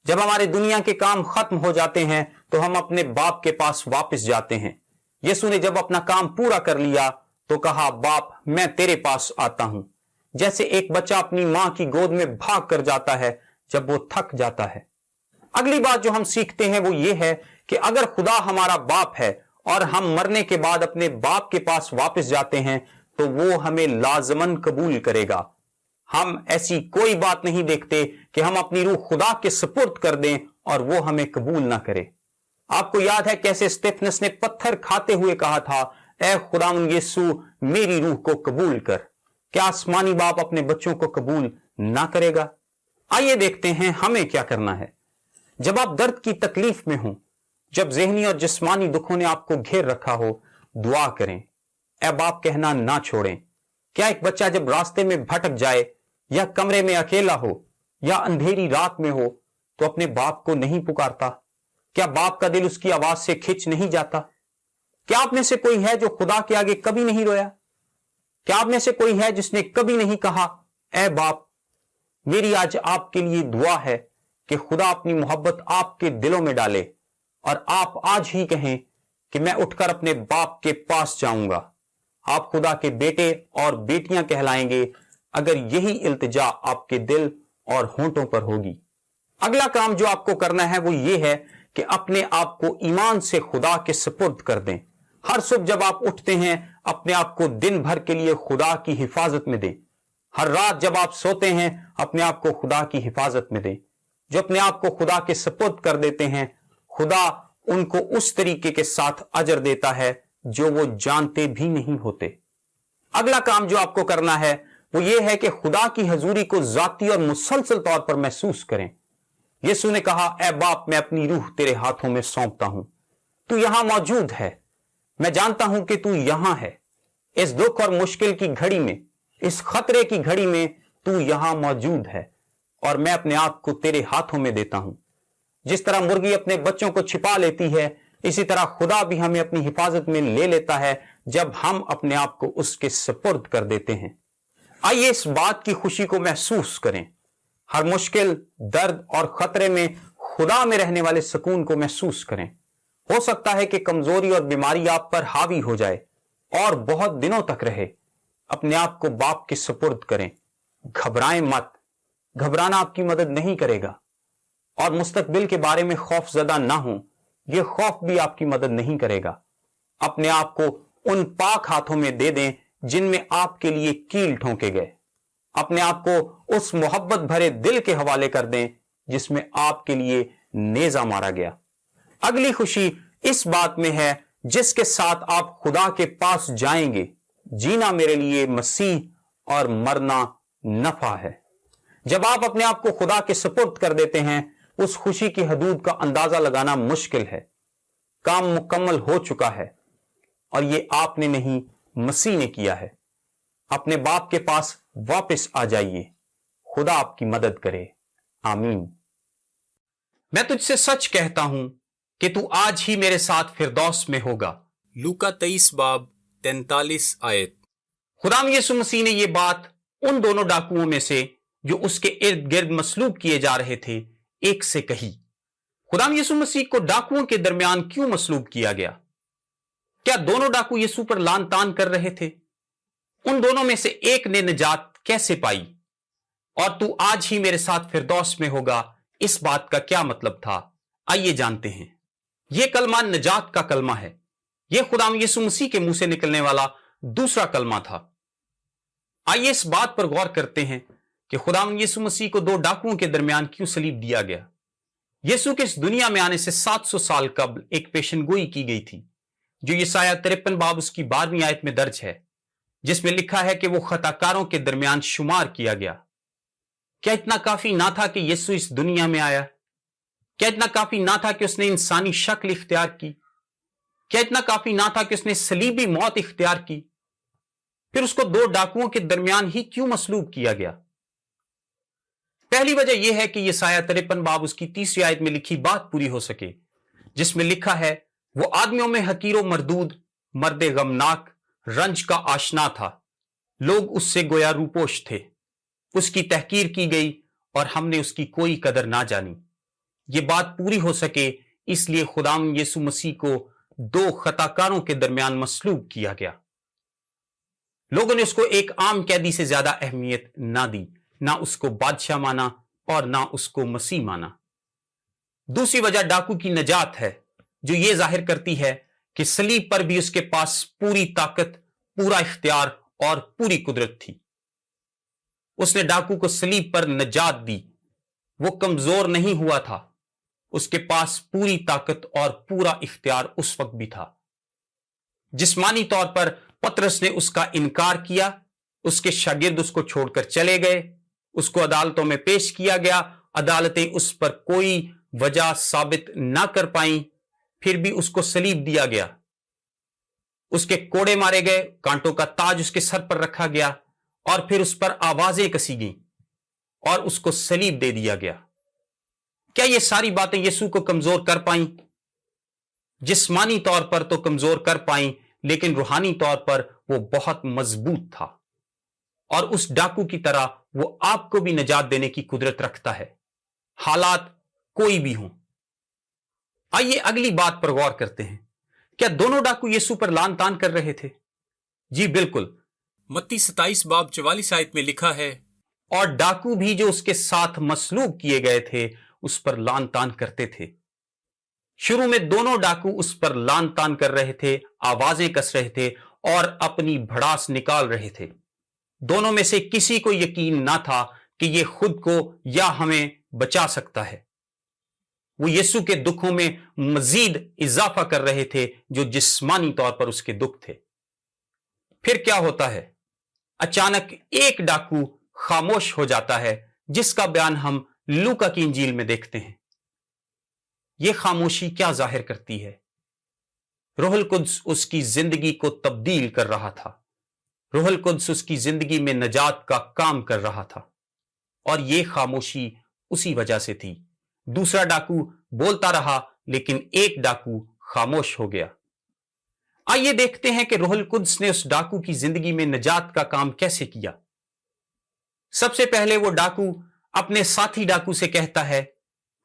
جب ہمارے دنیا کے کام ختم ہو جاتے ہیں تو ہم اپنے باپ کے پاس واپس جاتے ہیں۔ یسوع نے جب اپنا کام پورا کر لیا تو کہا، باپ میں تیرے پاس آتا ہوں، جیسے ایک بچہ اپنی ماں کی گود میں بھاگ کر جاتا ہے جب وہ تھک جاتا ہے۔ اگلی بات جو ہم سیکھتے ہیں وہ یہ ہے کہ اگر خدا ہمارا باپ ہے اور ہم مرنے کے بعد اپنے باپ کے پاس واپس جاتے ہیں تو وہ ہمیں لازماً قبول کرے گا۔ ہم ایسی کوئی بات نہیں دیکھتے کہ ہم اپنی روح خدا کے سپرد کر دیں اور وہ ہمیں قبول نہ کرے۔ آپ کو یاد ہے کیسے اسٹیفنس نے پتھر کھاتے ہوئے کہا تھا، اے خداوند یسوع میری روح کو قبول کر۔ کیا آسمانی باپ اپنے بچوں کو قبول نہ کرے گا؟ آئیے دیکھتے ہیں ہمیں کیا کرنا ہے۔ جب آپ درد کی تکلیف میں ہوں، جب ذہنی اور جسمانی دکھوں نے آپ کو گھیر رکھا ہو، دعا کریں، اے باپ کہنا نہ چھوڑیں۔ کیا ایک بچہ جب راستے میں بھٹک جائے یا کمرے میں اکیلا ہو یا اندھیری رات میں ہو تو اپنے باپ کو نہیں پکارتا؟ کیا باپ کا دل اس کی آواز سے کھچ نہیں جاتا؟ کیا آپ میں سے کوئی ہے جو خدا کے آگے کبھی نہیں رویا؟ کیا آپ میں سے کوئی ہے جس نے کبھی نہیں کہا، اے باپ؟ میری آج آپ کے لیے دعا ہے کہ خدا اپنی محبت آپ کے دلوں میں ڈالے اور آپ آج ہی کہیں کہ میں اٹھ کر اپنے باپ کے پاس جاؤں گا۔ آپ خدا کے بیٹے اور بیٹیاں کہلائیں گے اگر یہی التجا آپ کے دل اور ہونٹوں پر ہوگی۔ اگلا کام جو آپ کو کرنا ہے وہ یہ ہے کہ اپنے آپ کو ایمان سے خدا کے سپرد کر دیں۔ ہر صبح جب آپ اٹھتے ہیں اپنے آپ کو دن بھر کے لیے خدا کی حفاظت میں دیں۔ ہر رات جب آپ سوتے ہیں اپنے آپ کو خدا کی حفاظت میں دیں۔ جو اپنے آپ کو خدا کے سپرد کر دیتے ہیں، خدا ان کو اس طریقے کے ساتھ اجر دیتا ہے جو وہ جانتے بھی نہیں ہوتے۔ اگلا کام جو آپ کو کرنا ہے وہ یہ ہے کہ خدا کی حضوری کو ذاتی اور مسلسل طور پر محسوس کریں۔ یسوع نے کہا، اے باپ میں اپنی روح تیرے ہاتھوں میں سونپتا ہوں۔ تو یہاں موجود ہے، میں جانتا ہوں کہ تو یہاں ہے۔ اس دکھ اور مشکل کی گھڑی میں، اس خطرے کی گھڑی میں تو یہاں موجود ہے اور میں اپنے آپ کو تیرے ہاتھوں میں دیتا ہوں۔ جس طرح مرغی اپنے بچوں کو چھپا لیتی ہے، اسی طرح خدا بھی ہمیں اپنی حفاظت میں لے لیتا ہے جب ہم اپنے آپ کو اس کے سپرد کر دیتے ہیں۔ آئیے اس بات کی خوشی کو محسوس کریں۔ ہر مشکل، درد اور خطرے میں خدا میں رہنے والے سکون کو محسوس کریں۔ ہو سکتا ہے کہ کمزوری اور بیماری آپ پر حاوی ہو جائے اور بہت دنوں تک رہے۔ اپنے آپ کو باپ کے سپرد کریں۔ گھبرائیں مت، گھبرانا آپ کی مدد نہیں کرے گا، اور مستقبل کے بارے میں خوف زدہ نہ ہوں، یہ خوف بھی آپ کی مدد نہیں کرے گا۔ اپنے آپ کو ان پاک ہاتھوں میں دے دیں جن میں آپ کے لیے کیل ٹھونکے گئے۔ اپنے آپ کو اس محبت بھرے دل کے حوالے کر دیں جس میں آپ کے لیے نیزہ مارا گیا۔ اگلی خوشی اس بات میں ہے جس کے ساتھ آپ خدا کے پاس جائیں گے، جینا میرے لیے مسیح اور مرنا نفع ہے۔ جب آپ اپنے آپ کو خدا کے سپرد کر دیتے ہیں، اس خوشی کی حدود کا اندازہ لگانا مشکل ہے۔ کام مکمل ہو چکا ہے اور یہ آپ نے نہیں، مسیح نے کیا ہے۔ اپنے باپ کے پاس واپس آ جائیے۔ خدا آپ کی مدد کرے، آمین۔ میں تجھ سے سچ کہتا ہوں کہ تو آج ہی میرے ساتھ فردوس میں ہوگا۔ لوکا 23 باب 43 آیت۔ خدام یسوع مسیح نے یہ بات ان دونوں ڈاکوؤں میں سے جو اس کے ارد گرد مصلوب کیے جا رہے تھے ایک سے کہی۔ خدام یسوع مسیح کو ڈاکوؤں کے درمیان کیوں مصلوب کیا گیا؟ کیا دونوں ڈاکو یسوع پر لان تان کر رہے تھے؟ ان دونوں میں سے ایک نے نجات کیسے پائی؟ اور تو آج ہی میرے ساتھ فردوس میں ہوگا، اس بات کا کیا مطلب تھا؟ آئیے جانتے ہیں۔ یہ کلمہ نجات کا کلمہ ہے۔ یہ خدام یسوع مسیح کے منہ سے نکلنے والا دوسرا کلمہ تھا۔ آئیے اس بات پر غور کرتے ہیں کہ خدام یسوع مسیح کو دو ڈاکوؤں کے درمیان کیوں صلیب دیا گیا۔ یسوع کے اس دنیا میں آنے سے 700 سال قبل ایک پیشن گوئی کی گئی تھی جو یسایہ 53 باب اس کی 12ویں آیت میں درج ہے، جس میں لکھا ہے کہ وہ خطا کاروں کے درمیان شمار کیا گیا۔ کیا اتنا کافی نہ تھا کہ یسوع اس دنیا میں آیا؟ کیا اتنا کافی نہ تھا کہ اس نے انسانی شکل اختیار کی؟ کیا اتنا کافی نہ تھا کہ اس نے صلیبی موت اختیار کی؟ پھر اس کو دو ڈاکوؤں کے درمیان ہی کیوں مصلوب کیا گیا؟ پہلی وجہ یہ ہے کہ یسایہ 53 باب اس کی 3 آیت میں لکھی بات پوری ہو سکے، جس میں لکھا ہے، وہ آدمیوں میں حقیر و مردود، مرد غمناک، رنج کا آشنا تھا، लोग उससे गोया रूपोश थे, उसकी तहकीर की गई और हमने उसकी कोई कदर ना जानी। ये बात पूरी हो सके इसलिए खुदाम यीशु मसीह को दो खताकारों के दरमियान मसलूब किया गया। लोगों ने उसको एक आम कैदी से ज्यादा अहमियत ना दी, ना उसको बादशाह माना और ना उसको मसीह माना। दूसरी वजह डाकू की नजात है, जो ये जाहिर करती है कि सलीब पर भी उसके पास पूरी ताकत, पूरा इख्तियार और पूरी कुदरत थी। उसने डाकू को सलीब पर नजात दी। वो कमजोर नहीं हुआ था, उसके पास पूरी ताकत और पूरा इख्तियार उस वक्त भी था। जिस्मानी तौर पर पतरस ने उसका इनकार किया, उसके शागिर्द उसको छोड़कर चले गए, उसको अदालतों में पेश किया गया, अदालतें उस पर कोई वजह साबित ना कर पाई, फिर भी उसको सलीब दिया गया, उसके कोड़े मारे गए, कांटों का ताज उसके सर पर रखा गया और फिर उस पर आवाजें कसी गईं और उसको सलीब दे दिया गया। क्या ये सारी बातें यीशु को कमजोर कर पाई? जिस्मानी तौर पर तो कमजोर कर पाई, लेकिन रूहानी तौर पर वो बहुत मजबूत था और उस डाकू की तरह वो आपको भी निजात देने की कुदरत रखता है, हालात कोई भी हो। आइए अगली बात पर गौर करते हैं। क्या दोनों डाकू यीशु पर लान तान कर रहे थे? जी बिल्कुल। मत्ती 27 बाब 44 आयत में लिखा है, और डाकू भी जो उसके साथ मसलूब किए गए थे उस पर लान तान करते थे। शुरू में दोनों डाकू उस पर लान तान कर रहे थे, आवाजें कस रहे थे और अपनी भड़ास निकाल रहे थे। दोनों में से किसी को यकीन ना था कि यह खुद को या हमें बचा सकता है। वो यीशु के दुखों में मजीद इजाफा कर रहे थे, जो जिस्मानी तौर पर उसके दुख थे। फिर क्या होता है? अचानक एक डाकू खामोश हो जाता है, जिसका बयान हम लूका की इंजील में देखते हैं। यह खामोशी क्या जाहिर करती है? रूहुल कुद्स उसकी जिंदगी को तब्दील कर रहा था। रूहुल कुद्स उसकी जिंदगी में नजात का काम कर रहा था और यह खामोशी उसी वजह से थी। दूसरा डाकू बोलता रहा, लेकिन एक डाकू खामोश हो गया। आइए देखते हैं कि रूहुल कुद्स ने उस डाकू की जिंदगी में नजात का काम कैसे किया। सबसे पहले वो डाकू अपने साथी डाकू से कहता है,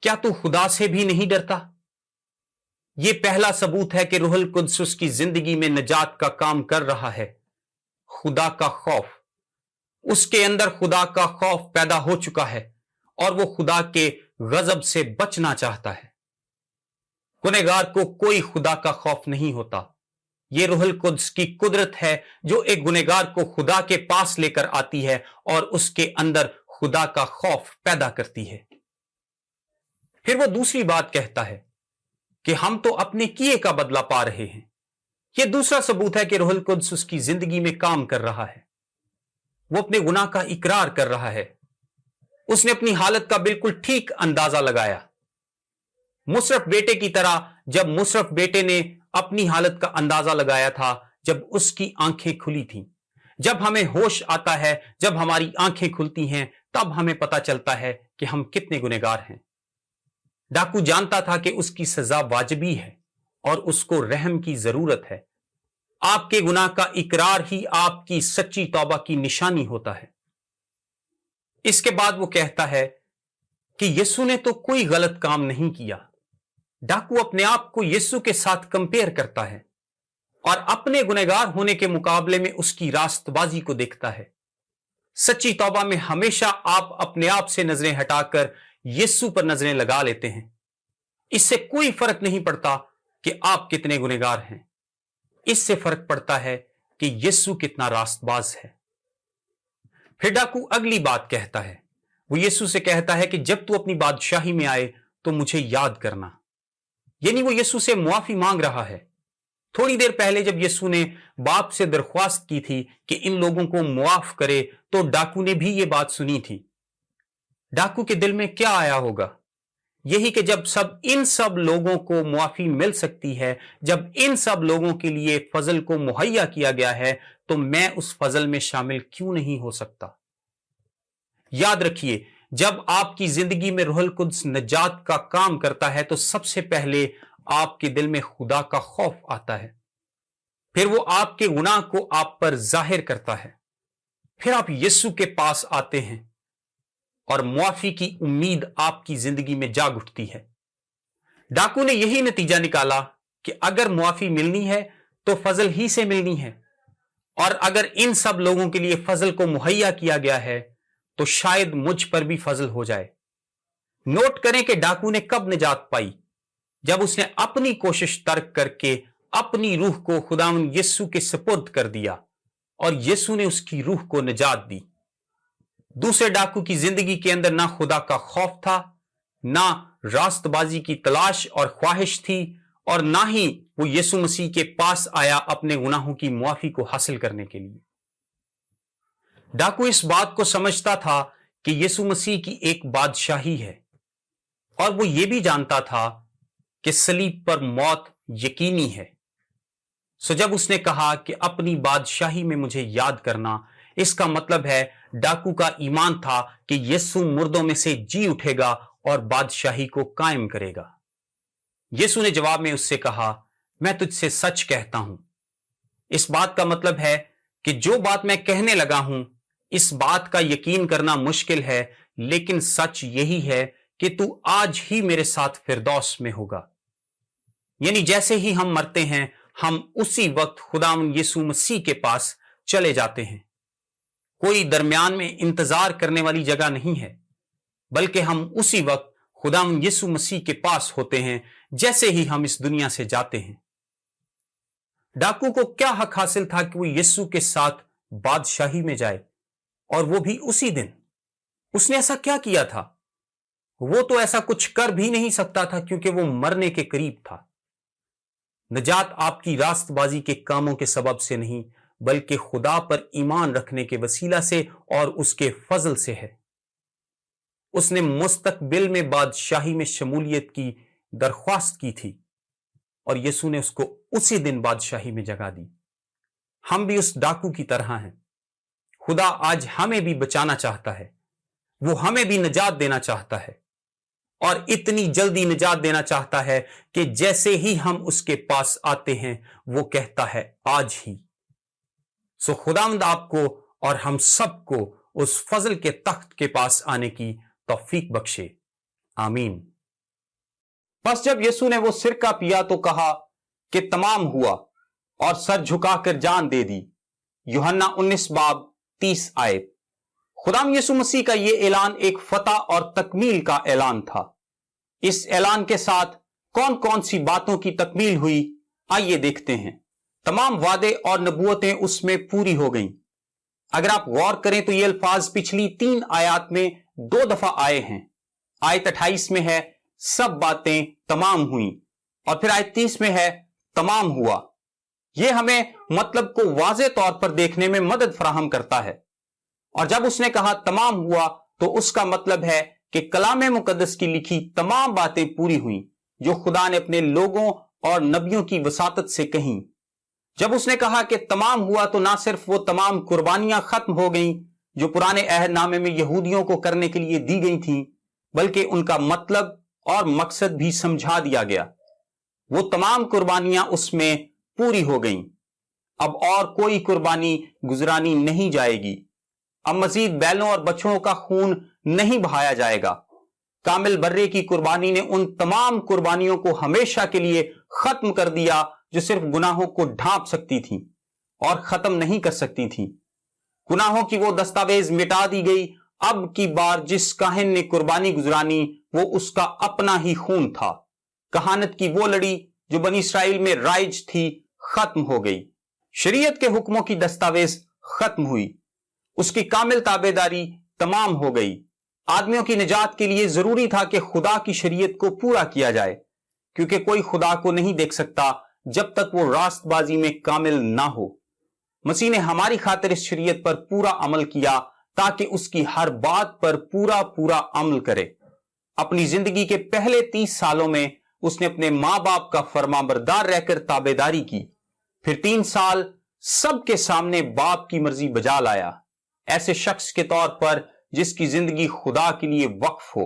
क्या तू खुदा से भी नहीं डरता? यह पहला सबूत है कि रूहुल कुद्स उसकी जिंदगी में नजात का काम कर रहा है। खुदा का खौफ, उसके अंदर खुदा का खौफ पैदा हो चुका है और वो खुदा के गजब से बचना चाहता है। गुनहगार को कोई खुदा का खौफ नहीं होता। यह रूहुल कुद्स की कुदरत है जो एक गुनहगार को खुदा के पास लेकर आती है और उसके अंदर खुदा का खौफ पैदा करती है। फिर वो दूसरी बात कहता है कि हम तो अपने किए का बदला पा रहे हैं। यह दूसरा सबूत है कि रूहुल कुद्स उसकी जिंदगी में काम कर रहा है। वो अपने गुनाह का इकरार कर रहा है। उसने अपनी हालत का बिल्कुल ठीक अंदाजा लगाया। मुशर्रफ बेटे की तरह, जब मुशर्रफ बेटे ने अपनी हालत का अंदाजा लगाया था, जब उसकी आंखें खुली थीं। जब हमें होश आता है, जब हमारी आंखें खुलती हैं, तब हमें पता चलता है कि हम कितने गुनहगार हैं। डाकू जानता था कि उसकी सजा वाजिबी है और उसको रहम की जरूरत है। आपके गुनाह का इकरार ही आपकी सच्ची तौबा की निशानी होता है। इसके बाद वो कहता है कि यीशु ने तो कोई गलत काम नहीं किया। डाकू अपने आप को यीशु के साथ कंपेयर करता है और अपने गुनहगार होने के मुकाबले में उसकी रास्तबाजी को देखता है। सच्ची तौबा में हमेशा आप अपने आप से नजरें हटाकर यीशु पर नजरें लगा लेते हैं। इससे कोई फर्क नहीं पड़ता कि आप कितने गुनहगार हैं। इससे फर्क पड़ता है कि यीशु कितना रास्तबाज है। फिर डाकू अगली बात कहता है। वो यीशु से कहता है कि जब तू अपनी बादशाही में आए तो मुझे याद करना। यानी वो यीशु से मुआफी मांग रहा है। थोड़ी देर पहले जब यीशु ने बाप से दरख्वास्त की थी कि इन लोगों को मुआफ करे, तो डाकू ने भी ये बात सुनी थी। डाकू के दिल में क्या आया होगा? यही कि जब इन सब लोगों को मुआफी मिल सकती है, जब इन सब लोगों के लिए फजल को मुहैया किया गया है, तो मैं उस फजल में शामिल क्यों नहीं हो सकता? याद रखिए, जब आपकी जिंदगी में रूहुल कुद्स नजात का काम करता है, तो सबसे पहले आपके दिल में खुदा का खौफ आता है। फिर वो आपके गुनाह को आप पर जाहिर करता है। फिर आप यीशु के पास आते हैं और मुआफी की उम्मीद आपकी जिंदगी में जाग उठती है। डाकू ने यही नतीजा निकाला कि अगर मुआफी मिलनी है तो फजल ही से मिलनी है, और अगर इन सब लोगों के लिए फजल को मुहैया किया गया है तो शायद मुझ पर भी फजल हो जाए। नोट करें कि डाकू ने कब निजात पाई, जब उसने अपनी कोशिश तर्क करके अपनी रूह को खुदावंद यीशु के सुपुर्द कर दिया और यीशु ने उसकी रूह को निजात दी। दूसरे डाकू की जिंदगी के अंदर ना खुदा का खौफ था, ना रास्तबाजी की तलाश और ख्वाहिश थी, और ना ही वो यीशु मसीह के पास आया अपने गुनाहों की मुआफी को हासिल करने के लिए। डाकू इस बात को समझता था कि यीशु मसीह की एक बादशाही है, और वो ये भी जानता था कि सलीब पर मौत यकीनी है। सो जब उसने कहा कि अपनी बादशाही में मुझे याद करना, इसका मतलब है डाकू का ईमान था कि यीशु मुर्दों में से जी उठेगा और बादशाही को कायम करेगा। यीशु ने जवाब में उससे कहा, मैं तुझसे सच कहता हूं। इस बात का मतलब है कि जो बात मैं कहने लगा हूं, इस बात का यकीन करना मुश्किल है, लेकिन सच यही है कि तू आज ही मेरे साथ फिरदौस में होगा। यानी जैसे ही हम मरते हैं, हम उसी वक्त खुदावंद यीशु मसीह के पास चले जाते हैं। कोई दरमियान में इंतजार करने वाली जगह नहीं है, बल्कि हम उसी वक्त खुदावंद यीशु मसीह के पास होते हैं जैसे ही हम इस दुनिया से जाते हैं। डाकू को क्या हक हासिल था कि वो यीशु के साथ बादशाही में जाए, और वो भी उसी दिन? उसने ऐसा क्या किया था? वो तो ऐसा कुछ कर भी नहीं सकता था, क्योंकि वो मरने के करीब था। निजात आपकी रास्तबाजी के कामों के सबब से नहीं, बल्कि खुदा पर ईमान रखने के वसीला से और उसके फजल से है। उसने मुस्तकबिल में बादशाही में शमूलियत की दरख्वास्त की थी, और यीशु ने उसको उसी दिन बादशाही में जगह दी। हम भी उस डाकू की तरह हैं। खुदा आज हमें भी बचाना चाहता है, वो हमें भी निजात देना चाहता है, और इतनी जल्दी निजात देना चाहता है कि जैसे ही हम उसके पास आते हैं, वो कहता है आज ही। सो खुदावंद आपको और हम सबको उस फजल के तख्त के पास आने की तौफीक बख्शे। आमीन। बस जब यीशु ने वो सिरका पिया तो कहा कि तमाम हुआ, और सर झुकाकर जान दे दी। यूहन्ना 19 बाब 30 आयत। खुदाम यीशु मसीह का यह ऐलान एक फतह और तकमील का ऐलान था। इस ऐलान के साथ कौन कौन सी बातों की तकमील हुई, आइए देखते हैं। तमाम वादे और नबूवतें उसमें पूरी हो गईं। अगर आप गौर करें तो ये अल्फाज पिछली 3 आयत में 2 दफा आए हैं। आयत 28 में है सब बातें तमाम हुई, और फिर आयत 30 में है तमाम हुआ। यह हमें मतलब को वाज़े तौर पर देखने में मदद फराहम करता है। और जब उसने कहा तमाम हुआ, तो उसका मतलब है कि कलाम मुकद्दस की लिखी तमाम बातें पूरी हुई जो खुदा ने अपने लोगों और नबियों की वसातत से कहीं। जब उसने कहा कि तमाम हुआ, तो ना सिर्फ वो तमाम कुर्बानियां खत्म हो गईं जो पुराने अहदनामे में यहूदियों को करने के लिए दी गई थीं, बल्कि उनका मतलब और मकसद भी समझा दिया गया। वो तमाम कुर्बानियां उसमें पूरी हो गईं। अब और कोई कुर्बानी गुजरानी नहीं जाएगी। अब मजीद बैलों और बछड़ों का खून नहीं बहाया जाएगा। कामिल बर्रे की कुर्बानी ने उन तमाम कुर्बानियों को हमेशा के लिए खत्म कर दिया जो सिर्फ गुनाहों को ढांप सकती थी और खत्म नहीं कर सकती थी। गुनाहों की वो दस्तावेज मिटा दी गई। अब की बार जिस काहिन ने कुर्बानी गुजरानी, वो उसका अपना ही खून था। कहानत की वो लड़ी जो बनी इसराइल में राइज थी, खत्म हो गई। शरीयत के हुक्मों की दस्तावेज खत्म हुई। उसकी कामिल ताबेदारी तमाम हो गई। आदमियों की निजात के लिए जरूरी था कि खुदा की शरीयत को पूरा किया जाए, क्योंकि कोई खुदा को नहीं देख सकता जब तक वो रास्तबाजी में कामिल ना हो। मसीह ने हमारी खातिर इस शरीयत पर पूरा अमल किया ताकि उसकी हर बात पर पूरा पूरा अमल करे। अपनी जिंदगी के पहले 30 सालों में उसने अपने मां बाप का फरमाबरदार रहकर ताबेदारी की। फिर 3 साल सबके सामने बाप की मर्जी बजा लाया, ऐसे शख्स के तौर पर जिसकी जिंदगी खुदा के लिए वक्फ हो।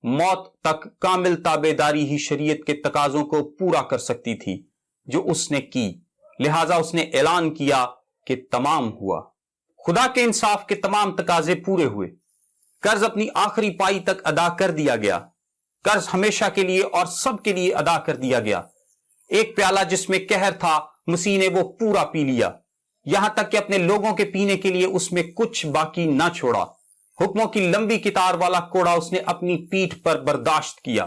मौत तक कामिल ताबेदारी ही शरीयत के तकाजों को पूरा कर सकती थी जो उसने की। लिहाजा उसने ऐलान किया कि तमाम हुआ। खुदा के इंसाफ के तमाम तकाजे पूरे हुए। कर्ज अपनी आखिरी पाई तक अदा कर दिया गया। कर्ज हमेशा के लिए और सब के लिए अदा कर दिया गया। एक प्याला जिसमें कहर था, मसीह ने वो पूरा पी लिया, यहां तक कि अपने लोगों के पीने के लिए उसमें कुछ बाकी ना छोड़ा। हुक्मों की लंबी कितार वाला कोड़ा उसने अपनी पीठ पर बर्दाश्त किया।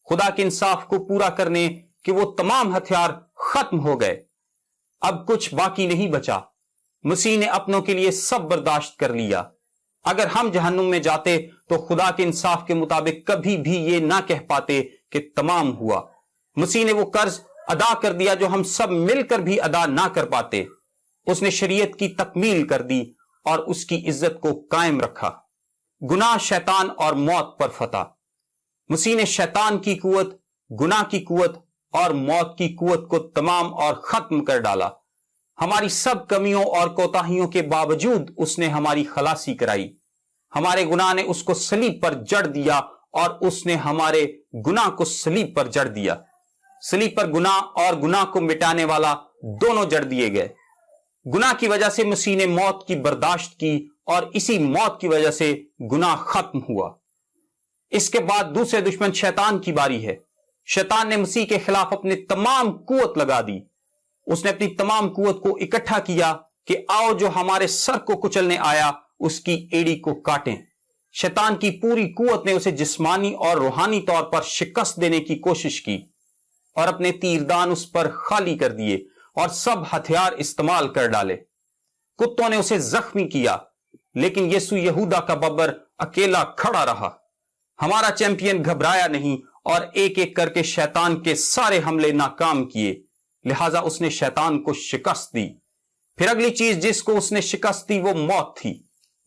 खुदा के इंसाफ को पूरा करने के वो तमाम हथियार खत्म हो गए। अब कुछ बाकी नहीं बचा। मसीह ने अपनों के लिए सब बर्दाश्त कर लिया। अगर हम जहन्नुम में जाते तो खुदा के इंसाफ के मुताबिक कभी भी ये ना कह पाते कि तमाम हुआ। मसीह ने वो कर्ज अदा कर दिया जो हम सब मिलकर भी अदा ना कर पाते। उसने शरीयत की तकमील कर दी और उसकी इज्जत को कायम रखा। गुनाह, शैतान और मौत पर फतह। मसीह ने शैतान की कुवत, गुनाह की कुवत और मौत की कुवत को तमाम और खत्म कर डाला। हमारी सब कमियों और कोताहियों के बावजूद उसने हमारी खलासी कराई। हमारे गुनाह ने उसको सलीब पर जड़ दिया और उसने हमारे गुनाह को सलीब पर जड़ दिया। सलीब पर गुनाह और गुनाह को मिटाने वाला दोनों जड़ दिए गए। गुनाह की वजह से मसीह ने मौत की बर्दाश्त की और इसी मौत की वजह से गुनाह खत्म हुआ। इसके बाद दूसरे दुश्मन शैतान की बारी है। शैतान ने मसीह के खिलाफ अपनी तमाम कुवत लगा दी। उसने अपनी तमाम कुवत को इकट्ठा किया कि आओ जो हमारे सर को कुचलने आया उसकी एड़ी को काटें। शैतान की पूरी कुवत ने उसे जिस्मानी और रूहानी तौर पर शिकस्त देने की कोशिश की और अपने तीरदान उस पर खाली कर दिए और सब हथियार इस्तेमाल कर डाले। कुत्तों ने उसे जख्मी किया, लेकिन यीशु यहूदा का बब्बर अकेला खड़ा रहा। हमारा चैंपियन घबराया नहीं और एक एक करके शैतान के सारे हमले नाकाम किए। लिहाजा उसने शैतान को शिकस्त दी। फिर अगली चीज जिसको उसने शिकस्त दी वो मौत थी।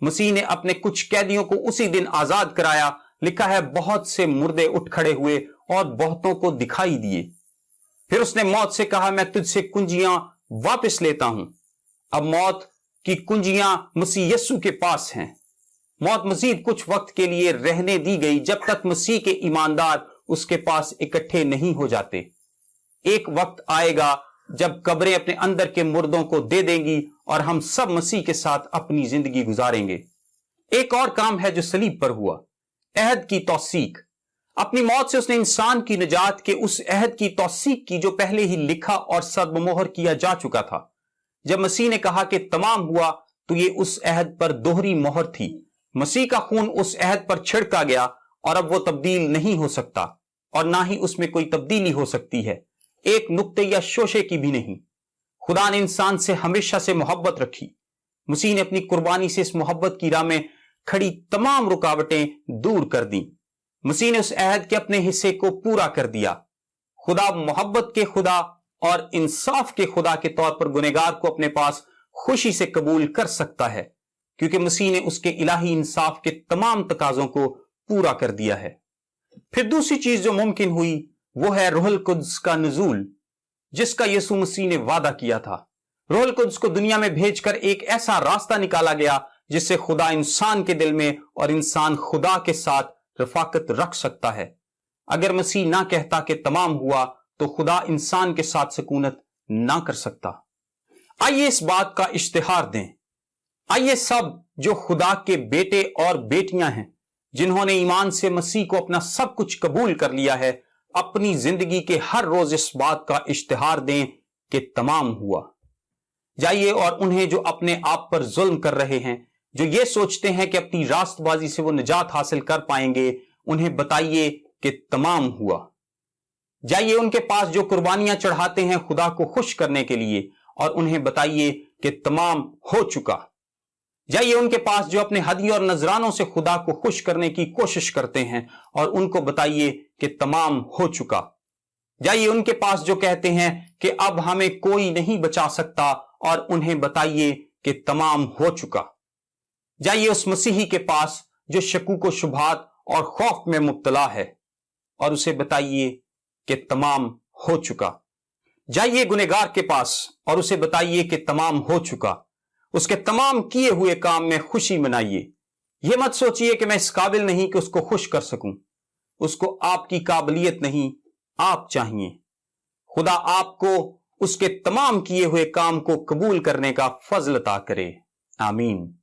मसीह ने अपने कुछ कैदियों को उसी दिन आजाद कराया। लिखा है, बहुत से मुर्दे उठ खड़े हुए और बहुतों को दिखाई दिए। फिर उसने मौत से कहा, मैं तुझसे कुंजियां वापस लेता हूं। अब मौत की कुंजियां मसीह यीशु के पास हैं। मौत मजीद कुछ वक्त के लिए रहने दी गई जब तक मसीह के ईमानदार उसके पास इकट्ठे नहीं हो जाते। एक वक्त आएगा जब कब्रें अपने अंदर के मुर्दों को दे देंगी और हम सब मसीह के साथ अपनी जिंदगी गुजारेंगे। एक और काम है जो सलीब पर हुआ, अहद की तौसीक। अपनी मौत से उसने इंसान की निजात के उस अहद की तौसीक की जो पहले ही लिखा और सदमोहर किया जा चुका था। जब मसीह ने कहा कि तमाम हुआ तो ये उस अहद पर दोहरी मोहर थी। मसीह का खून उस अहद पर छिड़का गया और अब वो तब्दील नहीं हो सकता और ना ही उसमें कोई तब्दीली हो सकती है, एक नुक्ते या शोशे की भी नहीं। खुदा ने इंसान से हमेशा से मोहब्बत रखी। मसीह ने अपनी कुर्बानी से इस मोहब्बत की राह में खड़ी तमाम रुकावटें दूर कर दी। मसीह ने उस अहद के अपने हिस्से को पूरा कर दिया। खुदा मोहब्बत के खुदा और इंसाफ के खुदा के तौर पर गुनहगार को अपने पास खुशी से कबूल कर सकता है, क्योंकि मसीह ने उसके इलाही इंसाफ के तमाम तकाजों को पूरा कर दिया है। फिर दूसरी चीज जो मुमकिन हुई वो है रूहुल कुद्स का नुज़ूल, जिसका यीशु मसीह ने वादा किया था। रूहुल कुद्स को दुनिया में भेजकर एक ऐसा रास्ता निकाला गया जिससे खुदा इंसान के दिल में और इंसान खुदा के साथ रफाकत रख सकता है। अगर मसीह ना कहता कि तमाम हुआ तो खुदा इंसान के साथ सकूनत ना कर सकता। आइए इस बात का इश्तिहार दें। आइए सब जो खुदा के बेटे और बेटियां हैं, जिन्होंने ईमान से मसीह को अपना सब कुछ कबूल कर लिया है, अपनी जिंदगी के हर रोज इस बात का इश्तिहार दें कि तमाम हुआ। जाइए और उन्हें जो अपने आप पर जुल्म कर रहे हैं, जो ये सोचते हैं कि अपनी रास्तबाजी से वो निजात हासिल कर पाएंगे, उन्हें बताइए कि तमाम हुआ। जाइए उनके पास जो कुर्बानियां चढ़ाते हैं खुदा को खुश करने के लिए, और उन्हें बताइए कि तमाम हो चुका। जाइए उनके पास जो अपने हदियों और नजरानों से खुदा को खुश करने की कोशिश करते हैं, और उनको बताइए कि तमाम हो चुका। जाइए उनके पास जो कहते हैं कि अब हमें कोई नहीं बचा सकता, और उन्हें बताइए कि तमाम हो चुका। जाइए उस मसीही के पास जो शकूक व शुबहात और खौफ में मुब्तला है, और उसे बताइए कि तमाम हो चुका। जाइए गुनहगार के पास और उसे बताइए कि तमाम हो चुका। उसके तमाम किए हुए काम में खुशी मनाइए। यह मत सोचिए कि मैं इस काबिल नहीं कि उसको खुश कर सकूं। उसको आपकी काबिलियत नहीं, आप चाहिए। खुदा आपको उसके तमाम किए हुए काम को कबूल करने का फजल अता करे। آمین.